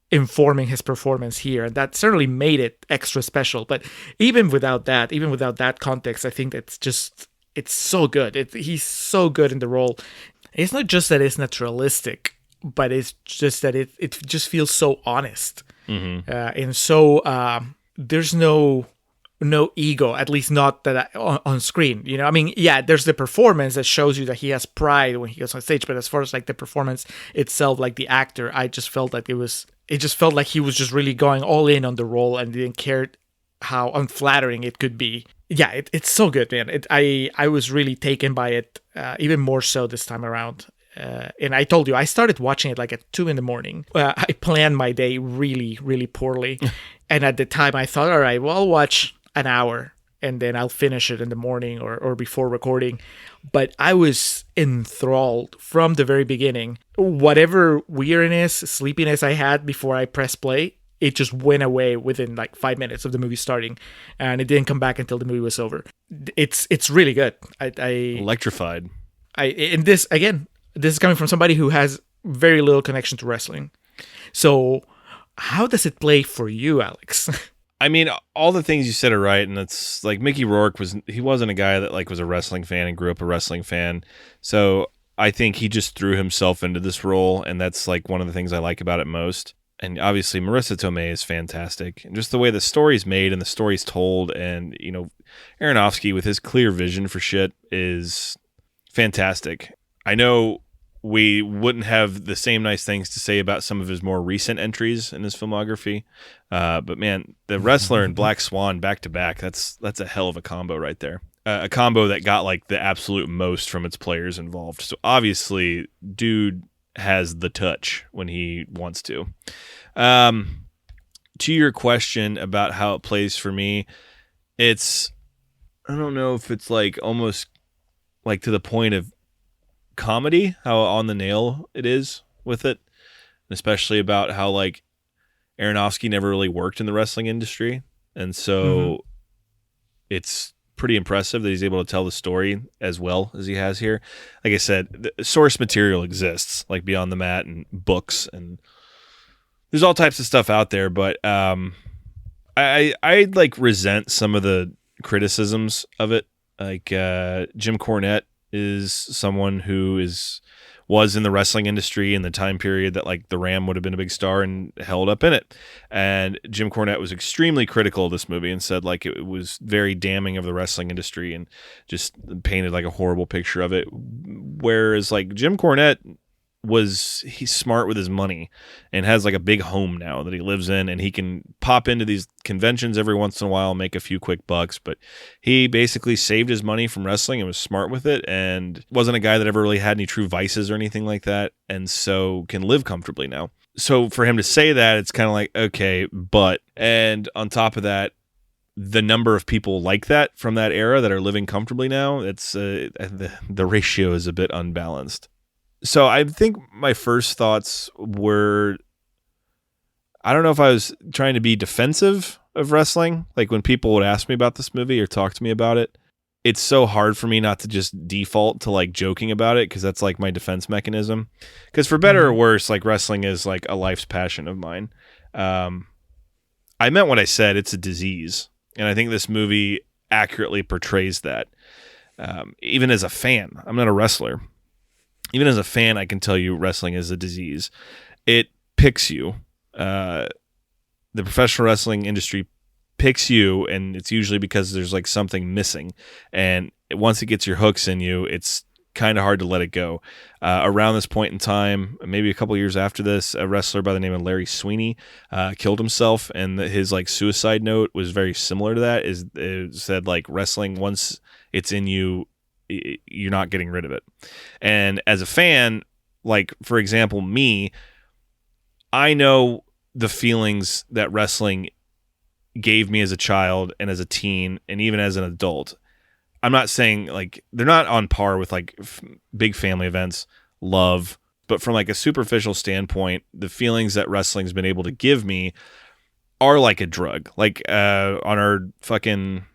informing his performance here, and that certainly made it extra special. But even without that context, I think it's so good. He's so good in the role. It's not just that it's naturalistic, but it's just that it just feels so honest. And so there's no ego, at least not that on screen. You know, I mean, yeah, there's the performance that shows you that he has pride when he goes on stage, but as far as like the performance itself, like the actor, I just felt like it just felt like he was just really going all in on the role and didn't care how unflattering it could be. Yeah, it's so good, man. I was really taken by it, even more so this time around. And I told you, I started watching it like at 2 a.m. I planned my day really, really poorly. And at the time I thought, all right, well, I'll watch an hour and then I'll finish it in the morning or before recording. But I was enthralled from the very beginning. Whatever weirdness, sleepiness I had before I pressed play, it just went away within like 5 minutes of the movie starting, and it didn't come back until the movie was over. It's really good. I electrified. And this, again, this is coming from somebody who has very little connection to wrestling. So how does it play for you, Alex? I mean, all the things you said are right, and it's like Mickey Rourke wasn't a guy that like was a wrestling fan and grew up a wrestling fan. So I think he just threw himself into this role, and that's like one of the things I like about it most. And obviously Marissa Tomei is fantastic, and just the way the story's made and the story's told, and you know, Aronofsky with his clear vision for shit is fantastic. I know we wouldn't have the same nice things to say about some of his more recent entries in his filmography, but man, The Wrestler and Black Swan back to back, that's a hell of a combo right there. A combo that got like the absolute most from its players involved. So obviously, dude has the touch when he wants to. To your question about how it plays for me, I don't know if it's like almost like to the point of comedy, how on the nail it is with it, especially about how like Aronofsky never really worked in the wrestling industry, and so it's pretty impressive that he's able to tell the story as well as he has here. Like I said, the source material exists, like Beyond the Mat and books, and there's all types of stuff out there, but I like resent some of the criticisms of it. Like Jim Cornette is someone who was in the wrestling industry in the time period that like the Ram would have been a big star and held up in it. And Jim Cornette was extremely critical of this movie and said like it was very damning of the wrestling industry and just painted like a horrible picture of it. Whereas like Jim Cornette he's smart with his money and has like a big home now that he lives in, and he can pop into these conventions every once in a while and make a few quick bucks, but he basically saved his money from wrestling and was smart with it and wasn't a guy that ever really had any true vices or anything like that, and so can live comfortably now. So for him to say that, it's kind of like, okay, and on top of that, the number of people like that from that era that are living comfortably now, it's the ratio is a bit unbalanced. So I think my first thoughts were, I don't know if I was trying to be defensive of wrestling. Like when people would ask me about this movie or talk to me about it, it's so hard for me not to just default to like joking about it, because that's like my defense mechanism. Because for better or worse, like wrestling is like a life's passion of mine. I meant what I said. It's a disease. And I think this movie accurately portrays that. Even as a fan, I'm not a wrestler. Even as a fan, I can tell you wrestling is a disease. It picks you. The professional wrestling industry picks you, and it's usually because there's like something missing. And once it gets your hooks in you, it's kind of hard to let it go. Around this point in time, maybe a couple years after this, a wrestler by the name of Larry Sweeney killed himself, and his like suicide note was very similar to that. It said like, wrestling, once it's in you, you're not getting rid of it. And as a fan, like for example, me, I know the feelings that wrestling gave me as a child and as a teen and even as an adult. I'm not saying like they're not on par with like big family events, love, but from like a superficial standpoint, the feelings that wrestling's been able to give me are like a drug. Like on our fucking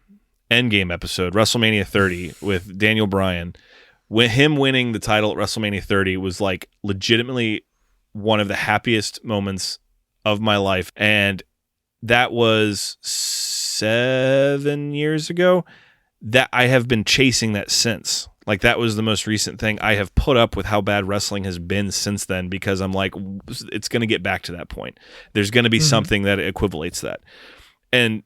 Endgame episode, WrestleMania 30 with Daniel Bryan, when him winning the title at WrestleMania 30 was like legitimately one of the happiest moments of my life. And that was 7 years ago. That I have been chasing that since. Like that was the most recent thing. I have put up with how bad wrestling has been since then because I'm like, it's going to get back to that point. There's going to be something that equivalates that. And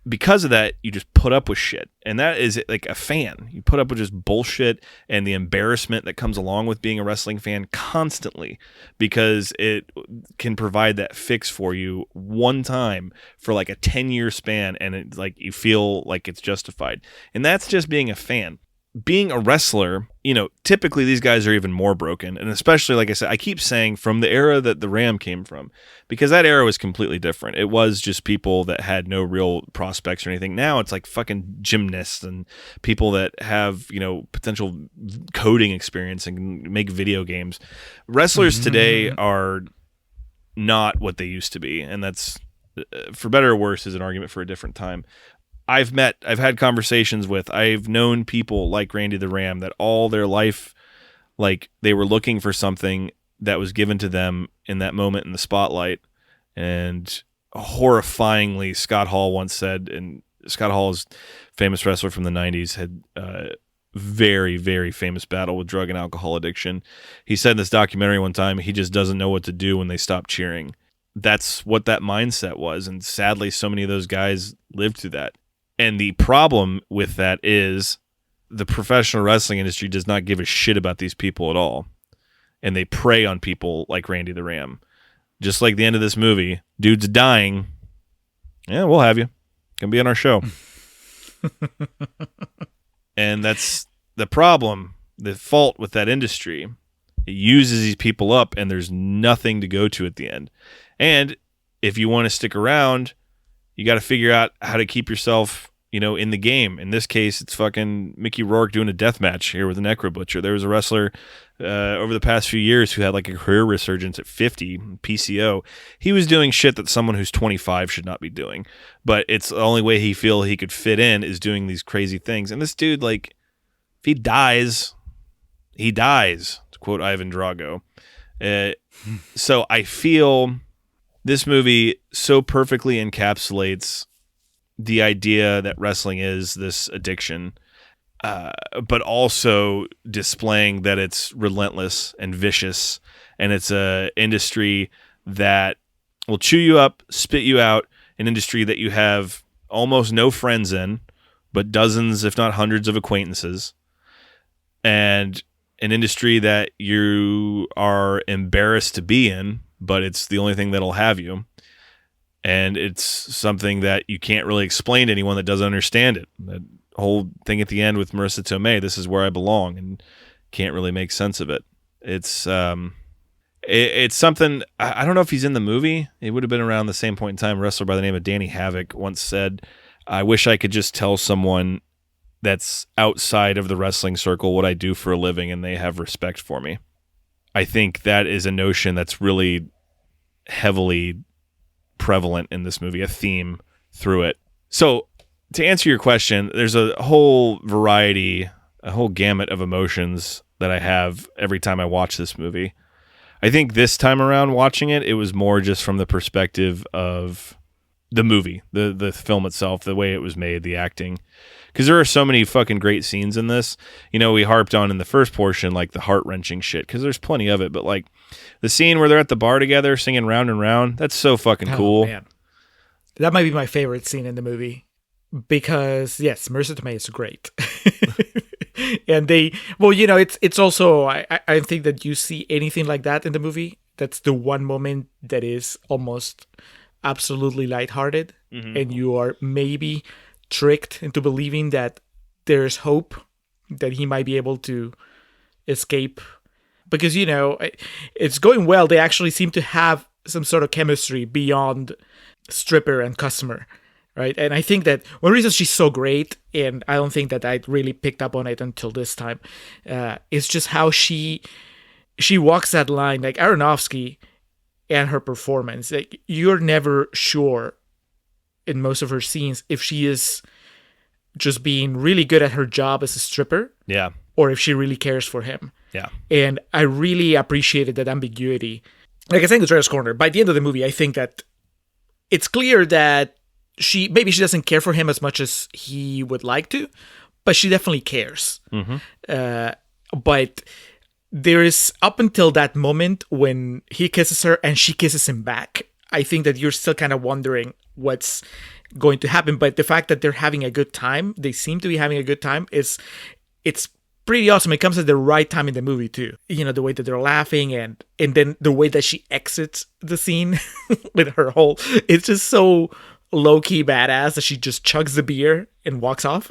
because of that, you just put up with shit. And that is like a fan. You put up with just bullshit and the embarrassment that comes along with being a wrestling fan constantly because it can provide that fix for you one time for like a 10-year span. And it's like you feel like it's justified. And that's just being a fan. Being a wrestler, you know, typically these guys are even more broken. And especially, like I said, I keep saying from the era that the Ram came from, because that era was completely different. It was just people that had no real prospects or anything. Now it's like fucking gymnasts and people that have, you know, potential coding experience and can make video games. Wrestlers today are not what they used to be. And that's, for better or worse, is an argument for a different time. I've had conversations with, I've known people like Randy the Ram that all their life, like they were looking for something that was given to them in that moment in the spotlight. And horrifyingly, Scott Hall once said, and Scott Hall is a famous wrestler from the 90s, had a very, very famous battle with drug and alcohol addiction. He said in this documentary one time, he just doesn't know what to do when they stop cheering. That's what that mindset was. And sadly, so many of those guys lived through that. And the problem with that is the professional wrestling industry does not give a shit about these people at all. And they prey on people like Randy the Ram. Just like the end of this movie, dude's dying. Yeah, we'll have you. Can be on our show. And that's the problem, the fault with that industry. It uses these people up and there's nothing to go to at the end. And if you want to stick around, you got to figure out how to keep yourself, you know, in the game. In this case, it's fucking Mickey Rourke doing a death match here with a Necro Butcher. There was a wrestler over the past few years who had like a career resurgence at 50, PCO. He was doing shit that someone who's 25 should not be doing. But it's the only way he feel he could fit in is doing these crazy things. And this dude, like, if he dies, he dies, to quote Ivan Drago. So I feel this movie so perfectly encapsulates the idea that wrestling is this addiction, but also displaying that it's relentless and vicious, and it's a industry that will chew you up, spit you out, an industry that you have almost no friends in, but dozens, if not hundreds of acquaintances, and an industry that you are embarrassed to be in, but it's the only thing that'll have you. And it's something that you can't really explain to anyone that doesn't understand it. That whole thing at the end with Marissa Tomei, this is where I belong, and can't really make sense of it. It's something, I don't know if he's in the movie. It would have been around the same point in time. A wrestler by the name of Danny Havoc once said, I wish I could just tell someone that's outside of the wrestling circle what I do for a living and they have respect for me. I think that is a notion that's really heavily prevalent in this movie, a theme through it. So to answer your question, there's a whole variety, a whole gamut of emotions that I have every time I watch this movie. I think this time around watching it, it was more just from the perspective of the movie, the film itself, the way it was made, the acting. Because there are so many fucking great scenes in this. You know, we harped on in the first portion, like the heart-wrenching shit, because there's plenty of it. But like the scene where they're at the bar together singing Round and Round, that's so fucking cool. Man. That might be my favorite scene in the movie. Because, yes, Marissa Tomei is great. And it's also, I think that you see anything like that in the movie, that's the one moment that is almost absolutely lighthearted, and you are maybe tricked into believing that there's hope that he might be able to escape, because it's going well. They actually seem to have some sort of chemistry beyond stripper and customer, right? And I think that one reason she's so great, and I don't think that I really picked up on it until this time, is just how she walks that line, like Aronofsky, and her performance. Like, you're never sure in most of her scenes if she is just being really good at her job as a stripper, or if she really cares for him. And I really appreciated that ambiguity. Like I said in Contrarians Corner, by the end of the movie, I think that it's clear that she doesn't care for him as much as he would like to, but she definitely cares. But there is, up until that moment when he kisses her and she kisses him back, I think that you're still kind of wondering what's going to happen. But the fact that they're having a good time, they seem to be having a good time, it's pretty awesome. It comes at the right time in the movie too. The way that they're laughing, and then the way that she exits the scene with her whole, it's just so low-key badass that she just chugs the beer and walks off.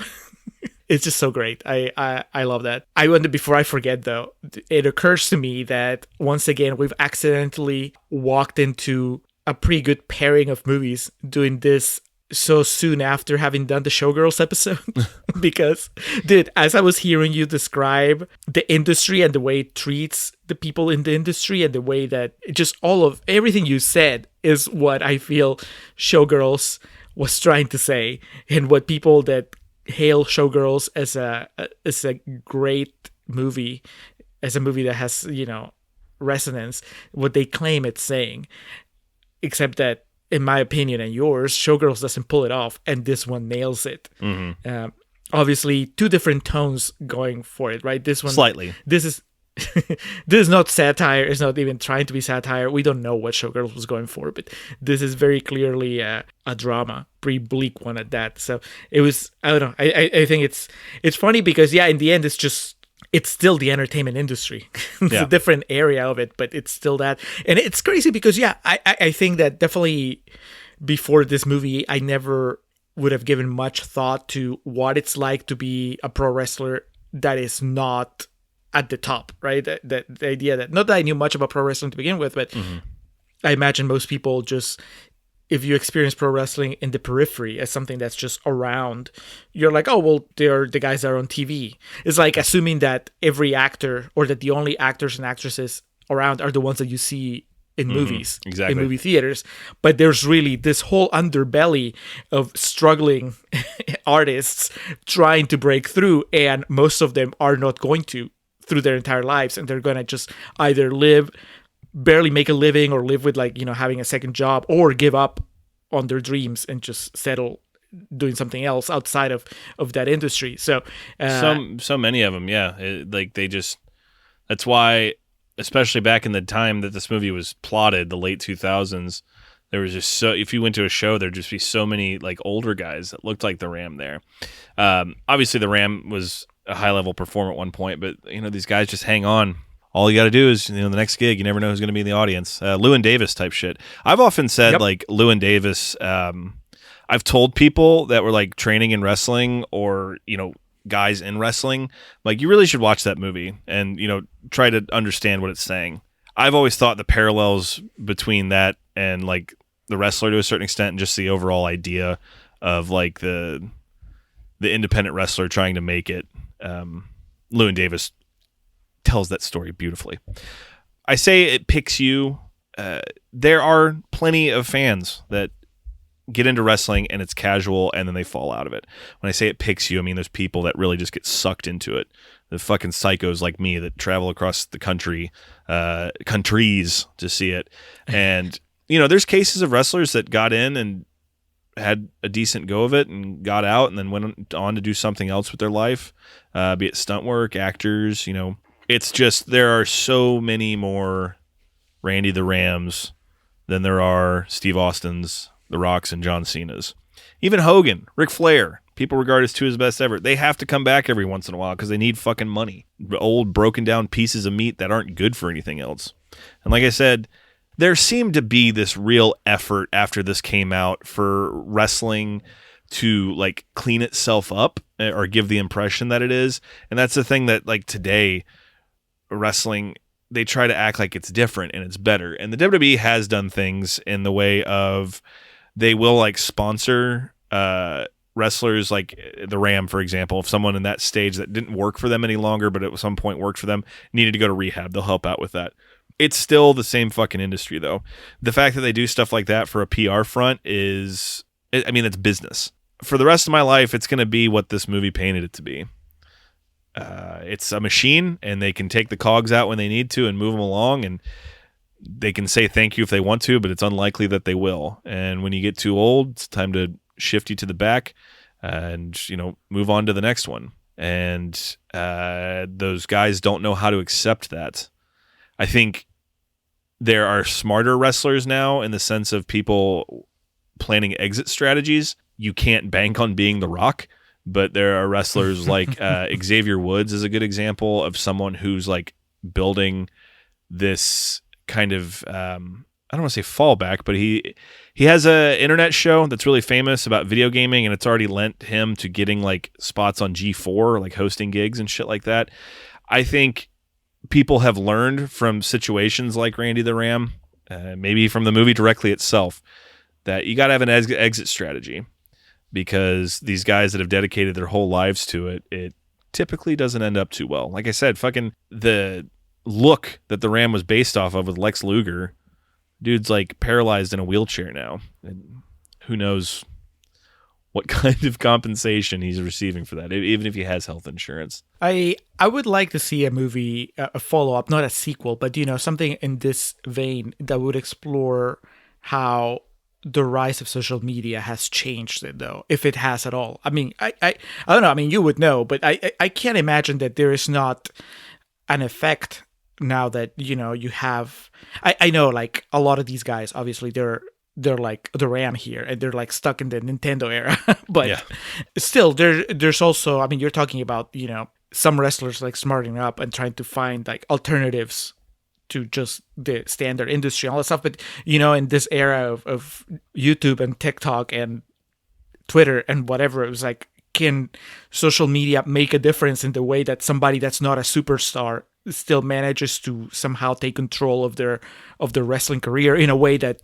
It's just so great. I love that. I wonder, before I forget though, it occurs to me that once again, we've accidentally walked into a pretty good pairing of movies doing this so soon after having done the Showgirls episode. Because, dude, as I was hearing you describe the industry and the way it treats the people in the industry, and the way that just everything you said is what I feel Showgirls was trying to say, and what people that hail Showgirls as a great movie, as a movie that has, resonance, what they claim it's saying. Except that, in my opinion and yours, Showgirls doesn't pull it off, and this one nails it. Obviously, two different tones going for it, right? This one, slightly. This is not satire. It's not even trying to be satire. We don't know what Showgirls was going for, but this is very clearly a drama, pretty bleak one at that. So it was, I don't know. I think it's funny because, in the end, it's still the entertainment industry. It's a different area of it, but it's still that. And it's crazy because, I think that definitely before this movie, I never would have given much thought to what it's like to be a pro wrestler that is not at the top, right? The idea that, not that I knew much about pro wrestling to begin with, but I imagine most people just, if you experience pro wrestling in the periphery as something that's just around, you're like, oh, well, they're the guys that are on TV. It's like assuming that every actor, or that the only actors and actresses around are the ones that you see in movies, exactly, in movie theaters. But there's really this whole underbelly of struggling artists trying to break through, and most of them are not going to through their entire lives, and they're going to just either barely make a living, or live with having a second job, or give up on their dreams and just settle doing something else outside of that industry. So so many of them, that's why, especially back in the time that this movie was plotted, the late 2000s, there was just if you went to a show, there'd just be so many older guys that looked like the Ram there. Obviously the Ram was a high level performer at one point, but these guys just hang on. All you got to do is, the next gig, you never know who's going to be in the audience. Llewyn Davis type shit. I've often said, Llewyn Davis, I've told people that were, training in wrestling, or, guys in wrestling, you really should watch that movie and, try to understand what it's saying. I've always thought the parallels between that and, The Wrestler to a certain extent, and just the overall idea of, the independent wrestler trying to make it. Llewyn Davis tells that story beautifully. I say it picks you. There are plenty of fans that get into wrestling and it's casual, and then they fall out of it. When I say it picks you, I mean there's people that really just get sucked into it. The fucking psychos like me that travel across the countries to see it. And there's cases of wrestlers that got in and had a decent go of it and got out, and then went on to do something else with their life, be it stunt work, actors. It's just, there are so many more Randy the Rams than there are Steve Austins, The Rocks, and John Cena's. Even Hogan, Ric Flair, People regard as two of his best ever. They have to come back every once in a while because they need fucking money. Old, broken down pieces of meat that aren't good for anything else. And like I said, there seemed to be this real effort after this came out for wrestling to like clean itself up or give the impression that it is. And that's the thing that like today wrestling, they try to act like it's different and it's better. And the WWE has done things in the way of they will like sponsor wrestlers like the Ram, for example. If someone in that stage that didn't work for them any longer, but at some point worked for them, needed to go to rehab, they'll help out with that. It's still the same fucking industry, though. The fact that they do stuff like that for a PR front is, I mean, it's business. For the rest of my life, it's going to be what this movie painted it to be. It's a machine, and they can take the cogs out when they need to and move them along, and they can say thank you if they want to, but it's unlikely that they will. And when you get too old, it's time to shift you to the back and, you know, move on to the next one. And those guys don't know how to accept that. I think there are smarter wrestlers now in the sense of people planning exit strategies. You can't bank on being The Rock, but there are wrestlers like Xavier Woods is a good example of someone who's like building this kind of I don't want to say fallback, but he has a internet show that's really famous about video gaming, and it's already lent him to getting like spots on G4, like hosting gigs and shit like that. I think people have learned from situations like Randy the Ram, maybe from the movie directly itself, that you got to have an exit strategy, because these guys that have dedicated their whole lives to it, it typically doesn't end up too well. Like I said, fucking the look that the Ram was based off of with Lex Luger, dude's like paralyzed in a wheelchair now. And who knows what kind of compensation he's receiving for that, even if he has health insurance. I would like to see a movie, a follow-up, not a sequel, but, you know, something in this vein that would explore how the rise of social media has changed it, though, if it has at all. I mean, I don't know. I mean, you would know, but I can't imagine that there is not an effect now that, you know, you have... I know, like, a lot of these guys, obviously, they're like the Ram here, and they're like stuck in the Nintendo era. But still, there's also, I mean, you're talking about, you know, some wrestlers like smarting up and trying to find like alternatives to just the standard industry and all that stuff. But, you know, in this era of YouTube and TikTok and Twitter and whatever, it was like, can social media make a difference in the way that somebody that's not a superstar still manages to somehow take control of their wrestling career in a way that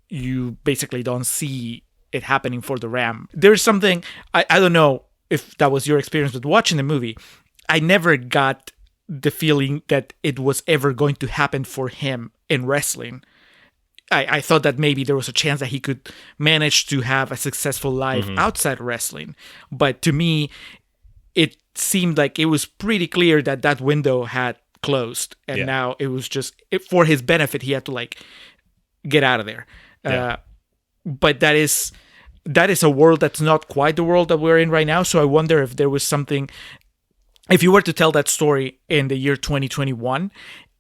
you basically don't see it happening for the Ram? There's something, I don't know if that was your experience with watching the movie. I never got the feeling that it was ever going to happen for him in wrestling. I thought that maybe there was a chance that he could manage to have a successful life outside wrestling. But to me, it seemed like it was pretty clear that that window had closed. And now it was just, for his benefit, he had to like get out of there. But that is a world that's not quite the world that we're in right now. So I wonder if there was something, if you were to tell that story in the year 2021,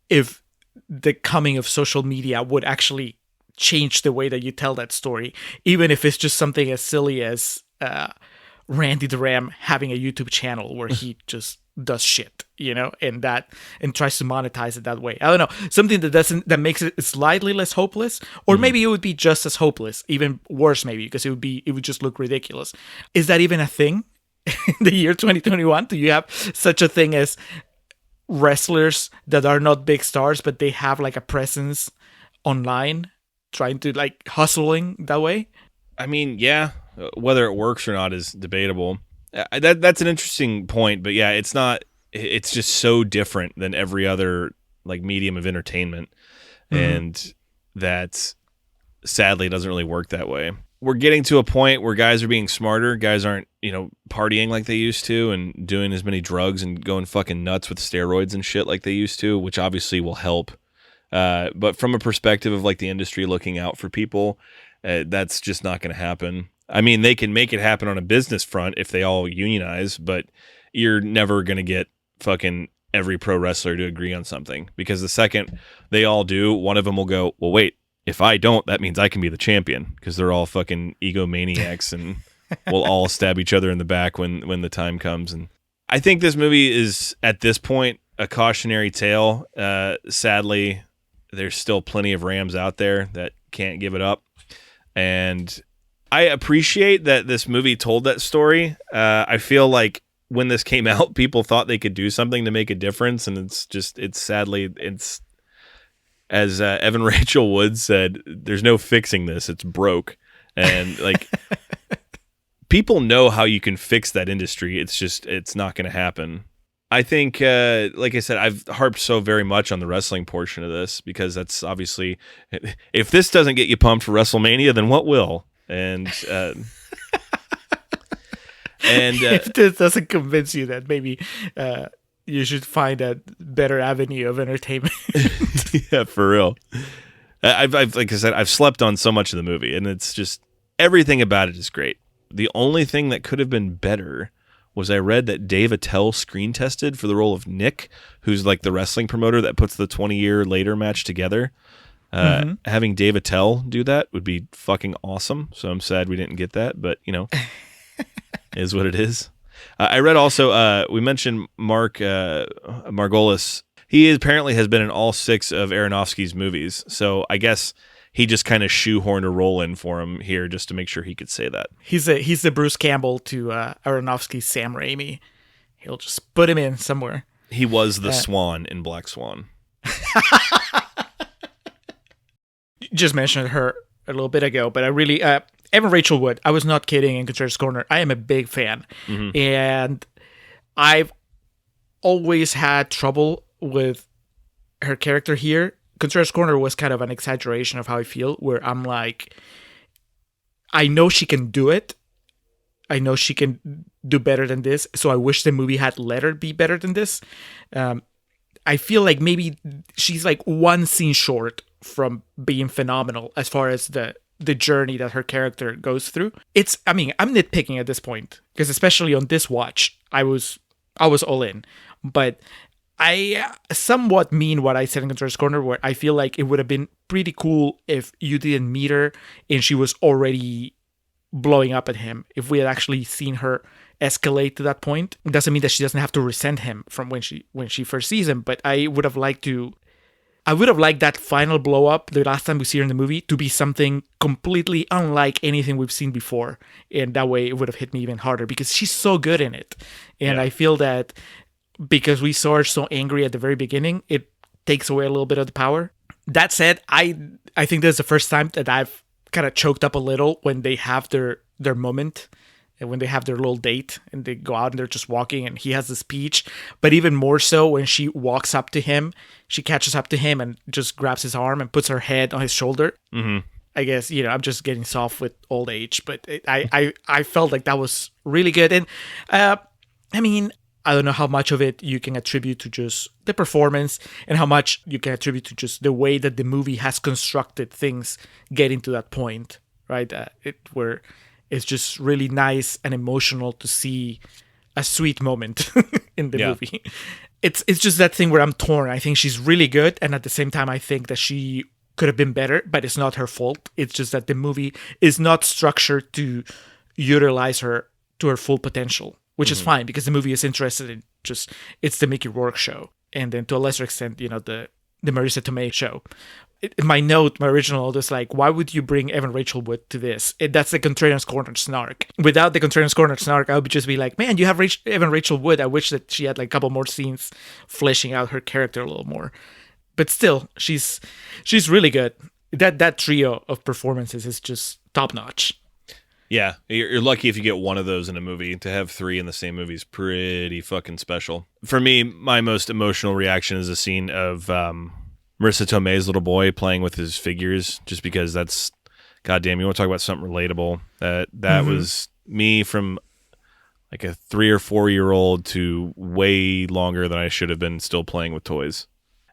if the coming of social media would actually change the way that you tell that story, even if it's just something as silly as Randy the Ram having a YouTube channel where he just does shit, you know, and tries to monetize it that way. I don't know, something that makes it slightly less hopeless, or maybe it would be just as hopeless, even worse maybe, because it would just look ridiculous. Is that even a thing in the year 2021? Do you have such a thing as wrestlers that are not big stars, but they have like a presence online, trying to like hustling that way? I mean, yeah, whether it works or not is debatable. That's an interesting point, but yeah, it's not. It's just so different than every other like medium of entertainment, and that sadly doesn't really work that way. We're getting to a point where guys are being smarter. Guys aren't, you know, partying like they used to and doing as many drugs and going fucking nuts with steroids and shit like they used to, which obviously will help. But from a perspective of like the industry looking out for people, that's just not going to happen. I mean, they can make it happen on a business front if they all unionize, but you're never going to get fucking every pro wrestler to agree on something, because the second they all do, one of them will go, well, wait, if I don't, that means I can be the champion, because they're all fucking egomaniacs and we'll all stab each other in the back when the time comes. And I think this movie is, at this point, a cautionary tale. Sadly, there's still plenty of Rams out there that can't give it up. And I appreciate that this movie told that story. I feel like when this came out, people thought they could do something to make a difference. And it's sadly, as Evan Rachel Wood said, there's no fixing this. It's broke. And like, people know how you can fix that industry. It's not going to happen. I think, like I said, I've harped so very much on the wrestling portion of this because that's obviously, if this doesn't get you pumped for WrestleMania, then what will? And if this doesn't convince you, that maybe you should find a better avenue of entertainment. Yeah, for real. I've like I said, I've slept on so much of the movie, and it's just everything about it is great. The only thing that could have been better was I read that Dave Attell screen tested for the role of Nick, who's like the wrestling promoter that puts the 20-year later match together. Having Dave Attell do that would be fucking awesome. So I'm sad we didn't get that, but is what it is. I read also, we mentioned Mark Margolis. He apparently has been in all 6 of Aronofsky's movies. So I guess he just kind of shoehorned a role in for him here just to make sure he could say that. He's the Bruce Campbell to Aronofsky's Sam Raimi. He'll just put him in somewhere. He was the Swan in Black Swan. Just mentioned her a little bit ago, but I really Evan Rachel Wood, I was not kidding in Contrarians Corner. I am a big fan. Mm-hmm. And I've always had trouble with her character here. Contrarians Corner was kind of an exaggeration of how I feel, where I'm like, I know she can do it. I know she can do better than this. So I wish the movie had let her be better than this. I feel like maybe she's like one scene short from being phenomenal as far as the journey that her character goes through. I'm nitpicking at this point because especially on this watch, I was all in, but I somewhat mean what I said in Contrarians Corner, where I feel like it would have been pretty cool if you didn't meet her and she was already blowing up at him. If we had actually seen her escalate to that point, it doesn't mean that she doesn't have to resent him from when she first sees him, but I would have liked that final blow up the last time we see her in the movie to be something completely unlike anything we've seen before. And that way it would have hit me even harder because she's so good in it. And I feel that because we saw her so angry at the very beginning, it takes away a little bit of the power. That said, I think this is the first time that I've kind of choked up a little when they have their moment. And when they have their little date and they go out and they're just walking and he has the speech, but even more so when she walks up to him, she catches up to him and just grabs his arm and puts her head on his shoulder. Mm-hmm. I guess, I'm just getting soft with old age, but I felt like that was really good. And I don't know how much of it you can attribute to just the performance and how much you can attribute to just the way that the movie has constructed things getting to that point, right? Where it's just really nice and emotional to see a sweet moment in the movie. It's just that thing where I'm torn. I think she's really good, and at the same time, I think that she could have been better, but it's not her fault. It's just that the movie is not structured to utilize her to her full potential, which is fine because the movie is interested in it's the Mickey Rourke show, and then to a lesser extent, the Marissa Tomei show. My original note is like, why would you bring Evan Rachel Wood to this? That's the Contrarians Corner snark. Without the Contrarians Corner snark, I would just be like, man, you have Evan Rachel Wood. I wish that she had like a couple more scenes fleshing out her character a little more. But still, she's really good. That trio of performances is just top notch. Yeah, you're lucky if you get one of those in a movie. To have 3 in the same movie is pretty fucking special. For me, my most emotional reaction is a scene of Marissa Tomei's little boy playing with his figures, just because that's, goddamn, you want to talk about something relatable. That was me from like a 3 or 4 year old to way longer than I should have been still playing with toys.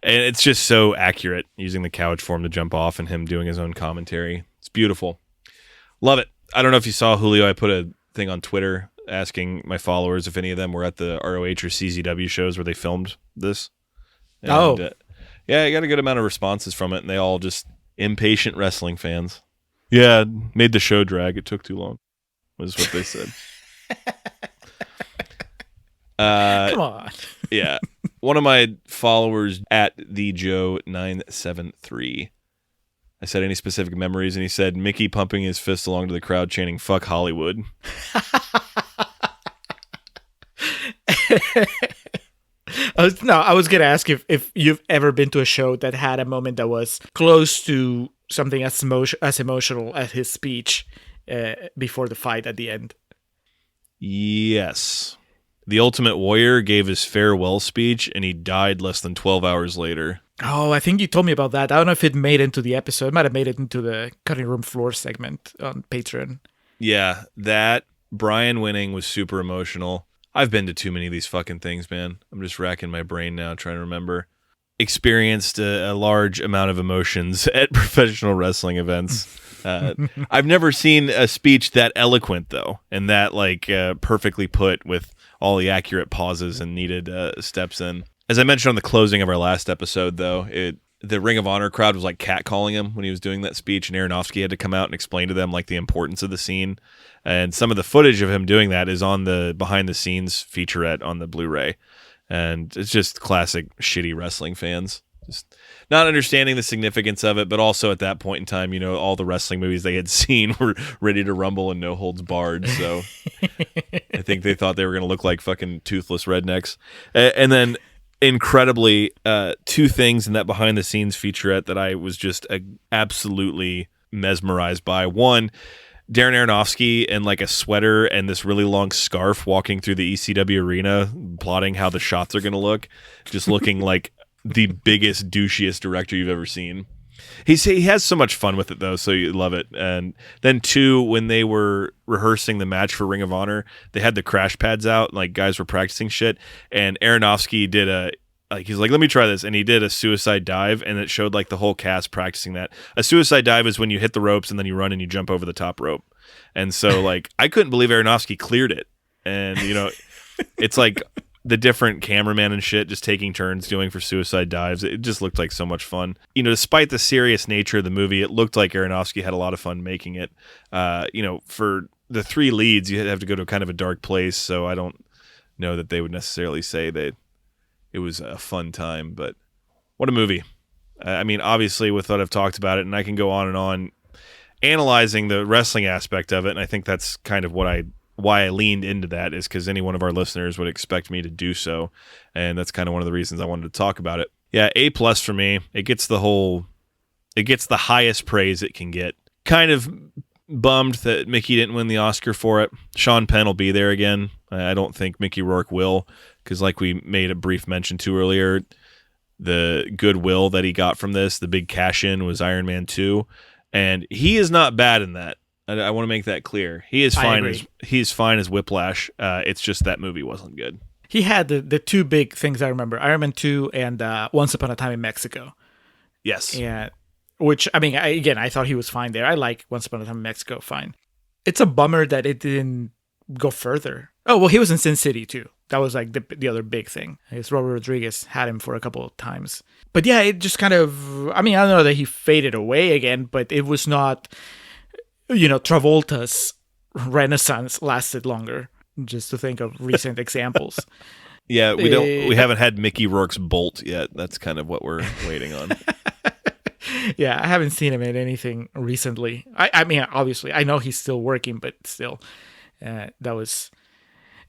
And it's just so accurate, using the couch for him to jump off and him doing his own commentary. It's beautiful. Love it. I don't know if you saw, Julio, I put a thing on Twitter asking my followers if any of them were at the ROH or CZW shows where they filmed this. And, yeah, I got a good amount of responses from it, and they all just impatient wrestling fans. Yeah, made the show drag. It took too long. was what they said. Come on. Yeah. One of my followers at the Joe973. I said, any specific memories? And he said, Mickey pumping his fist along to the crowd chanting, "Fuck Hollywood." I was going to ask if you've ever been to a show that had a moment that was close to something as emotional as his speech before the fight at the end. Yes. The Ultimate Warrior gave his farewell speech, and he died less than 12 hours later. Oh, I think you told me about that. I don't know if it made it into the episode. It might have made it into the cutting room floor segment on Patreon. Yeah, that Brian winning was super emotional. I've been to too many of these fucking things, man. I'm just racking my brain now trying to remember. Experienced a large amount of emotions at professional wrestling events. I've never seen a speech that eloquent, though, and that perfectly put with all the accurate pauses and needed steps in. As I mentioned on the closing of our last episode, though, the Ring of Honor crowd was like catcalling him when he was doing that speech, and Aronofsky had to come out and explain to them like the importance of the scene. And some of the footage of him doing that is on the behind the scenes featurette on the Blu-ray. And it's just classic shitty wrestling fans. Just not understanding the significance of it, but also at that point in time, all the wrestling movies they had seen were Ready to Rumble and No Holds Barred. So I think they thought they were going to look like fucking toothless rednecks. And then incredibly, two things in that behind the scenes featurette that I was just absolutely mesmerized by. One, Darren Aronofsky in like a sweater and this really long scarf walking through the ECW arena, plotting how the shots are going to look, just looking like the biggest, douchiest director you've ever seen. He has so much fun with it, though, so you love it. And then, two, when they were rehearsing the match for Ring of Honor, they had the crash pads out, like guys were practicing shit, and Aronofsky did he's like, let me try this, and he did a suicide dive, and it showed like the whole cast practicing that. A suicide dive is when you hit the ropes and then you run and you jump over the top rope. And so, like, I couldn't believe Aronofsky cleared it. And, it's like the different cameraman and shit just taking turns doing for suicide dives. It just looked like so much fun. Despite the serious nature of the movie, it looked like Aronofsky had a lot of fun making it. For the three leads, you have to go to kind of a dark place, so I don't know that they would necessarily say that it was a fun time, but what a movie. I mean, obviously, with what I've talked about it, and I can go on and on analyzing the wrestling aspect of it, and I think that's kind of why I leaned into that, is because any one of our listeners would expect me to do so, and that's kind of one of the reasons I wanted to talk about it. Yeah, A+ for me. It gets the highest praise it can get. Kind of bummed that Mickey didn't win the Oscar for it. Sean Penn will be there again. I don't think Mickey Rourke will, because like we made a brief mention to earlier, the goodwill that he got from this, the big cash-in, was Iron Man 2, and he is not bad in that. I want to make that clear. He is fine. He's fine as Whiplash. It's just that movie wasn't good. He had the two big things I remember: Iron Man 2 and Once Upon a Time in Mexico. Yes. Yeah. Which, I mean, I thought he was fine there. I like Once Upon a Time in Mexico fine. It's a bummer that it didn't go further. Oh, well, he was in Sin City too. That was like the other big thing. I guess Robert Rodriguez had him for a couple of times. But yeah, it just kind of, I mean, I don't know that he faded away again, but it was not, Travolta's renaissance lasted longer, just to think of recent examples. Yeah, we haven't had Mickey Rourke's Bolt yet. That's kind of what we're waiting on. Yeah, I haven't seen him in anything recently. I mean, obviously, I know he's still working, but still, that was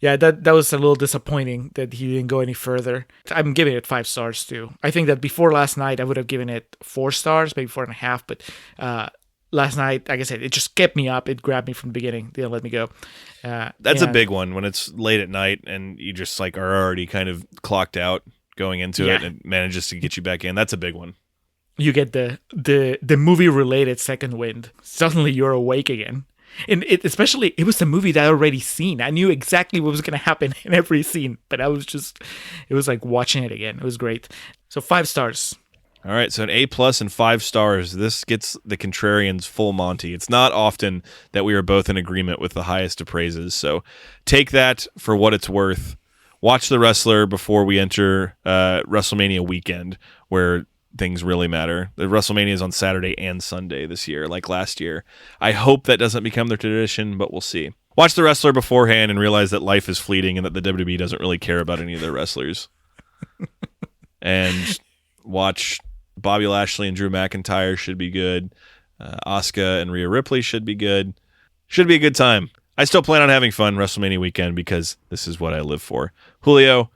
a little disappointing that he didn't go any further. I'm giving it 5 stars too. I think that before last night, I would have given it 4 stars, maybe 4.5. But last night, like I said, it just kept me up. It grabbed me from the beginning. Didn't let me go. That's a big one when it's late at night and you just like are already kind of clocked out going into it, and it manages to get you back in. That's a big one. You get the movie related second wind. Suddenly you're awake again. And it was a movie that I already seen. I knew exactly what was going to happen in every scene, but it was like watching it again. It was great. So 5 stars. All right, so an A+ and 5 stars. This gets the Contrarians full Monty. It's not often that we are both in agreement with the highest of praises, so take that for what it's worth. Watch The Wrestler before we enter WrestleMania weekend, where things really matter. The WrestleMania is on Saturday and Sunday this year, like last year. I hope that doesn't become the tradition, but we'll see. Watch The Wrestler beforehand and realize that life is fleeting and that the WWE doesn't really care about any of their wrestlers. And watch Bobby Lashley and Drew McIntyre should be good. Asuka and Rhea Ripley should be good. Should be a good time. I still plan on having fun WrestleMania weekend because this is what I live for. Julio,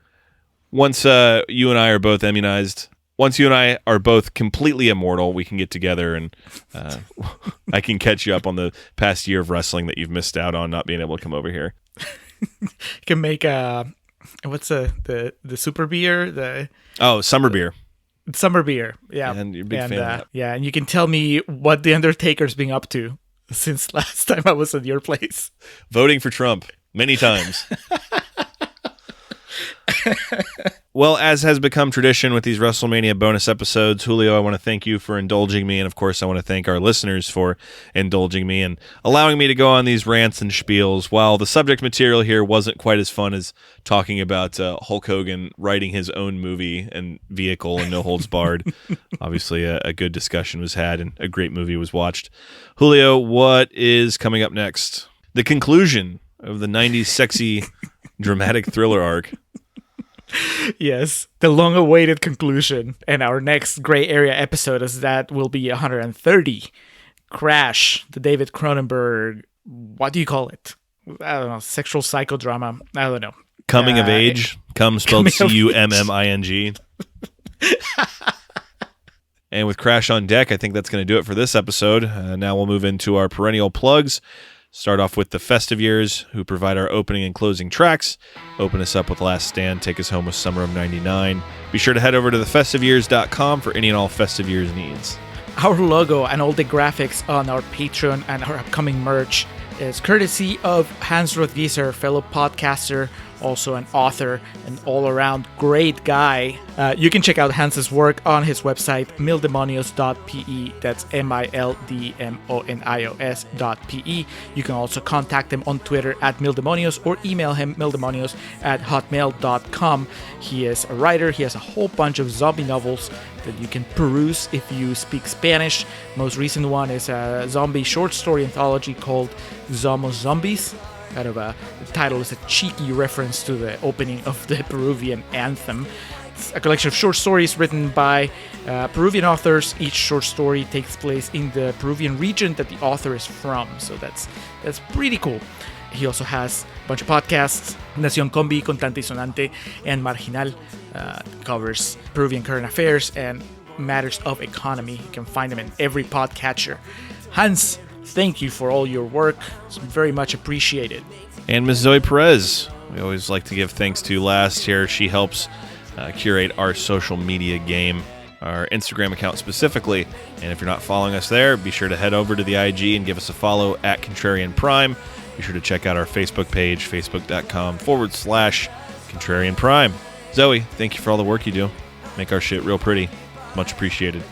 once you and I are both immunized, once you and I are both completely immortal, we can get together and I can catch you up on the past year of wrestling that you've missed out on not being able to come over here. You can make what's the super beer? Summer beer. Summer beer, yeah. And you're a big fan of that. Yeah, and you can tell me what the Undertaker's been up to since last time I was at your place. Voting for Trump many times. Well, as has become tradition with these WrestleMania bonus episodes, Julio, I want to thank you for indulging me, and of course I want to thank our listeners for indulging me and allowing me to go on these rants and spiels. While the subject material here wasn't quite as fun as talking about Hulk Hogan writing his own movie and vehicle and No Holds Barred, obviously a good discussion was had and a great movie was watched. Julio, what is coming up next? The conclusion of the 90s sexy dramatic thriller arc. Yes, the long-awaited conclusion, and our next gray area episode is that will be 130. Crash, the David Cronenberg, what do you call it? I don't know, sexual psychodrama. I don't know. Coming of age, spelled Cumming. And with Crash on deck, I think that's going to do it for this episode. Now we'll move into our perennial plugs. Start off with the Festive Years, who provide our opening and closing tracks. Open us up with Last Stand, take us home with Summer of 99. Be sure to head over to thefestiveyears.com for any and all Festive Years needs. Our logo and all the graphics on our Patreon and our upcoming merch is courtesy of Hans Rothgieser, fellow podcaster, also an author, an all-around great guy. You can check out Hans's work on his website, mildemonios.pe. That's mildemonios.pe. You can also contact him on Twitter at mildemonios or email him mildemonios@hotmail.com. He is a writer. He has a whole bunch of zombie novels that you can peruse if you speak Spanish. Most recent one is a zombie short story anthology called Somos Zombies. The title is a cheeky reference to the opening of the Peruvian anthem. It's a collection of short stories written by Peruvian authors. Each short story takes place in the Peruvian region that the author is from, so that's pretty cool. He also has a bunch of podcasts, Nación Combi, Contante y Sonante, and Marginal. Covers Peruvian current affairs and matters of economy. You can find them in every podcatcher. Hans, thank you for all your work. It's very much appreciated. And Ms. Zoe Perez, we always like to give thanks to last here. She helps curate our social media game, our Instagram account specifically. And if you're not following us there, be sure to head over to the IG and give us a follow at Contrarian Prime. Be sure to check out our Facebook page, facebook.com/Contrarian Prime. Zoe, thank you for all the work you do. Make our shit real pretty. Much appreciated.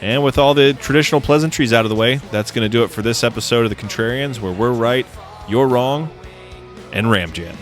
And with all the traditional pleasantries out of the way, that's going to do it for this episode of The Contrarians, where we're right, you're wrong, and Ramjan.